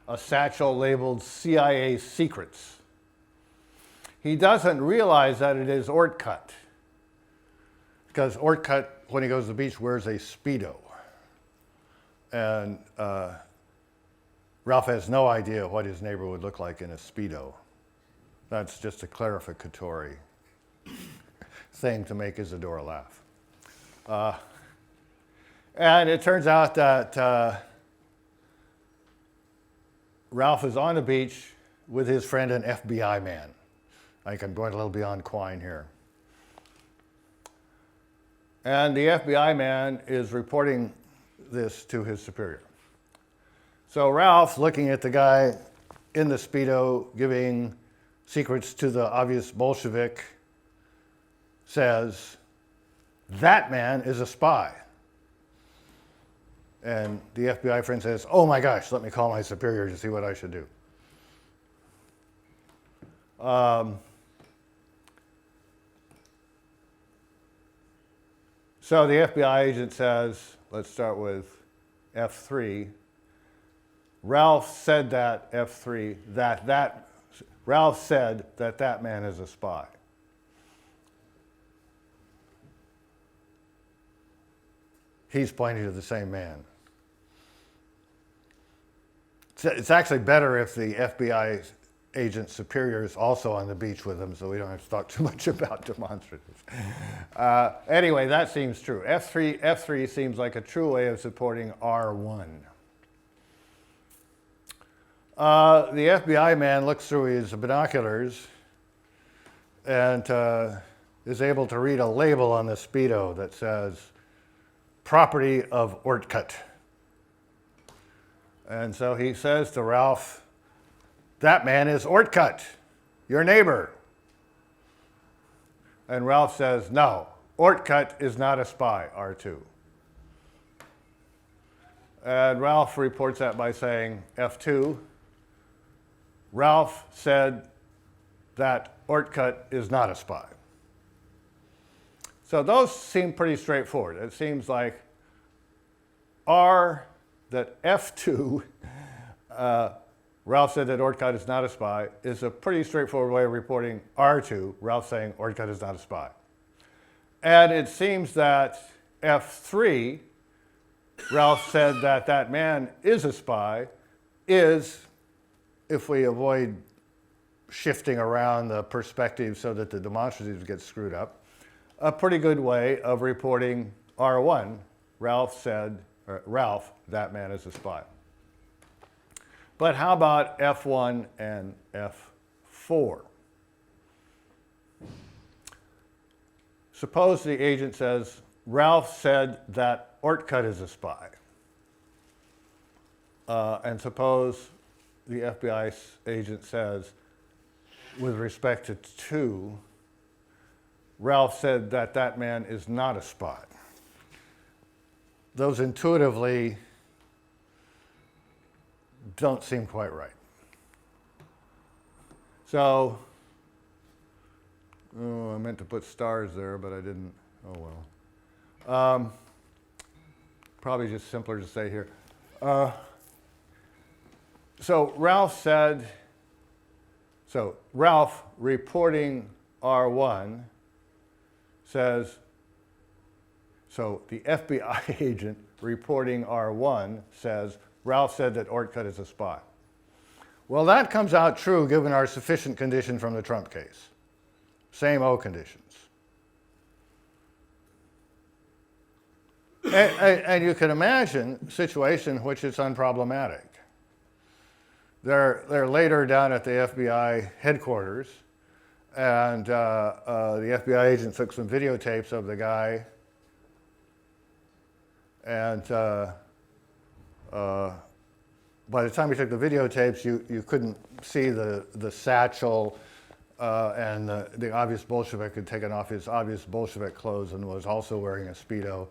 a satchel labeled CIA Secrets. He doesn't realize that it is Ortcut, because Ortcut, when he goes to the beach, wears a Speedo. And Ralph has no idea what his neighbor would look like in a Speedo. That's just a clarificatory thing to make Isadora laugh. And it turns out that Ralph is on the beach with his friend, an FBI man. I'm going a little beyond Quine here. And the FBI man is reporting this to his superior. So Ralph, looking at the guy in the Speedo giving secrets to the obvious Bolshevik, says, "That man is a spy." And the FBI friend says, "Oh my gosh, let me call my superior to see what I should do." So the FBI agent says, let's start with F3. Ralph said that F3, Ralph said that man is a spy. He's pointing to the same man. It's actually better if the FBI agent superior is also on the beach with him, so we don't have to talk too much about demonstratives. Anyway, that seems true. F3 seems like a true way of supporting R1. The FBI man looks through his binoculars and is able to read a label on the Speedo that says, "Property of Ortcut." And so he says to Ralph, that man is Ortcut, your neighbor. And Ralph says, no, Ortcut is not a spy, R2. And Ralph reports that by saying, F2, Ralph said that Ortcut is not a spy. So those seem pretty straightforward. It seems like R, that F2, Ralph said that Ortcut is not a spy, is a pretty straightforward way of reporting R2, Ralph saying Ortcut is not a spy. And it seems that F3, Ralph said that that man is a spy, is, if we avoid shifting around the perspective so that the demonstratives get screwed up, a pretty good way of reporting R1, Ralph said, or Ralph, that man is a spy. But how about F1 and F4? Suppose the agent says, Ralph said that Ortcut is a spy. And suppose the FBI agent says, with respect to 2, Ralph said that that man is not a spy. Those intuitively don't seem quite right. So, I meant to put stars there, but I didn't. Oh well. Probably just simpler to say here. So Ralph said, so Ralph reporting R1 says, so the FBI agent reporting R1 says, Ralph said that Ortcut is a spy. Well, that comes out true given our sufficient condition from the Trump case. Same O conditions. And you can imagine a situation in which it's unproblematic. They're later down at the FBI headquarters, and the FBI agent took some videotapes of the guy, and by the time he took the videotapes, you couldn't see the satchel, and the obvious Bolshevik had taken off his obvious Bolshevik clothes and was also wearing a Speedo.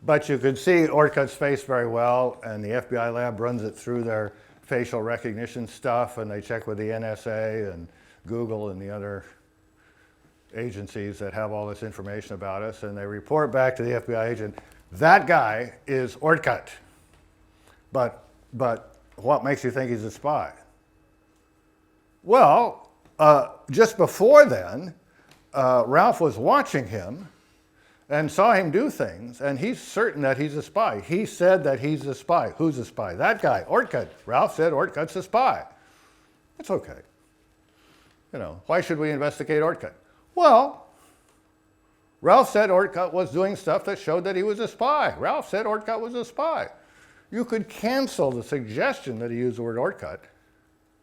But you could see Ortcut's face very well, and the FBI lab runs it through their facial recognition stuff, and they check with the NSA and Google and the other agencies that have all this information about us, and they report back to the FBI agent, that guy is Ortcut. But what makes you think he's a spy? Well, just before then, Ralph was watching him and saw him do things, and he's certain that he's a spy. He said that he's a spy. Who's a spy? That guy, Ortcut. Ralph said Ortcut's a spy. It's okay. You know, why should we investigate Ortcut? Well, Ralph said Ortcut was doing stuff that showed that he was a spy. Ralph said Ortcut was a spy. You could cancel the suggestion that he used the word Ortcut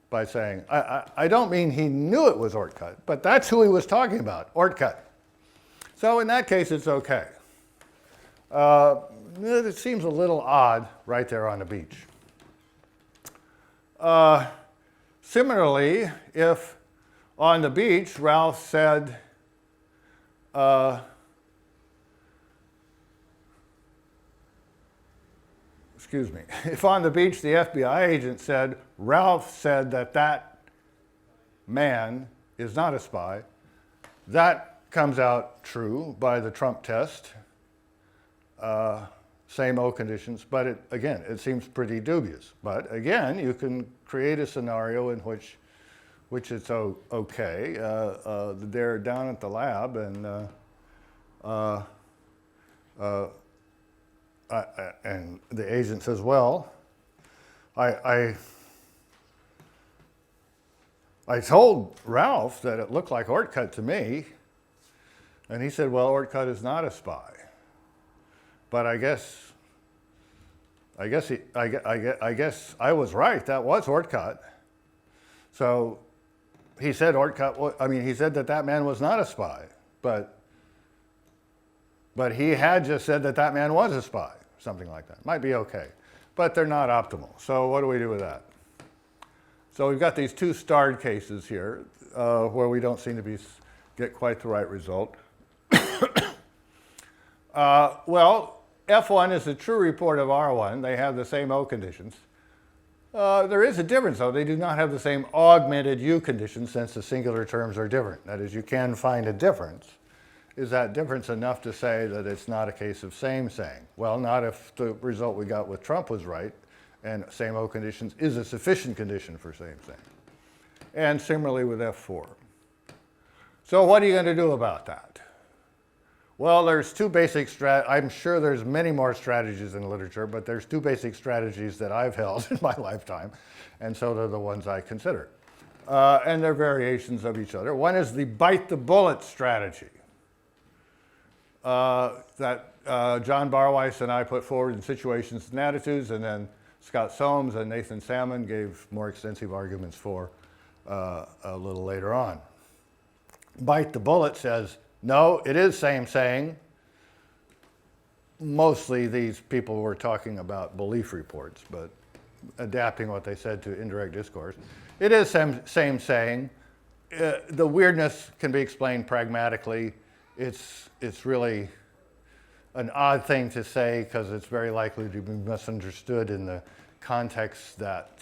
by saying, I don't mean he knew it was Ortcut, but that's who he was talking about, Ortcut. So in that case, it's okay. It seems a little odd right there on the beach. Similarly, if on the beach Ralph said, excuse me, if on the beach the FBI agent said, Ralph said that that man is not a spy, that comes out true by the Trump test, same O conditions, but it seems pretty dubious. But again, you can create a scenario in which it's okay. They're down at the lab, and and the agent says, well, I told Ralph that it looked like Ortcut to me, and he said, well, Ortcut is not a spy. But I guess I I was right. That was Ortcut. So he said he said that man was not a spy, but he had just said that man was a spy, something like that. Might be okay, but they're not optimal. So what do we do with that? So we've got these two starred cases here where we don't seem to get quite the right result. Well, F1 is a true report of R1. They have the same O conditions. There is a difference, though. They do not have the same augmented U conditions since the singular terms are different. That is, you can find a difference. Is that difference enough to say that it's not a case of same-saying? Well, not if the result we got with Trump was right, and same O conditions is a sufficient condition for same-saying. And similarly with F4. So what are you going to do about that? Well, there's two basic I'm sure there's many more strategies in literature, but there's two basic strategies that I've held in my lifetime, and so they're the ones I consider. And they're variations of each other. One is the bite the bullet strategy that John Barweiss and I put forward in Situations and Attitudes, and then Scott Soames and Nathan Salmon gave more extensive arguments for a little later on. Bite the bullet says, no, it is same-saying. Mostly these people were talking about belief reports, but adapting what they said to indirect discourse. It is same-saying. The weirdness can be explained pragmatically. It's really an odd thing to say because it's very likely to be misunderstood in the context that,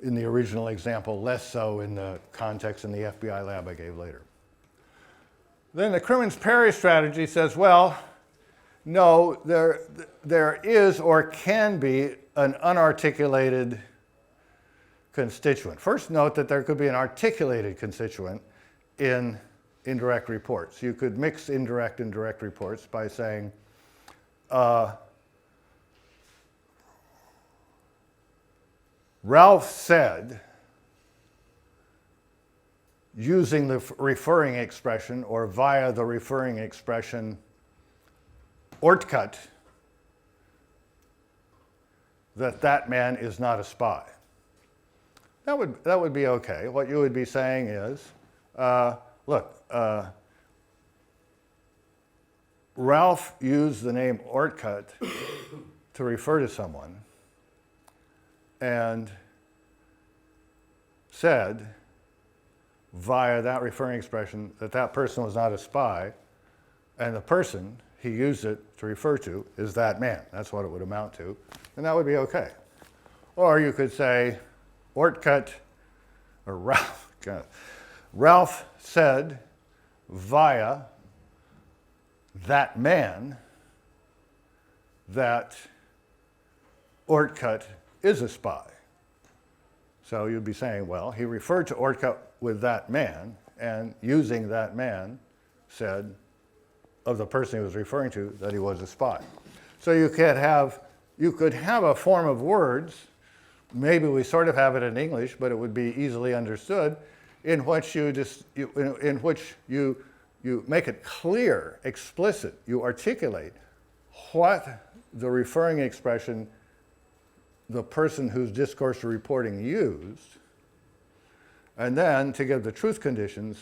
in the original example, less so in the context in the FBI lab I gave later. Then the Crimmins-Perry strategy says, well, no, there is or can be an unarticulated constituent. First, note that there could be an articulated constituent in indirect reports. You could mix indirect and direct reports by saying, Ralph said, using the referring expression or via the referring expression, Ortcut, that man is not a spy. That would be okay. What you would be saying is, look, Ralph used the name Ortcut to refer to someone and said, via that referring expression, that person was not a spy, and the person he used it to refer to is that man. That's what it would amount to, and that would be okay. Or you could say, Ortcut, or Ralph said via that man that Ortcut is a spy. So you'd be saying, well, he referred to Ortcut with that man, and using that man said of the person he was referring to that he was a spy. So you could have a form of words, maybe we sort of have it in English, but it would be easily understood, in which you make it clear, explicit, you articulate what the referring expression the person whose discourse you're reporting used, and then to give the truth conditions,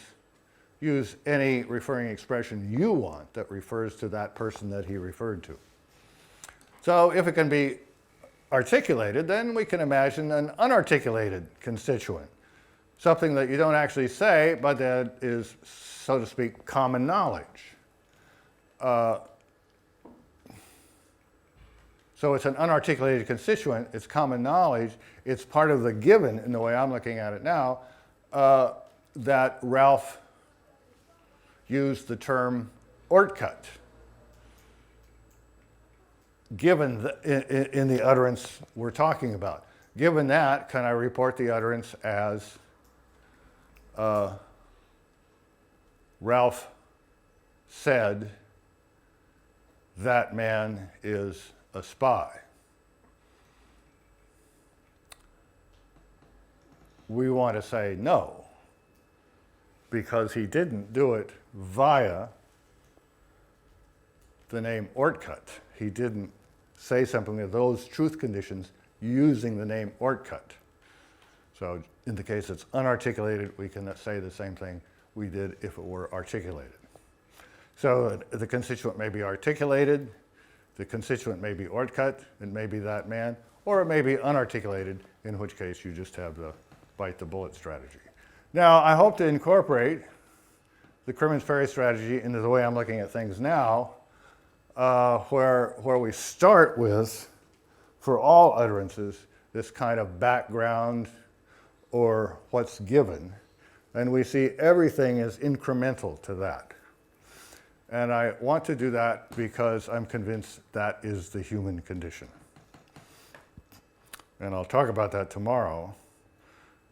use any referring expression you want that refers to that person that he referred to. So if it can be articulated, then we can imagine an unarticulated constituent, something that you don't actually say, but that is, so to speak, common knowledge. So it's an unarticulated constituent, it's common knowledge, it's part of the given in the way I'm looking at it now, that Ralph used the term Ortcut, given in the utterance we're talking about. Given that, can I report the utterance as Ralph said that man is a spy? We want to say no, because he didn't do it via the name Ortcut. He didn't say something of those truth conditions using the name Ortcut. So in the case it's unarticulated, we can say the same thing we did if it were articulated. So the constituent may be articulated, the constituent may be Ortcut, it may be that man, or it may be unarticulated, in which case you just have the bite the bullet strategy. Now, I hope to incorporate the Crimmins Ferry strategy into the way I'm looking at things now, where we start with, for all utterances, this kind of background or what's given, and we see everything as incremental to that. And I want to do that because I'm convinced that is the human condition. And I'll talk about that tomorrow,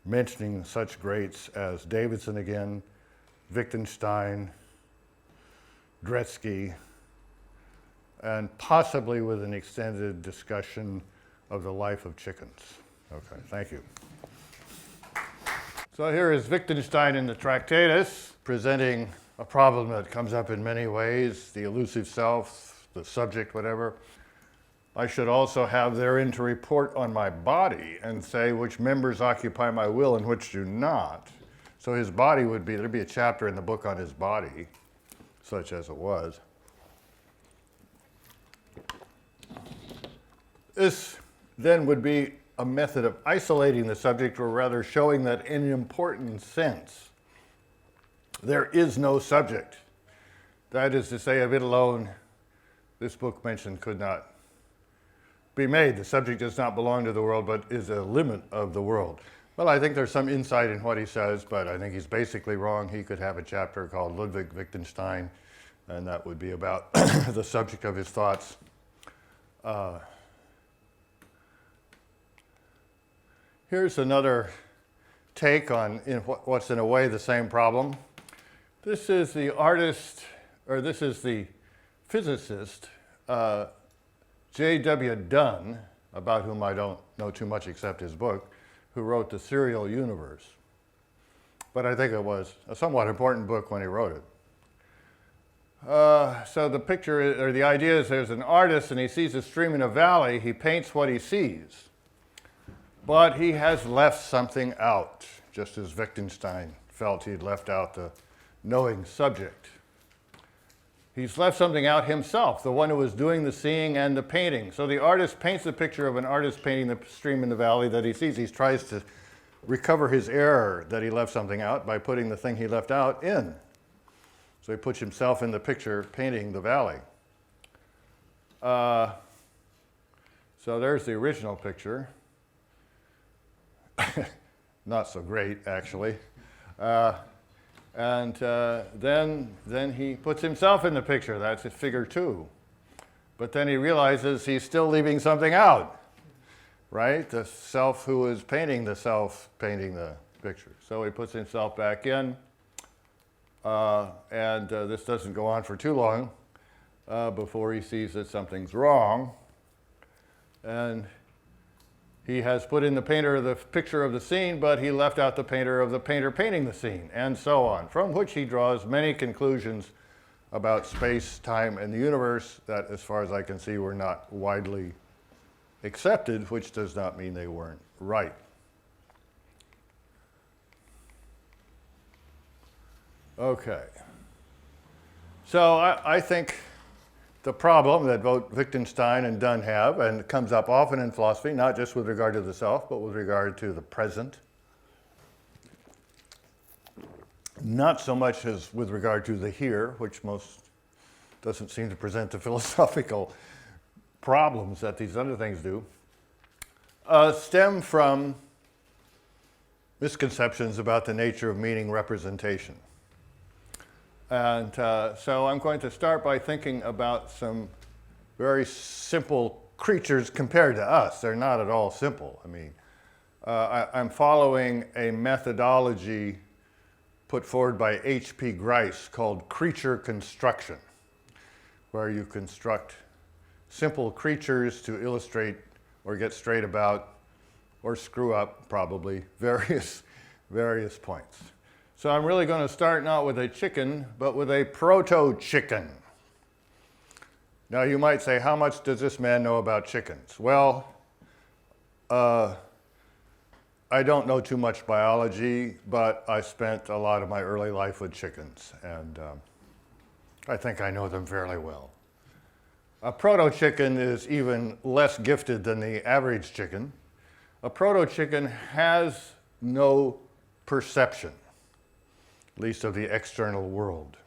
mentioning such greats as Davidson again, Wittgenstein, Dretske, and possibly with an extended discussion of the life of chickens. Okay, thank you. So here is Wittgenstein in the Tractatus, presenting a problem that comes up in many ways, the elusive self, the subject, whatever. I should also have therein to report on my body and say which members occupy my will and which do not. So his body would be, there'd be a chapter in the book on his body, such as it was. This then would be a method of isolating the subject, or rather showing that in an important sense, there is no subject. That is to say, of it alone, this book mentioned could not be made. The subject does not belong to the world, but is a limit of the world. Well, I think there's some insight in what he says, but I think he's basically wrong. He could have a chapter called Ludwig Wittgenstein, and that would be about the subject of his thoughts. Here's another take on what's in a way the same problem. This is the artist, or this is the physicist, J.W. Dunn, about whom I don't know too much except his book, who wrote The Serial Universe. But I think it was a somewhat important book when he wrote it. So the picture, or the idea is there's an artist and he sees a stream in a valley, he paints what he sees. But he has left something out, just as Wittgenstein felt he'd left out the knowing subject. He's left something out himself, the one who was doing the seeing and the painting. So the artist paints the picture of an artist painting the stream in the valley that he sees. He tries to recover his error that he left something out by putting the thing he left out in. So he puts himself in the picture painting the valley. So there's the original picture. Not so great, actually. Then he puts himself in the picture. That's at figure 2. But then he realizes he's still leaving something out, right? The self who is painting the self painting the picture. So he puts himself back in. This doesn't go on for too long before he sees that something's wrong. And he has put in the painter of the picture of the scene, but he left out the painter of the painter painting the scene, and so on, from which he draws many conclusions about space, time, and the universe that, as far as I can see, were not widely accepted, which does not mean they weren't right. Okay. So I think the problem that both Wittgenstein and Dunn have, and it comes up often in philosophy, not just with regard to the self, but with regard to the present, not so much as with regard to the here, which most doesn't seem to present the philosophical problems that these other things do, stem from misconceptions about the nature of meaning representation. And so I'm going to start by thinking about some very simple creatures compared to us. They're not at all simple. I mean, I'm following a methodology put forward by H.P. Grice called creature construction, where you construct simple creatures to illustrate or get straight about or screw up, probably, various points. So I'm really going to start not with a chicken, but with a proto-chicken. Now you might say, how much does this man know about chickens? Well, I don't know too much biology, but I spent a lot of my early life with chickens, and I think I know them fairly well. A proto-chicken is even less gifted than the average chicken. a proto-chicken has no perception, at least of the external world.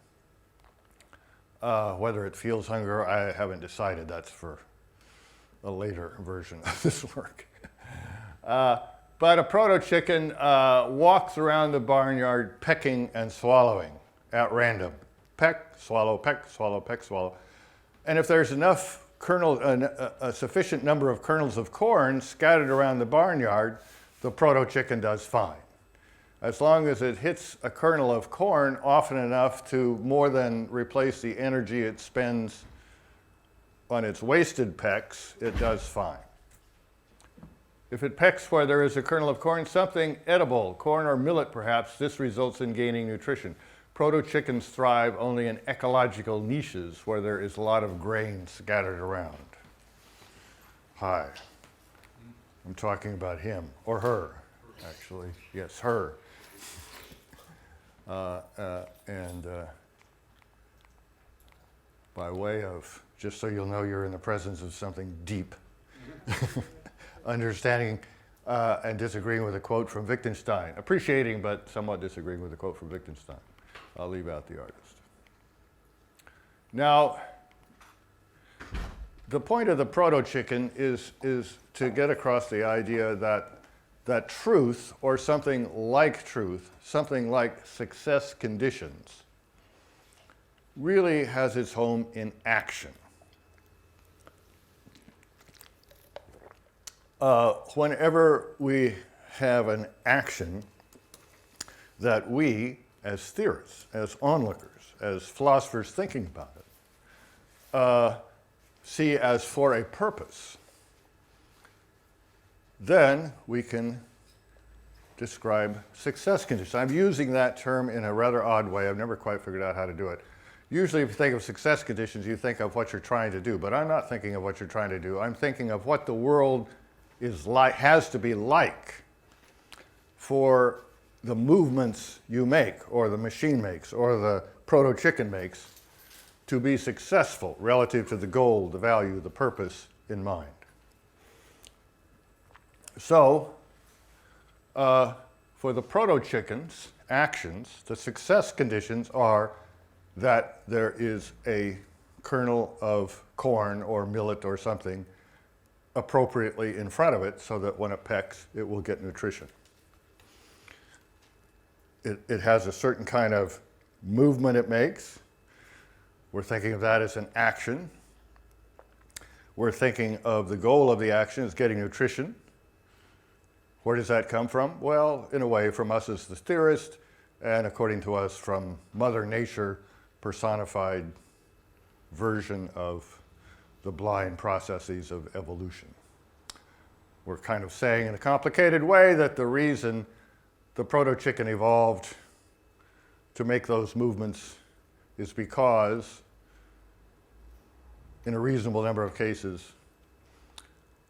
Whether it feels hunger, I haven't decided. That's for a later version of this work. But a proto-chicken walks around the barnyard pecking and swallowing at random. Peck, swallow, peck, swallow, peck, swallow. And if there's enough a sufficient number of kernels of corn scattered around the barnyard, the proto-chicken does fine. As long as it hits a kernel of corn often enough to more than replace the energy it spends on its wasted pecks, it does fine. If it pecks where there is a kernel of corn, something edible, corn or millet perhaps, this results in gaining nutrition. Proto-chickens thrive only in ecological niches where there is a lot of grain scattered around. Hi. I'm talking about him, or her, actually. Yes, her. By way of, just so you'll know you're in the presence of something deep, understanding and disagreeing with a quote from Wittgenstein, appreciating but somewhat disagreeing with a quote from Wittgenstein. I'll leave out the artist. Now, the point of the proto-chicken is to get across the idea that truth, or something like truth, something like success conditions, really has its home in action. Whenever we have an action that we, as theorists, as onlookers, as philosophers thinking about it, see as for a purpose, then we can describe success conditions. I'm using that term in a rather odd way. I've never quite figured out how to do it. Usually if you think of success conditions, you think of what you're trying to do, but I'm not thinking of what you're trying to do. I'm thinking of what the world is like, has to be like for the movements you make, or the machine makes, or the proto-chicken makes, to be successful relative to the goal, the value, the purpose in mind. So, for the proto-chicken's actions, the success conditions are that there is a kernel of corn or millet or something appropriately in front of it so that when it pecks, it will get nutrition. It has a certain kind of movement it makes. We're thinking of that as an action. We're thinking of the goal of the action as getting nutrition. Where does that come from? Well, in a way, from us as the theorist, and according to us, from Mother Nature, personified version of the blind processes of evolution. We're kind of saying in a complicated way that the reason the proto-chicken evolved to make those movements is because, in a reasonable number of cases,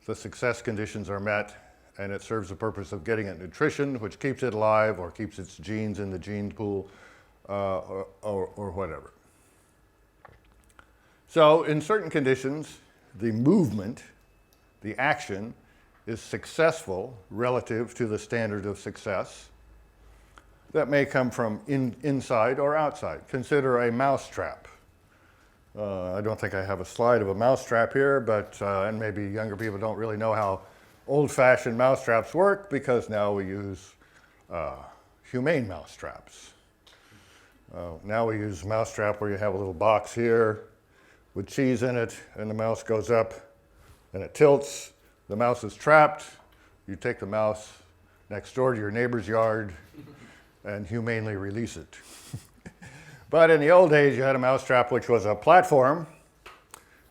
the success conditions are met and it serves the purpose of getting it nutrition, which keeps it alive or keeps its genes in the gene pool or whatever. So in certain conditions, the movement, the action, is successful relative to the standard of success. That may come from inside or outside. Consider a mousetrap. I don't think I have a slide of a mousetrap here, but and maybe younger people don't really know how old-fashioned mousetraps work because now we use humane mousetraps. Now we use mousetrap where you have a little box here with cheese in it, and the mouse goes up and it tilts. The mouse is trapped. You take the mouse next door to your neighbor's yard and humanely release it. But in the old days, you had a mousetrap which was a platform,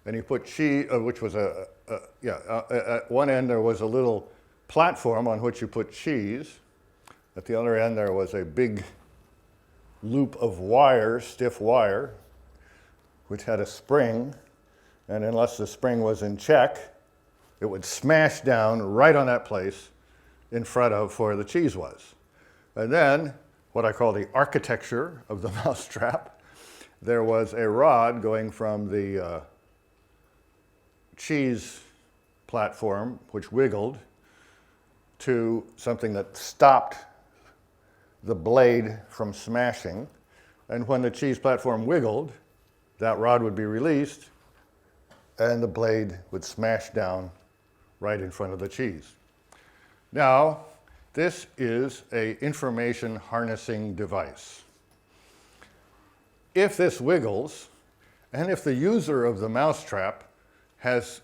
and you put cheese, which was at one end there was a little platform on which you put cheese. At the other end there was a big loop of wire, stiff wire, which had a spring, and unless the spring was in check, it would smash down right on that place in front of where the cheese was. And then, what I call the architecture of the mousetrap, there was a rod going from the cheese platform, which wiggled, to something that stopped the blade from smashing. And when the cheese platform wiggled, that rod would be released and the blade would smash down right in front of the cheese. Now, this is an information harnessing device. If this wiggles, and if the user of the mousetrap has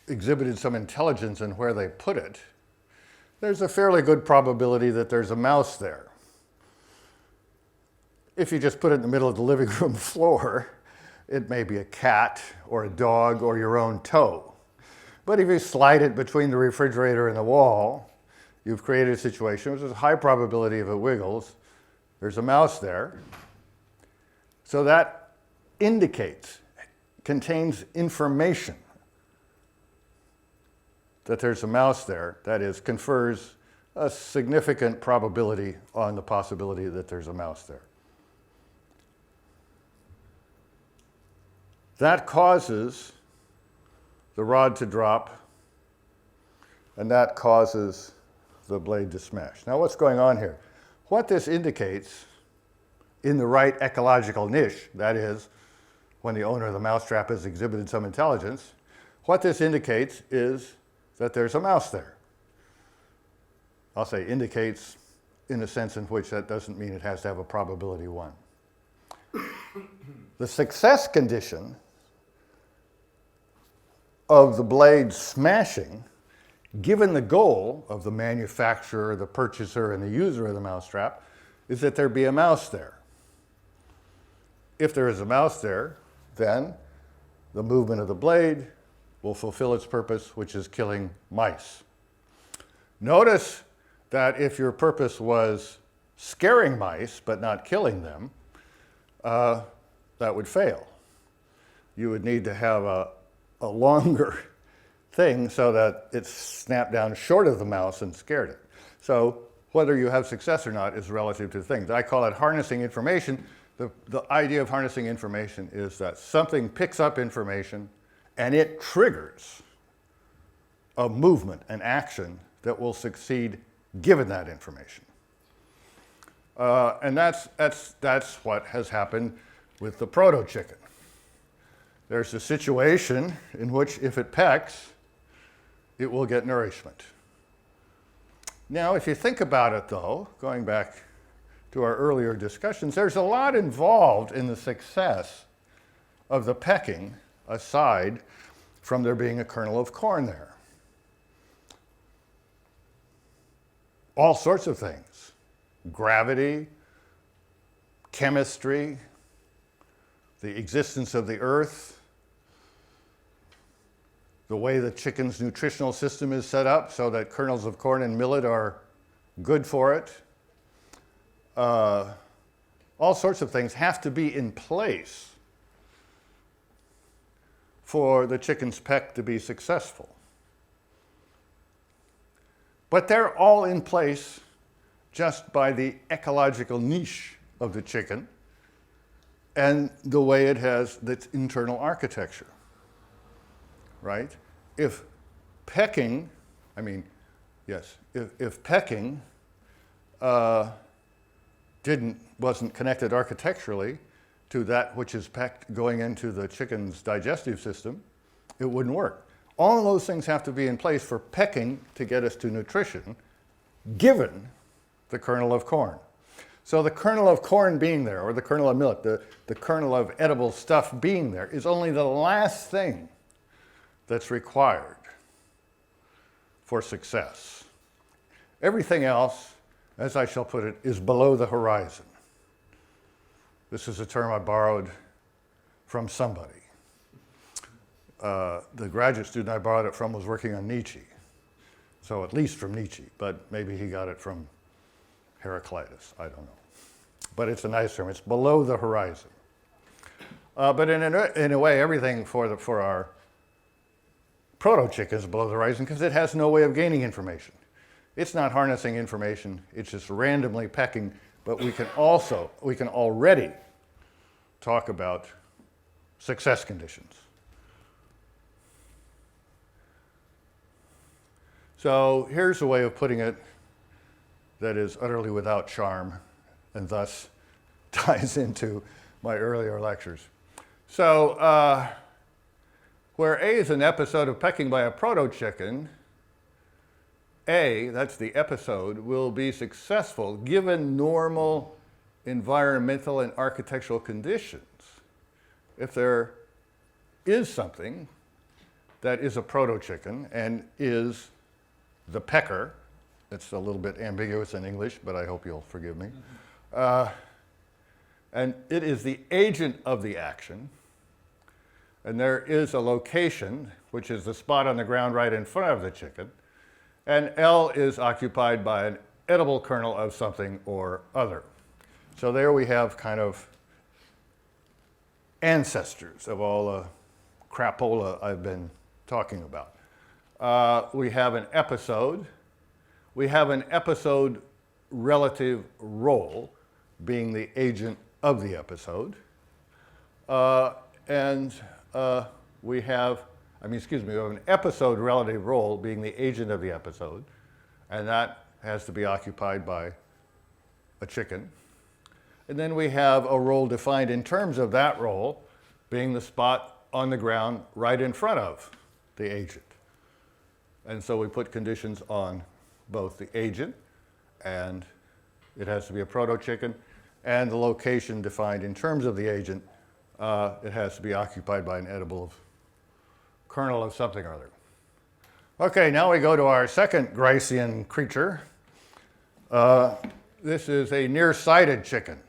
exhibited some intelligence in where they put it, there's a fairly good probability that there's a mouse there. If you just put it in the middle of the living room floor, it may be a cat or a dog or your own toe. But if you slide it between the refrigerator and the wall, you've created a situation which is a high probability if it wiggles, there's a mouse there. So that indicates, contains information that there's a mouse there, that is, confers a significant probability on the possibility that there's a mouse there. That causes the rod to drop, and that causes the blade to smash. Now, what's going on here? What this indicates in the right ecological niche, that is, when the owner of the mousetrap has exhibited some intelligence, what this indicates is that there's a mouse there. I'll say indicates in a sense in which that doesn't mean it has to have a probability 1. The success condition of the blade smashing, given the goal of the manufacturer, the purchaser, and the user of the mousetrap, is that there be a mouse there. If there is a mouse there, then the movement of the blade will fulfill its purpose, which is killing mice. Notice that if your purpose was scaring mice but not killing them, that would fail. You would need to have a longer thing so that it snapped down short of the mouse and scared it. So whether you have success or not is relative to things. I call it harnessing information. The idea of harnessing information is that something picks up information and it triggers a movement, an action that will succeed given that information. And that's what has happened with the proto-chicken. There's a situation in which if it pecks, it will get nourishment. Now, if you think about it though, going back to our earlier discussions, there's a lot involved in the success of the pecking aside from there being a kernel of corn there. All sorts of things. Gravity, chemistry, the existence of the earth, the way the chicken's nutritional system is set up so that kernels of corn and millet are good for it. All sorts of things have to be in place for the chicken's peck to be successful. But they're all in place just by the ecological niche of the chicken and the way it has its internal architecture, right? If pecking, if pecking wasn't connected architecturally to that which is pecked going into the chicken's digestive system, it wouldn't work. All of those things have to be in place for pecking to get us to nutrition, given the kernel of corn. So the kernel of corn being there, or the kernel of millet, the kernel of edible stuff being there, is only the last thing that's required for success. Everything else, as I shall put it, is below the horizon. This is a term I borrowed from somebody. The graduate student I borrowed it from was working on Nietzsche. So at least from Nietzsche, but maybe he got it from Heraclitus, I don't know. But it's a nice term, it's below the horizon. But in a way, everything for our proto-chicken is below the horizon because it has no way of gaining information. It's not harnessing information, it's just randomly pecking, but we can already talk about success conditions. So here's a way of putting it that is utterly without charm and thus ties into my earlier lectures. So where A is an episode of pecking by a proto-chicken, A, that's the episode, will be successful given normal environmental and architectural conditions. If there is something that is a proto-chicken and is the pecker, it's a little bit ambiguous in English, but I hope you'll forgive me, and it is the agent of the action, and there is a location, which is the spot on the ground right in front of the chicken, and L is occupied by an edible kernel of something or other. So there we have kind of ancestors of all the crapola I've been talking about. We have an episode. We have an episode relative role, being the agent of the episode. We have an episode relative role being the agent of the episode, and that has to be occupied by a chicken. And then we have a role defined in terms of that role being the spot on the ground right in front of the agent. And so we put conditions on both the agent, and it has to be a proto-chicken, and the location defined in terms of the agent, it has to be occupied by an edible kernel of something or other. Okay, now we go to our second Gricean creature. This is a nearsighted chicken.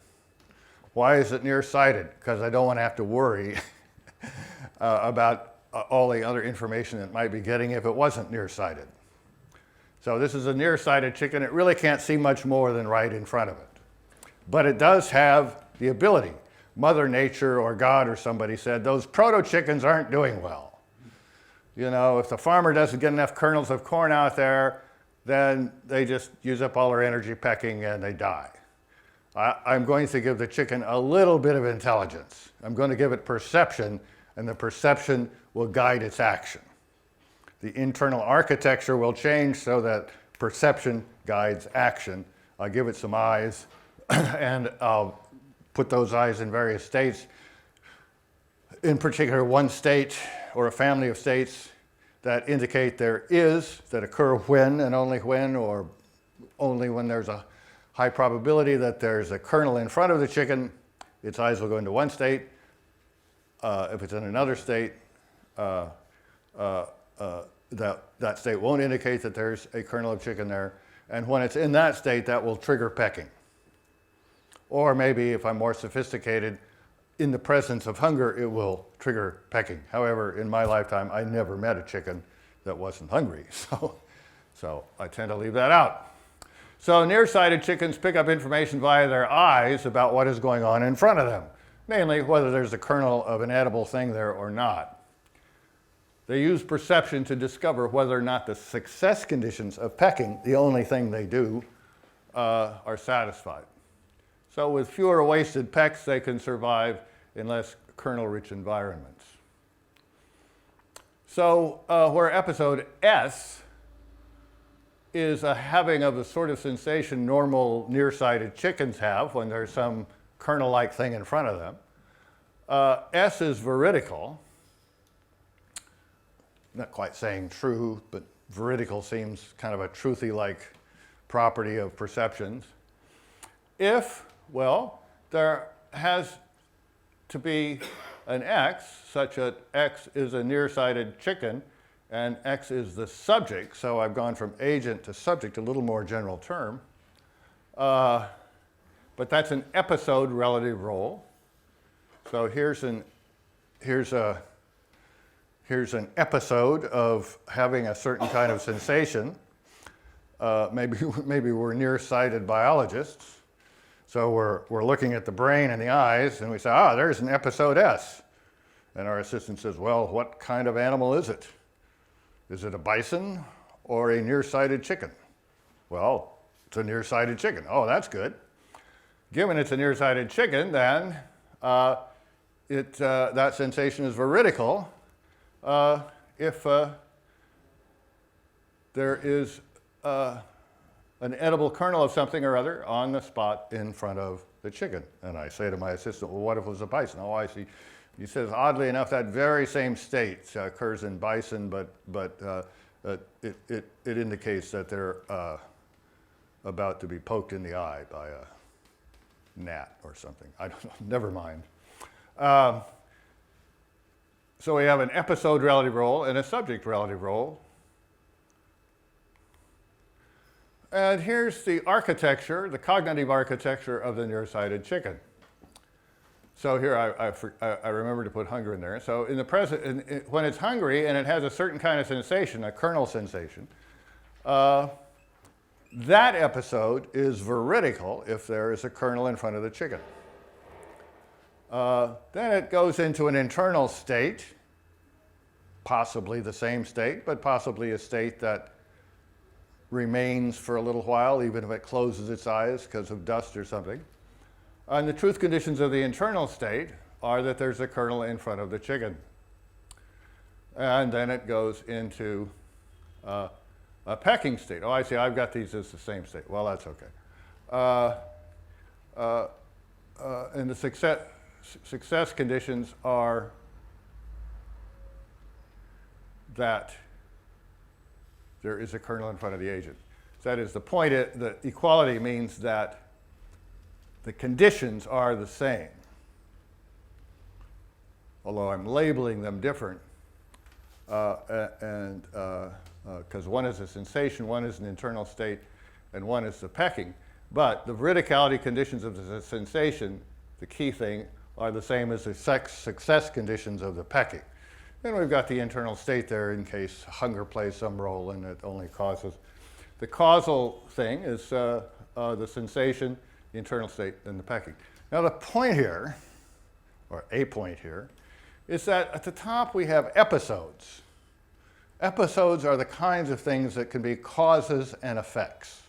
Why is it nearsighted? Because I don't want to have to worry about all the other information it might be getting if it wasn't nearsighted. So this is a nearsighted chicken. It really can't see much more than right in front of it. But it does have the ability. Mother Nature or God or somebody said, those proto-chickens aren't doing well. You know, if the farmer doesn't get enough kernels of corn out there, then they just use up all their energy pecking and they die. I'm going to give the chicken a little bit of intelligence. I'm going to give it perception, and the perception will guide its action. The internal architecture will change so that perception guides action. I'll give it some eyes, and I'll put those eyes in various states. In particular, one state or a family of states that indicate that occur when and only when, or only when there's a high probability that there's a kernel in front of the chicken, its eyes will go into one state. If it's in another state, that state won't indicate that there's a kernel of chicken there. And when it's in that state, that will trigger pecking. Or maybe, if I'm more sophisticated, in the presence of hunger, it will trigger pecking. However, in my lifetime, I never met a chicken that wasn't hungry. So I tend to leave that out. So nearsighted chickens pick up information via their eyes about what is going on in front of them, namely whether there's a kernel of an edible thing there or not. They use perception to discover whether or not the success conditions of pecking, the only thing they do, are satisfied. So with fewer wasted pecks, they can survive in less kernel-rich environments. So where episode S is a having of the sort of sensation normal nearsighted chickens have when there's some kernel-like thing in front of them, S is veridical. Not quite saying true, but veridical seems kind of a truthy-like property of perceptions. If, well, there has to be an X such that X is a nearsighted chicken and X is the subject, so I've gone from agent to subject, a little more general term. But that's an episode relative role. So here's an episode of having a certain kind of sensation. Maybe we're nearsighted biologists. So we're looking at the brain and the eyes, and we say, there's an episode S. And our assistant says, well, what kind of animal is it? Is it a bison or a nearsighted chicken? Well, it's a nearsighted chicken. Oh, that's good. Given it's a nearsighted chicken, then that sensation is veridical if the there is an edible kernel of something or other on the spot in front of the chicken. And I say to my assistant, well, what if it was a bison? Oh, I see. He says, oddly enough, that very same state occurs in bison, but it indicates that they're about to be poked in the eye by a gnat or something. I don't know. Never mind. So we have an episode relative role and a subject relative role. And here's the architecture, the cognitive architecture of the nearsighted chicken. So here I remember to put hunger in there. So in the present, when it's hungry and it has a certain kind of sensation, a kernel sensation, that episode is veridical if there is a kernel in front of the chicken. Then it goes into an internal state, possibly the same state, but possibly a state that remains for a little while, even if it closes its eyes because of dust or something. And the truth conditions of the internal state are that there's a kernel in front of the chicken. And then it goes into a pecking state. Oh, I see, I've got these as the same state. Well, that's okay. And the success conditions are that there is a kernel in front of the agent. That is, the point, the equality means that the conditions are the same, although I'm labeling them different, because one is a sensation, one is an internal state, and one is the pecking. But the veridicality conditions of the sensation, the key thing, are the same as the success conditions of the pecking. And we've got the internal state there in case hunger plays some role and it only causes. The causal thing is the sensation, the internal state, and the pecking. Now the point here, or a point here, is that at the top we have episodes. Episodes are the kinds of things that can be causes and effects.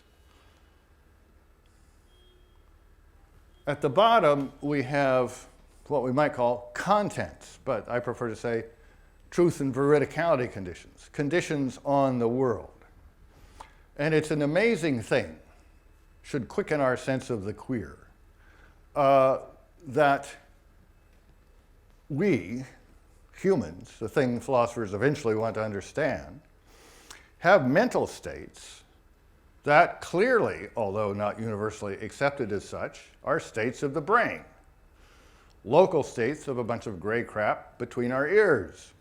At the bottom we have what we might call contents, but I prefer to say truth and veridicality conditions, conditions on the world. And it's an amazing thing, should quicken our sense of the queer, that we, humans, the thing philosophers eventually want to understand, have mental states that clearly, although not universally accepted as such, are states of the brain. Local states of a bunch of gray crap between our ears.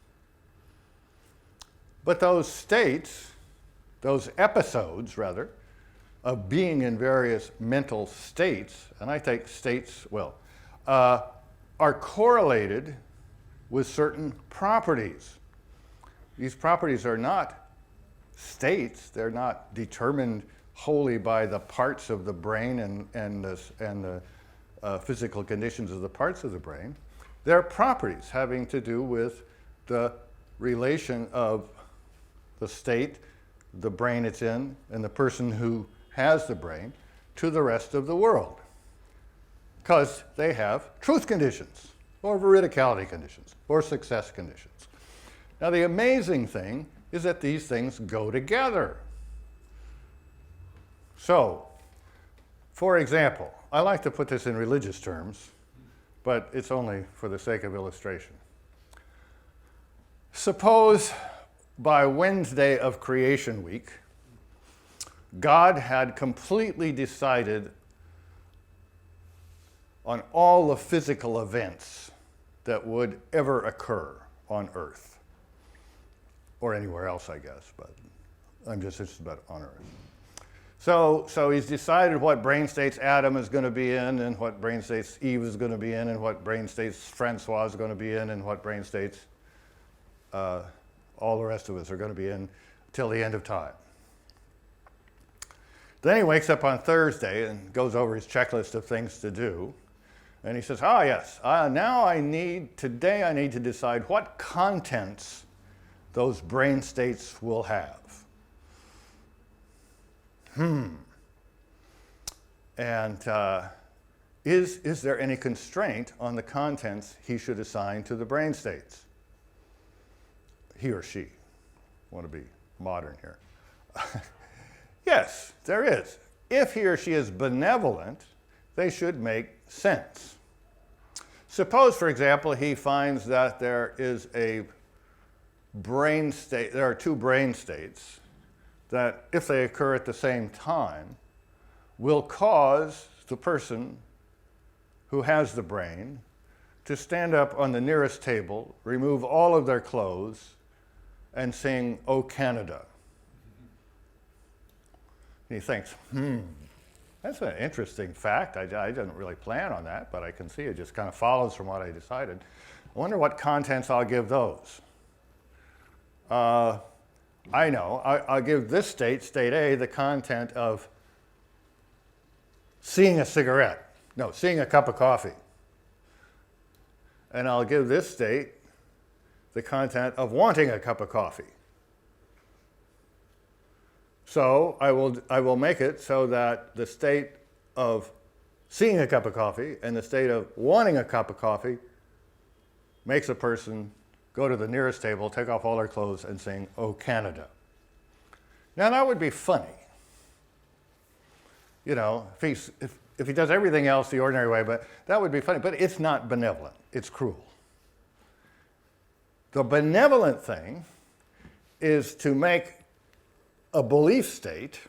But those states, those episodes rather, of being in various mental states, and I take states, well, are correlated with certain properties. These properties are not states, they're not determined wholly by the parts of the brain and the physical conditions of the parts of the brain. They're properties having to do with the relation of the state, the brain it's in, and the person who has the brain to the rest of the world. Because they have truth conditions, or veridicality conditions, or success conditions. Now the amazing thing is that these things go together. So, for example, I like to put this in religious terms, but it's only for the sake of illustration. Suppose by Wednesday of Creation Week, God had completely decided on all the physical events that would ever occur on Earth, or anywhere else, I guess, but I'm just interested about on Earth. So he's decided what brain states Adam is going to be in, and what brain states Eve is going to be in, and what brain states Francois is going to be in, and what brain states all the rest of us are going to be in till the end of time. Then he wakes up on Thursday and goes over his checklist of things to do. And he says, yes, today I need to decide what contents those brain states will have. And is there any constraint on the contents he should assign to the brain states? He or she, want to be modern here. Yes, there is. If he or she is benevolent, they should make sense. Suppose, for example, he finds that there is a brain state, there are two brain states that, if they occur at the same time, will cause the person who has the brain to stand up on the nearest table, remove all of their clothes, and sing, "O Canada." And he thinks, that's an interesting fact. I didn't really plan on that, but I can see it just kind of follows from what I decided. I wonder what contents I'll give those. I know. I'll give this state, state A, the content of seeing a cigarette. No, seeing a cup of coffee. And I'll give this state the content of wanting a cup of coffee. So I will make it so that the state of seeing a cup of coffee and the state of wanting a cup of coffee makes a person go to the nearest table, take off all their clothes, and sing, "O Canada." Now that would be funny. You know, if he does everything else the ordinary way, but that would be funny. But it's not benevolent, it's cruel. The benevolent thing is to make a belief state,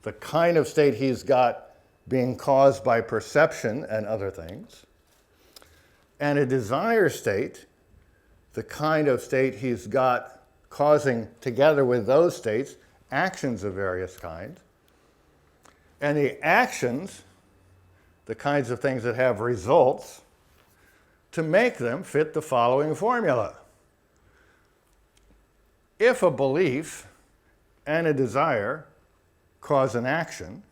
the kind of state he's got being caused by perception and other things, and a desire state, the kind of state he's got causing, together with those states, actions of various kinds, and the actions, the kinds of things that have results, to make them fit the following formula. If a belief and a desire cause an action,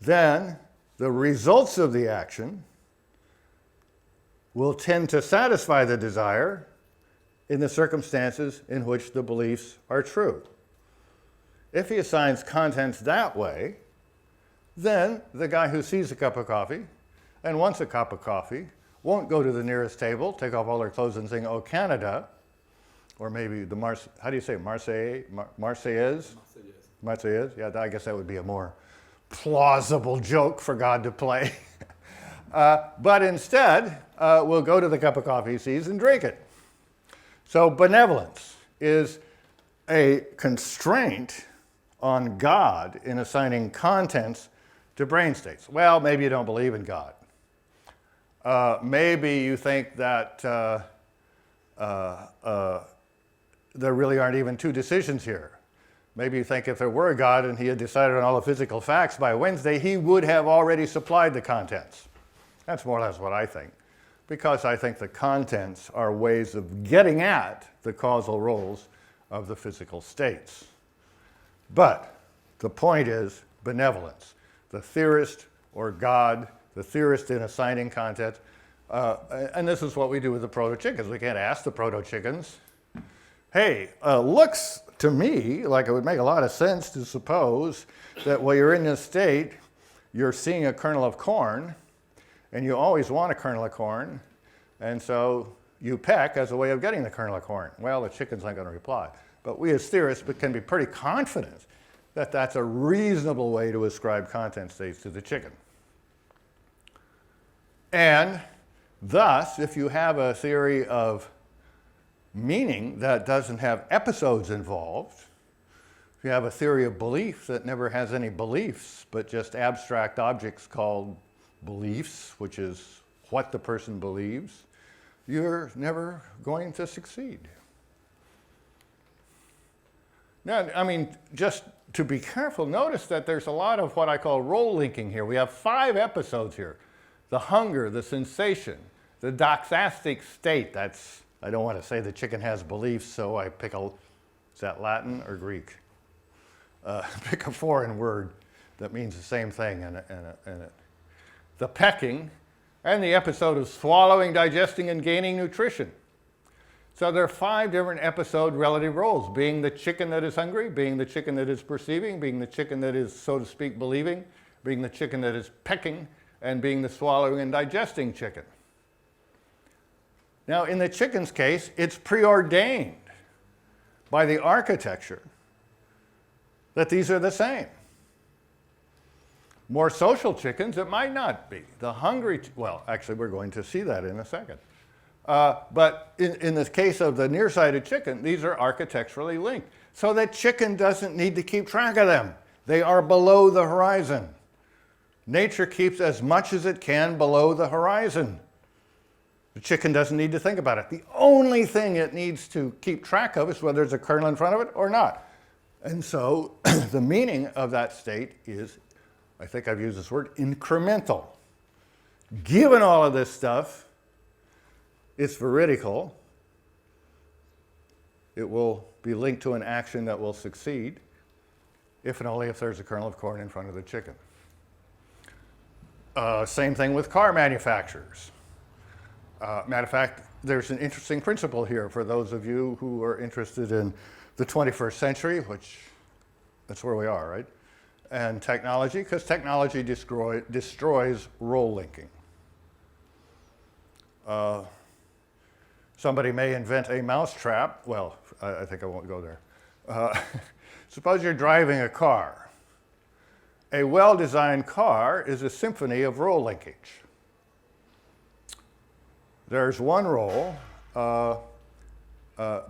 then the results of the action will tend to satisfy the desire in the circumstances in which the beliefs are true. If he assigns contents that way, then the guy who sees a cup of coffee and wants a cup of coffee won't go to the nearest table, take off all their clothes and sing, "O Canada," or maybe how do you say it? Marseillaise? Marseillaise? Yeah, I guess that would be a more plausible joke for God to play. But instead, we'll go to the cup of coffee he sees and drink it. So benevolence is a constraint on God in assigning contents to brain states. Well, maybe you don't believe in God. Maybe you think that there really aren't even two decisions here. Maybe you think if there were a God and he had decided on all the physical facts by Wednesday, he would have already supplied the contents. That's more or less what I think, because I think the contents are ways of getting at the causal roles of the physical states. But the point is benevolence. The theorist or God, the theorist in assigning content, and this is what we do with the proto-chickens. We can't ask the proto-chickens, hey, looks to me like it would make a lot of sense to suppose that while you're in this state, you're seeing a kernel of corn, and you always want a kernel of corn, and so you peck as a way of getting the kernel of corn. Well, the chicken's not going to reply. But we as theorists can be pretty confident that that's a reasonable way to ascribe content states to the chicken. And thus, if you have a theory of meaning that doesn't have episodes involved, if you have a theory of belief that never has any beliefs, but just abstract objects called beliefs, which is what the person believes, you're never going to succeed. Now, I mean, just to be careful, notice that there's a lot of what I call role linking here. We have 5 episodes here. The hunger, the sensation, the doxastic state. That's, I don't want to say the chicken has beliefs, so I pick a, is that Latin or Greek? Pick a foreign word that means the same thing in it. The pecking, and the episode of swallowing, digesting, and gaining nutrition. So there are 5 different episode relative roles: being the chicken that is hungry, being the chicken that is perceiving, being the chicken that is, so to speak, believing, being the chicken that is pecking, and being the swallowing and digesting chicken. Now, in the chicken's case, it's preordained by the architecture that these are the same. More social chickens, it might not be. The hungry, well, actually, we're going to see that in a second. But in the case of the nearsighted chicken, these are architecturally linked. So that chicken doesn't need to keep track of them. They are below the horizon. Nature keeps as much as it can below the horizon. The chicken doesn't need to think about it. The only thing it needs to keep track of is whether there's a kernel in front of it or not. And so the meaning of that state is, I think I've used this word, incremental. Given all of this stuff, it's veridical. It will be linked to an action that will succeed if and only if there's a kernel of corn in front of the chicken. Same thing with car manufacturers. Matter of fact, there's an interesting principle here for those of you who are interested in the 21st century, which that's where we are, right? And technology, because technology destroys role linking. Somebody may invent a mousetrap. Well, I think I won't go there. Suppose you're driving a car. A well-designed car is a symphony of role linkage. There's one role,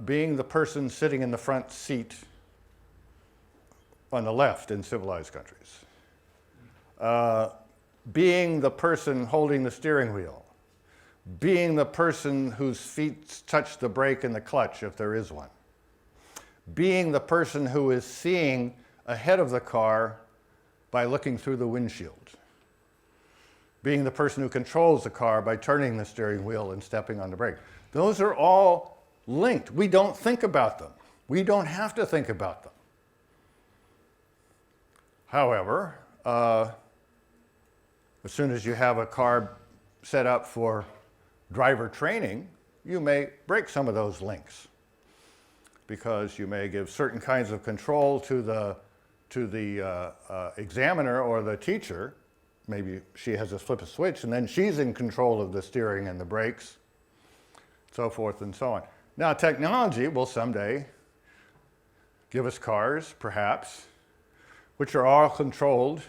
being the person sitting in the front seat on the left in civilized countries. Being the person holding the steering wheel. Being the person whose feet touch the brake and the clutch, if there is one. Being the person who is seeing ahead of the car by looking through the windshield. Being the person who controls the car by turning the steering wheel and stepping on the brake. Those are all linked. We don't think about them. We don't have to think about them. However, as soon as you have a car set up for driver training, you may break some of those links because you may give certain kinds of control to the examiner or the teacher. Maybe she has to flip a switch and then she's in control of the steering and the brakes, so forth and so on. Now, technology will someday give us cars, perhaps, which are all controlled.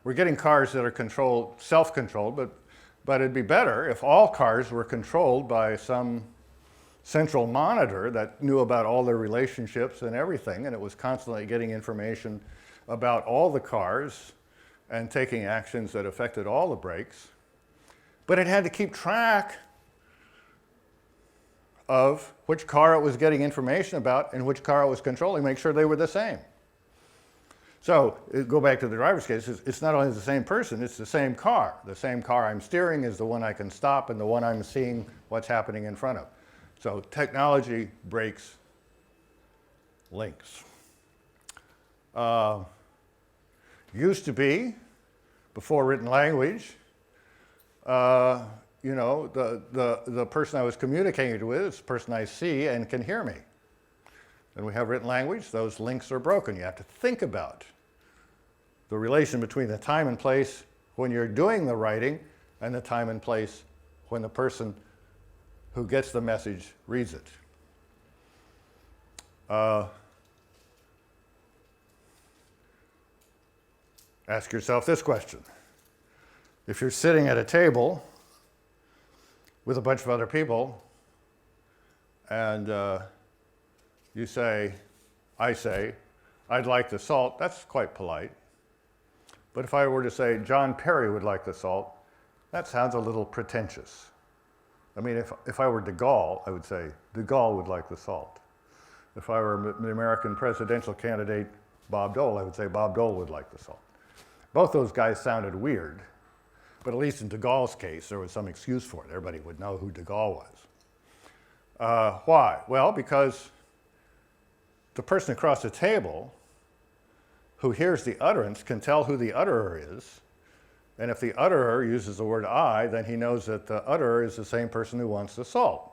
We're getting cars that are controlled, self-controlled, but it'd be better if all cars were controlled by some central monitor that knew about all their relationships and everything, and it was constantly getting information about all the cars and taking actions that affected all the brakes. But it had to keep track of which car it was getting information about and which car it was controlling, make sure they were the same. So, go back to the driver's case, it's not only the same person, it's the same car. The same car I'm steering is the one I can stop and the one I'm seeing what's happening in front of. So, technology breaks links. Used to be, before written language, you know, the person I was communicating with is the person I see and can hear me. When we have written language, those links are broken. You have to think about the relation between the time and place when you're doing the writing and the time and place when the person who gets the message reads it. Ask yourself this question. If you're sitting at a table with a bunch of other people and you say, I say, I'd like the salt, that's quite polite. But if I were to say, John Perry would like the salt, that sounds a little pretentious. I mean, if I were de Gaulle, I would say, de Gaulle would like the salt. If I were the American presidential candidate, Bob Dole, I would say Bob Dole would like the salt. Both those guys sounded weird, but at least in de Gaulle's case, there was some excuse for it. Everybody would know who de Gaulle was. Why? Well, because the person across the table who hears the utterance can tell who the utterer is. And if the utterer uses the word I, then he knows that the utterer is the same person who wants the salt.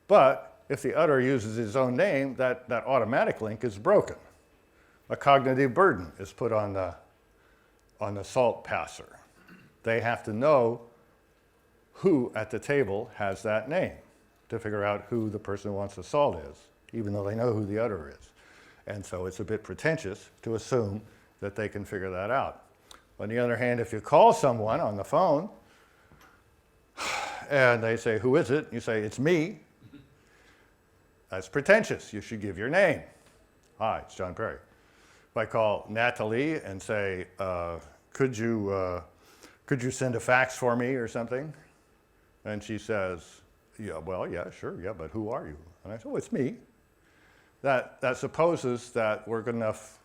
But if the utterer uses his own name, that automatic link is broken. A cognitive burden is put on the salt passer. They have to know who at the table has that name to figure out who the person who wants the salt is, even though they know who the udder is. And so it's a bit pretentious to assume that they can figure that out. On the other hand, if you call someone on the phone and they say, "Who is it?" You say, "It's me." That's pretentious. You should give your name. "Hi, it's John Perry." If I call Natalie and say, could you send a fax for me or something? And she says, "Yeah, well, yeah, sure, yeah, but who are you?" And I say, "Oh, it's me." That supposes that we're good enough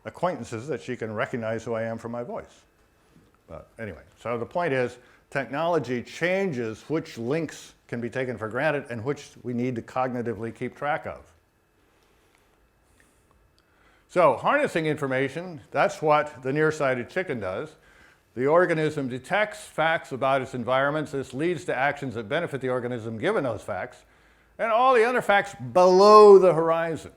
acquaintances that she can recognize who I am from my voice. But anyway, so the point is, technology changes which links can be taken for granted and which we need to cognitively keep track of. So harnessing information, that's what the nearsighted chicken does. The organism detects facts about its environments. This leads to actions that benefit the organism given those facts, and all the other facts below the horizon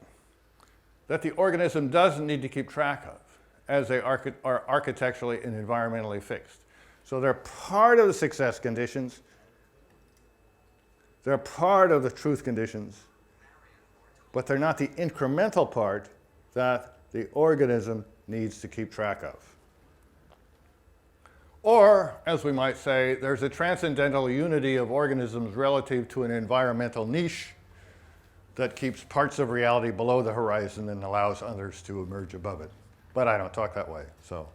that the organism doesn't need to keep track of, as they are architecturally and environmentally fixed. So they're part of the success conditions. They're part of the truth conditions, but they're not the incremental part that the organism needs to keep track of. Or, as we might say, there's a transcendental unity of organisms relative to an environmental niche that keeps parts of reality below the horizon and allows others to emerge above it. But I don't talk that way, so.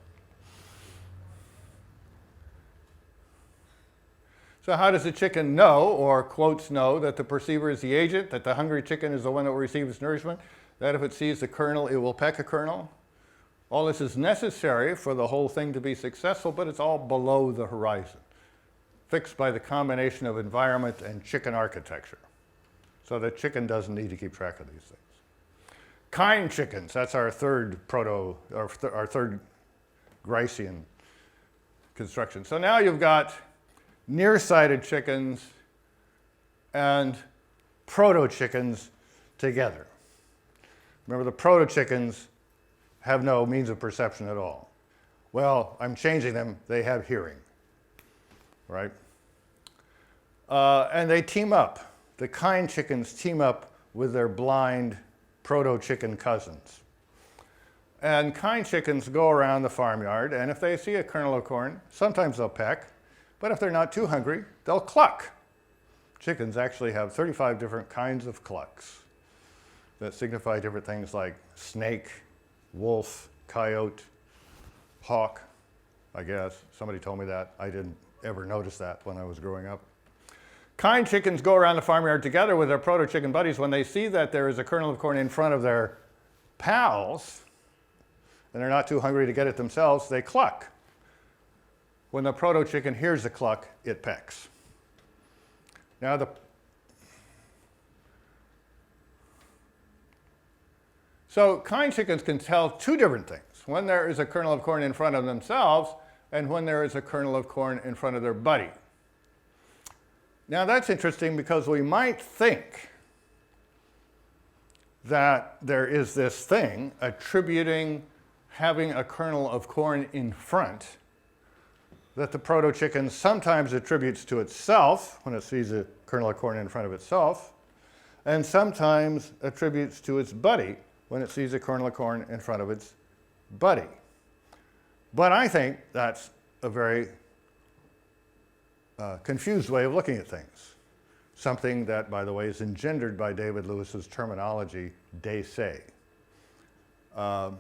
So how does the chicken know, or quotes know, that the perceiver is the agent, that the hungry chicken is the one that will receive its nourishment, that if it sees the kernel, it will peck a kernel? All this is necessary for the whole thing to be successful, but it's all below the horizon, fixed by the combination of environment and chicken architecture. So the chicken doesn't need to keep track of these things. Kind chickens, that's our third our third Gricean construction. So now you've got nearsighted chickens and proto-chickens together. Remember, the proto-chickens have no means of perception at all. Well, I'm changing them. They have hearing, right? And they team up. The kind chickens team up with their blind proto-chicken cousins. And kind chickens go around the farmyard, and if they see a kernel of corn, sometimes they'll peck, but if they're not too hungry, they'll cluck. Chickens actually have 35 different kinds of clucks that signify different things like snake, wolf, coyote, hawk, I guess. Somebody told me that. I didn't ever notice that when I was growing up. Kind chickens go around the farmyard together with their proto-chicken buddies. When they see that there is a kernel of corn in front of their pals, and they're not too hungry to get it themselves, they cluck. When the proto-chicken hears the cluck, it pecks. Now So kind chickens can tell two different things: when there is a kernel of corn in front of themselves and when there is a kernel of corn in front of their buddy. Now that's interesting because we might think that there is this thing attributing having a kernel of corn in front that the proto-chicken sometimes attributes to itself when it sees a kernel of corn in front of itself, and sometimes attributes to its buddy when it sees a kernel of corn in front of its buddy. But I think that's a very confused way of looking at things. Something that, by the way, is engendered by David Lewis's terminology, they say. And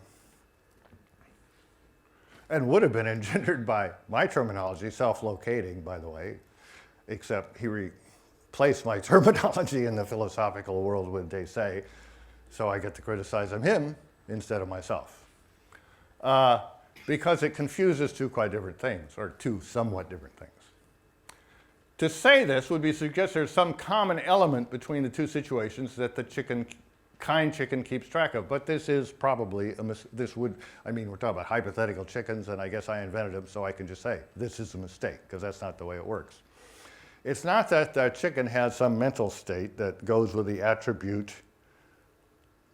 would have been engendered by my terminology, self-locating, by the way, except he replaced my terminology in the philosophical world with they say, so I get to criticize him instead of myself. Because it confuses two quite different things, or two somewhat different things. To say this would be to suggest there's some common element between the two situations that the kind chicken keeps track of, but this is probably, we're talking about hypothetical chickens, and I guess I invented them, so I can just say, this is a mistake, because that's not the way it works. It's not that the chicken has some mental state that goes with the attribute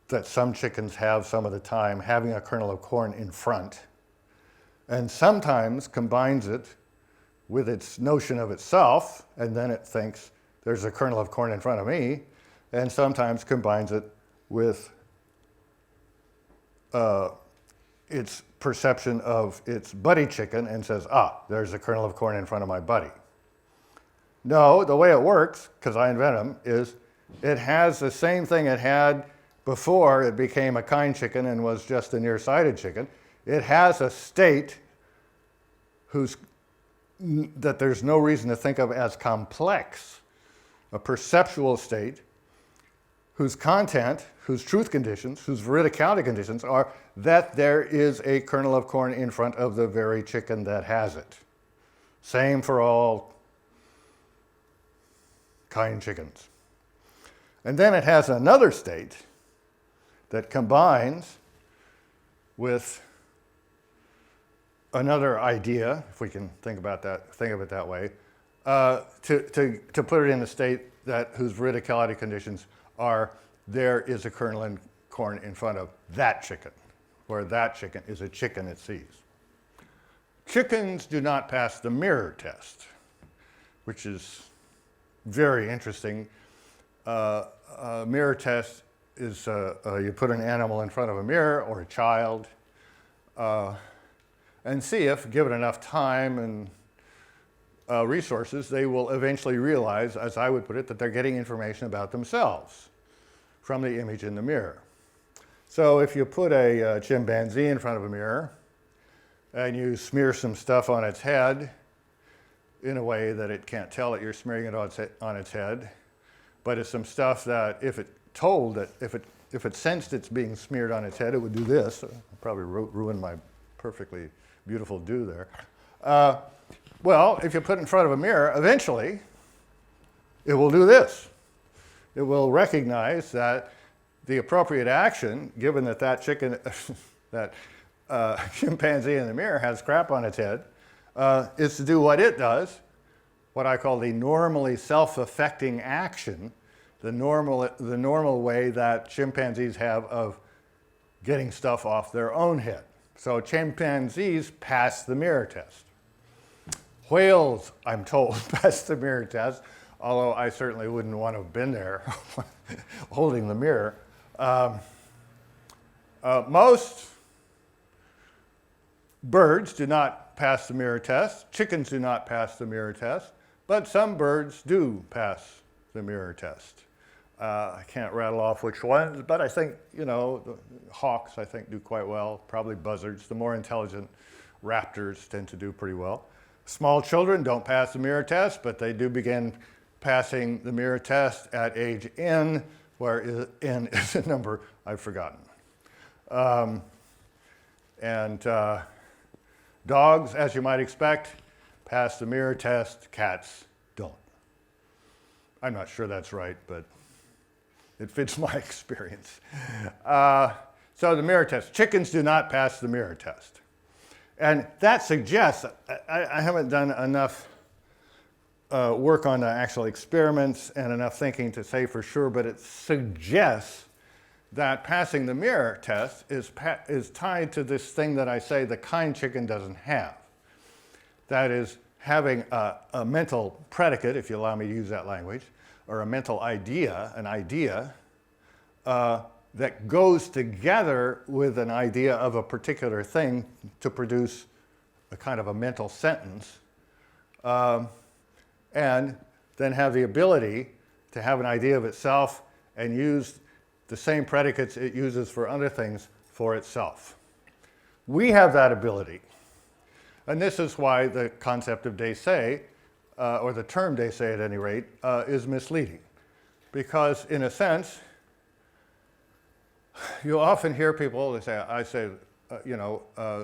that some chickens have some of the time, having a kernel of corn in front, and sometimes combines it with its notion of itself, and then it thinks there's a kernel of corn in front of me, and sometimes combines it with its perception of its buddy chicken and says, ah, there's a kernel of corn in front of my buddy. No, the way it works, because I invented them, is it has the same thing it had before it became a kind chicken and was just a nearsighted chicken. It has a state that there's no reason to think of as complex, a perceptual state whose content, whose truth conditions, whose veridicality conditions are that there is a kernel of corn in front of the very chicken that has it. Same for all kind chickens. And then it has another state that combines with another idea, if we can think of it that way, to put it in a state whose veridicality conditions are there is a kernel of corn in front of that chicken, where that chicken is a chicken it sees. Chickens do not pass the mirror test, which is very interesting. A mirror test is you put an animal in front of a mirror or a child and see if, given enough time and resources, they will eventually realize, as I would put it, that they're getting information about themselves from the image in the mirror. So if you put a chimpanzee in front of a mirror and you smear some stuff on its head in a way that it can't tell that you're smearing it on its head, but it's some stuff that if it sensed it's being smeared on its head, it would do this. I'll probably ruin my perfectly beautiful do there. Well, if you put it in front of a mirror, eventually it will do this. It will recognize that the appropriate action, given that chicken, that chimpanzee in the mirror has crap on its head, is to do what it does, what I call the normally self-affecting action, the normal way that chimpanzees have of getting stuff off their own head. So chimpanzees pass the mirror test. Whales, I'm told, pass the mirror test, although I certainly wouldn't want to have been there holding the mirror. Most birds do not pass the mirror test. Chickens do not pass the mirror test, but some birds do pass the mirror test. I can't rattle off which ones, but I think, the hawks, I think, do quite well, probably buzzards. The more intelligent raptors tend to do pretty well. Small children don't pass the mirror test, but they do begin passing the mirror test at age n, where n is a number I've forgotten. Dogs, as you might expect, pass the mirror test. Cats don't. I'm not sure that's right, but it fits my experience. So the mirror test. Chickens do not pass the mirror test. And that suggests, I haven't done enough work on the actual experiments and enough thinking to say for sure, but it suggests that passing the mirror test is tied to this thing that I say the kind chicken doesn't have. That is, having a mental predicate, if you allow me to use that language, or a mental idea, an idea that goes together with an idea of a particular thing to produce a kind of a mental sentence, and then have the ability to have an idea of itself and use the same predicates it uses for other things for itself. We have that ability. And this is why the concept of décès, or the term décès at any rate, is misleading. Because in a sense, you'll often hear people,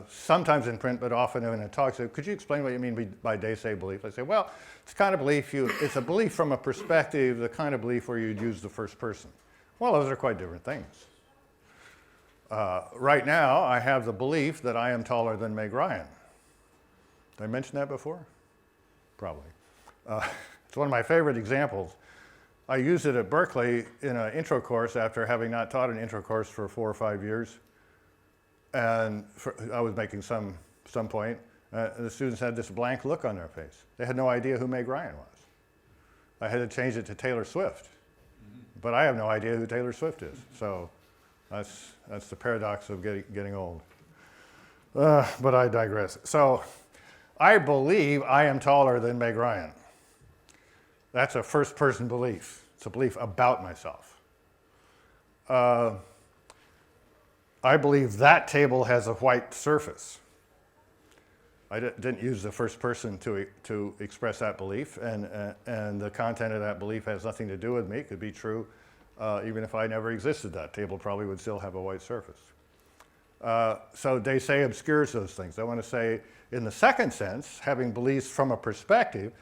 sometimes in print, but often in a talk, say, could you explain what you mean by décès belief? I say, well, it's kind of belief, it's a belief from a perspective, the kind of belief where you'd use the first person. Well, those are quite different things. Right now, I have the belief that I am taller than Meg Ryan. Did I mention that before? Probably. It's one of my favorite examples. I used it at Berkeley in an intro course after having not taught an intro course for 4 or 5 years. And I was making some point. The students had this blank look on their face. They had no idea who Meg Ryan was. I had to change it to Taylor Swift. But I have no idea who Taylor Swift is. So that's the paradox of getting old. But I digress. So I believe I am taller than Meg Ryan. That's a first-person belief. It's a belief about myself. I believe that table has a white surface. I didn't use the first person to express that belief, and the content of that belief has nothing to do with me. It could be true even if I never existed. That table probably would still have a white surface. So they say obscures those things. I want to say, in the second sense, having beliefs from a perspective,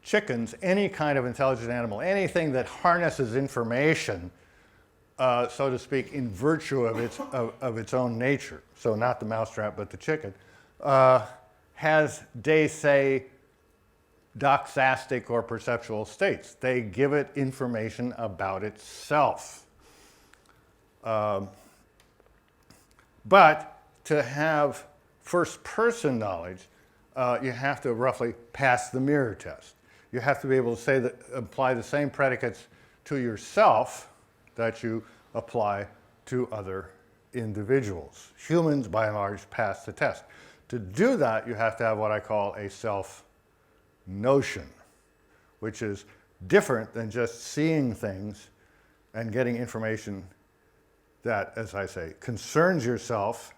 chickens, any kind of intelligent animal, anything that harnesses information, so to speak, in virtue of its own nature, so not the mousetrap but the chicken, has, they say, doxastic or perceptual states. They give it information about itself. But to have first-person knowledge, you have to roughly pass the mirror test. You have to be able to say that, apply the same predicates to yourself that you apply to other individuals. Humans, by and large, pass the test. To do that, you have to have what I call a self-notion, which is different than just seeing things and getting information that, as I say, concerns yourself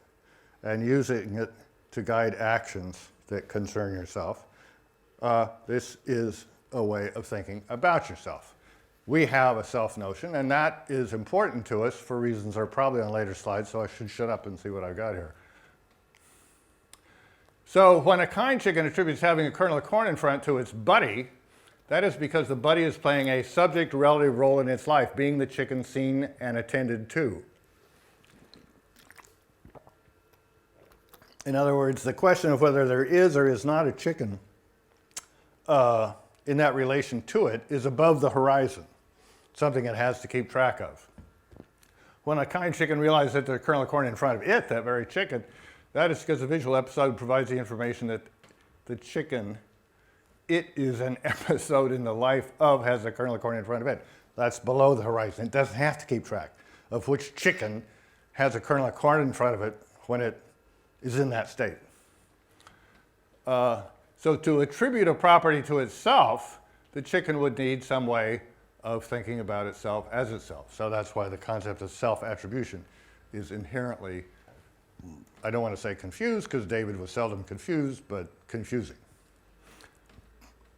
and using it to guide actions that concern yourself. This is a way of thinking about yourself. We have a self-notion, and that is important to us for reasons that are probably on later slides, so I should shut up and see what I've got here. So when a kind chicken attributes having a kernel of corn in front to its buddy, that is because the buddy is playing a subject-relative role in its life, being the chicken seen and attended to. In other words, the question of whether there is or is not a chicken in that relation to it is above the horizon, something it has to keep track of. When a kind chicken realizes that there's a kernel of corn in front of it, that very chicken, that is because the visual episode provides the information that the chicken, it is an episode in the life of, has a kernel of corn in front of it. That's below the horizon. It doesn't have to keep track of which chicken has a kernel of corn in front of it when it is in that state. So to attribute a property to itself, the chicken would need some way of thinking about itself as itself. So that's why the concept of self-attribution is inherently, I don't want to say confused, because David was seldom confused, but confusing.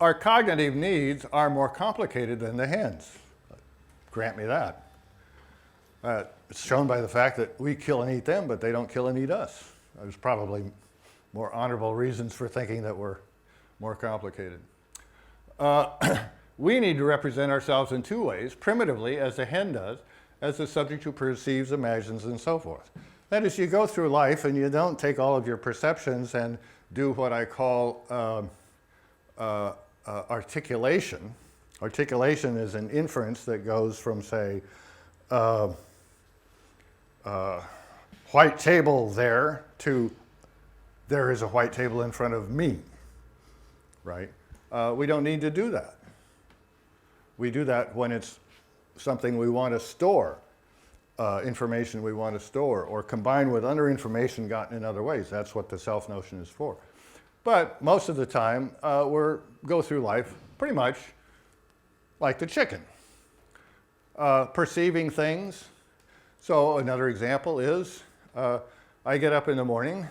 Our cognitive needs are more complicated than the hens. Grant me that. It's shown by the fact that we kill and eat them, but they don't kill and eat us. There's probably more honorable reasons for thinking that we're more complicated. We need to represent ourselves in two ways, primitively, as the hen does, as the subject who perceives, imagines, and so forth. That is, you go through life and you don't take all of your perceptions and do what I call articulation. Articulation is an inference that goes from, say, white table there to there is a white table in front of me, right? We don't need to do that. We do that when it's something we want to store, information we want to store, or combine with other information gotten in other ways. That's what the self-notion is for. But most of the time, we go through life pretty much like the chicken, perceiving things. So another example is, I get up in the morning,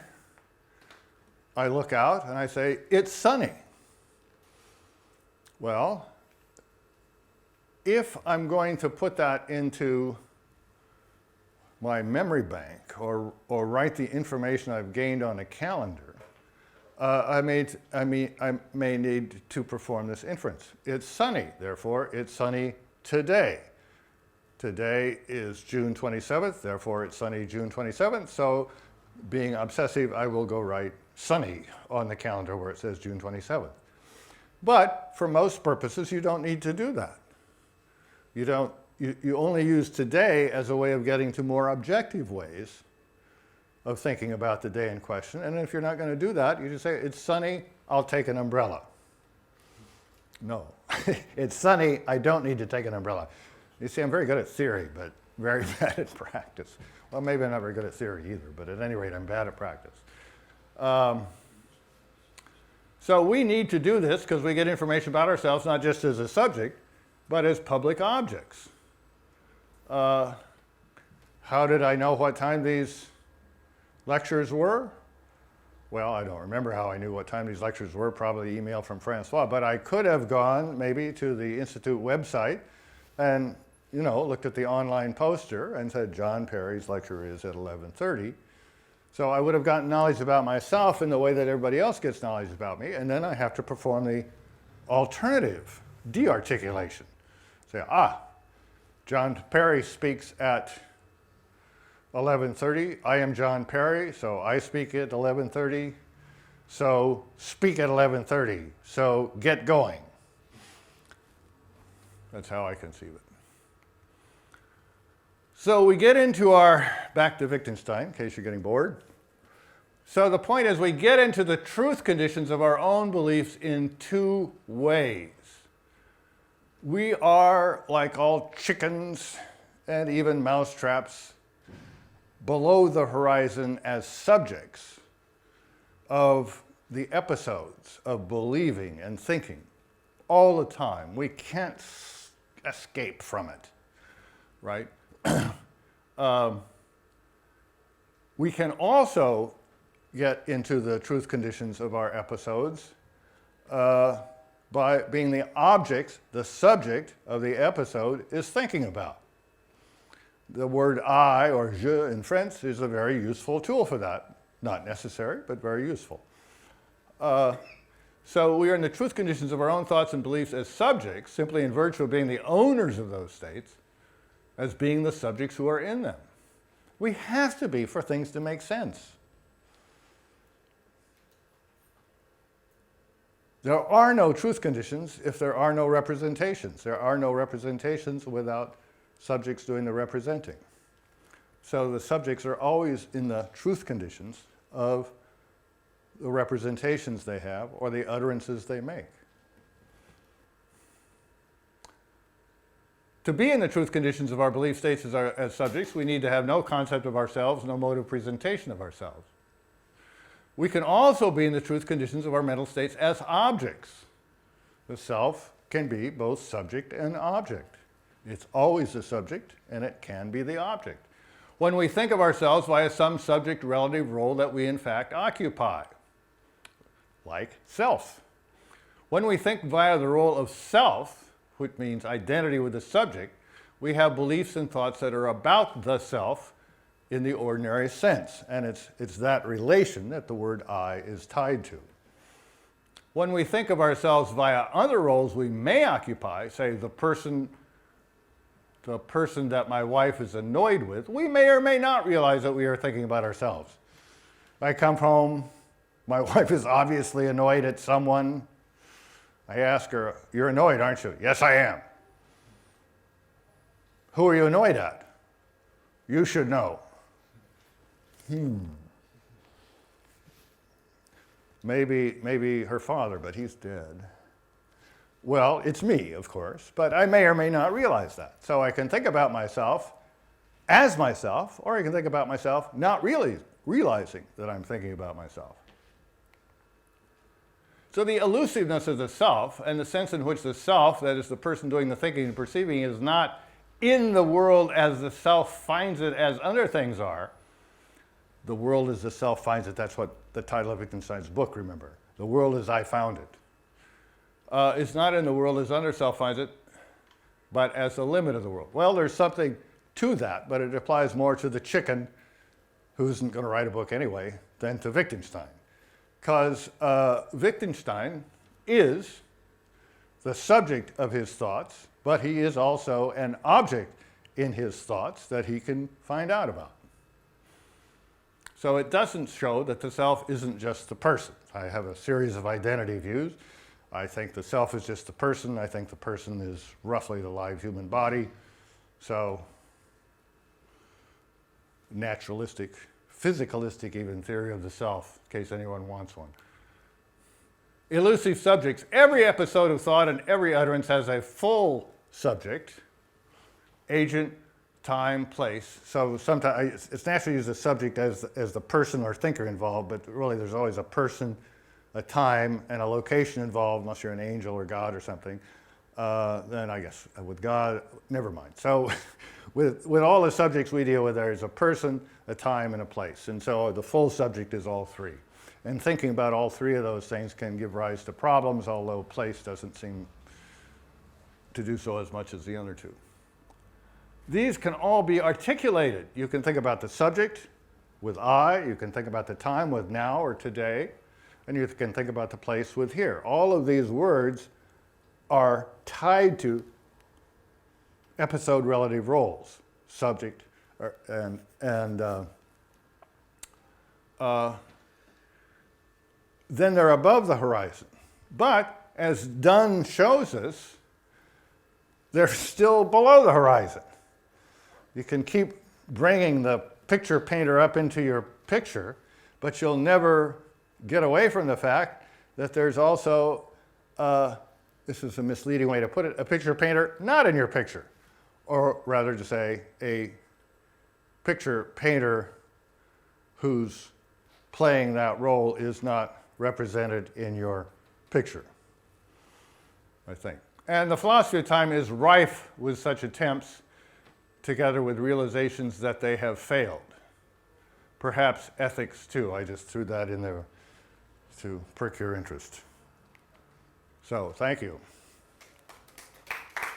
I look out, and I say, it's sunny. Well, if I'm going to put that into my memory bank or write the information I've gained on a calendar, I may need to perform this inference. It's sunny, therefore it's sunny today. Today is June 27th, therefore it's sunny June 27th. So being obsessive, I will go write sunny on the calendar where it says June 27th. But for most purposes, you don't need to do that. You only use today as a way of getting to more objective ways of thinking about the day in question. And if you're not going to do that, you just say, it's sunny, I'll take an umbrella. No. It's sunny, I don't need to take an umbrella. You see, I'm very good at theory, but very bad at practice. Well, maybe I'm not very good at theory either, but at any rate, I'm bad at practice. So we need to do this because we get information about ourselves not just as a subject, but as public objects. How did I know what time these lectures were? Well, I don't remember how I knew what time these lectures were, probably email from Francois, but I could have gone maybe to the Institute website and, looked at the online poster and said, John Perry's lecture is at 11:30. So I would have gotten knowledge about myself in the way that everybody else gets knowledge about me, and then I have to perform the alternative de-articulation. Say, John Perry speaks at 11:30. I am John Perry, so I speak at 11:30. So speak at 11:30. So get going. That's how I conceive it. So we get into back to Wittgenstein, in case you're getting bored. So the point is we get into the truth conditions of our own beliefs in two ways. We are, like all chickens and even mousetraps, below the horizon as subjects of the episodes of believing and thinking all the time. We can't escape from it, right? We can also get into the truth conditions of our episodes by being the objects the subject of the episode is thinking about. The word I, or je in French, is a very useful tool for that. Not necessary, but very useful. So we are in the truth conditions of our own thoughts and beliefs as subjects, simply in virtue of being the owners of those states, as being the subjects who are in them. We have to be for things to make sense. There are no truth conditions if there are no representations. There are no representations without subjects doing the representing. So the subjects are always in the truth conditions of the representations they have or the utterances they make. To be in the truth conditions of our belief states as subjects, we need to have no concept of ourselves, no mode of presentation of ourselves. We can also be in the truth conditions of our mental states as objects. The self can be both subject and object. It's always the subject, and it can be the object. When we think of ourselves via some subject-relative role that we in fact occupy, like self. When we think via the role of self, which means identity with the subject, we have beliefs and thoughts that are about the self in the ordinary sense, and it's that relation that the word I is tied to. When we think of ourselves via other roles we may occupy, say the person that my wife is annoyed with, we may or may not realize that we are thinking about ourselves. I come home, my wife is obviously annoyed at someone. I ask her, "You're annoyed, aren't you?" "Yes, I am." "Who are you annoyed at?" "You should know." Maybe her father, but he's dead. Well, it's me, of course, but I may or may not realize that. So I can think about myself as myself, or I can think about myself not really realizing that I'm thinking about myself. So the elusiveness of the self and the sense in which the self, that is the person doing the thinking and perceiving, is not in the world as the self finds it as other things are. The world as the self finds it. That's what the title of Wittgenstein's book, remember. The world as I found it. It's not in the world as other self finds it, but as the limit of the world. Well, there's something to that, but it applies more to the chicken, who isn't going to write a book anyway, than to Wittgenstein. Because Wittgenstein is the subject of his thoughts, but he is also an object in his thoughts that he can find out about. So it doesn't show that the self isn't just the person. I have a series of identity views. I think the self is just the person. I think the person is roughly the live human body. So naturalistic, physicalistic even theory of the self, in case anyone wants one. elusive subjects. Every episode of thought and every utterance has a full subject, agent, time, place. So sometimes it's naturally used as subject as the person or thinker involved, but really there's always a person, a time, and a location involved, unless you're an angel or God or something. Then I guess with God, never mind. So with all the subjects we deal with, there's a person, a time, and a place. And so the full subject is all three. And thinking about all three of those things can give rise to problems, although place doesn't seem to do so as much as the other two. These can all be articulated. You can think about the subject with I, you can think about the time with now or today, and you can think about the place with here. All of these words are tied to episode relative roles, subject, and then they're above the horizon. But as Dunn shows us, they're still below the horizon. You can keep bringing the picture painter up into your picture, but you'll never get away from the fact that there's also, this is a misleading way to put it, a picture painter not in your picture. Or rather to say, a picture painter who's playing that role is not represented in your picture, I think. And the philosophy of time is rife with such attempts, together with realizations that they have failed. Perhaps ethics too. I just threw that in there to perk your interest. So, thank you.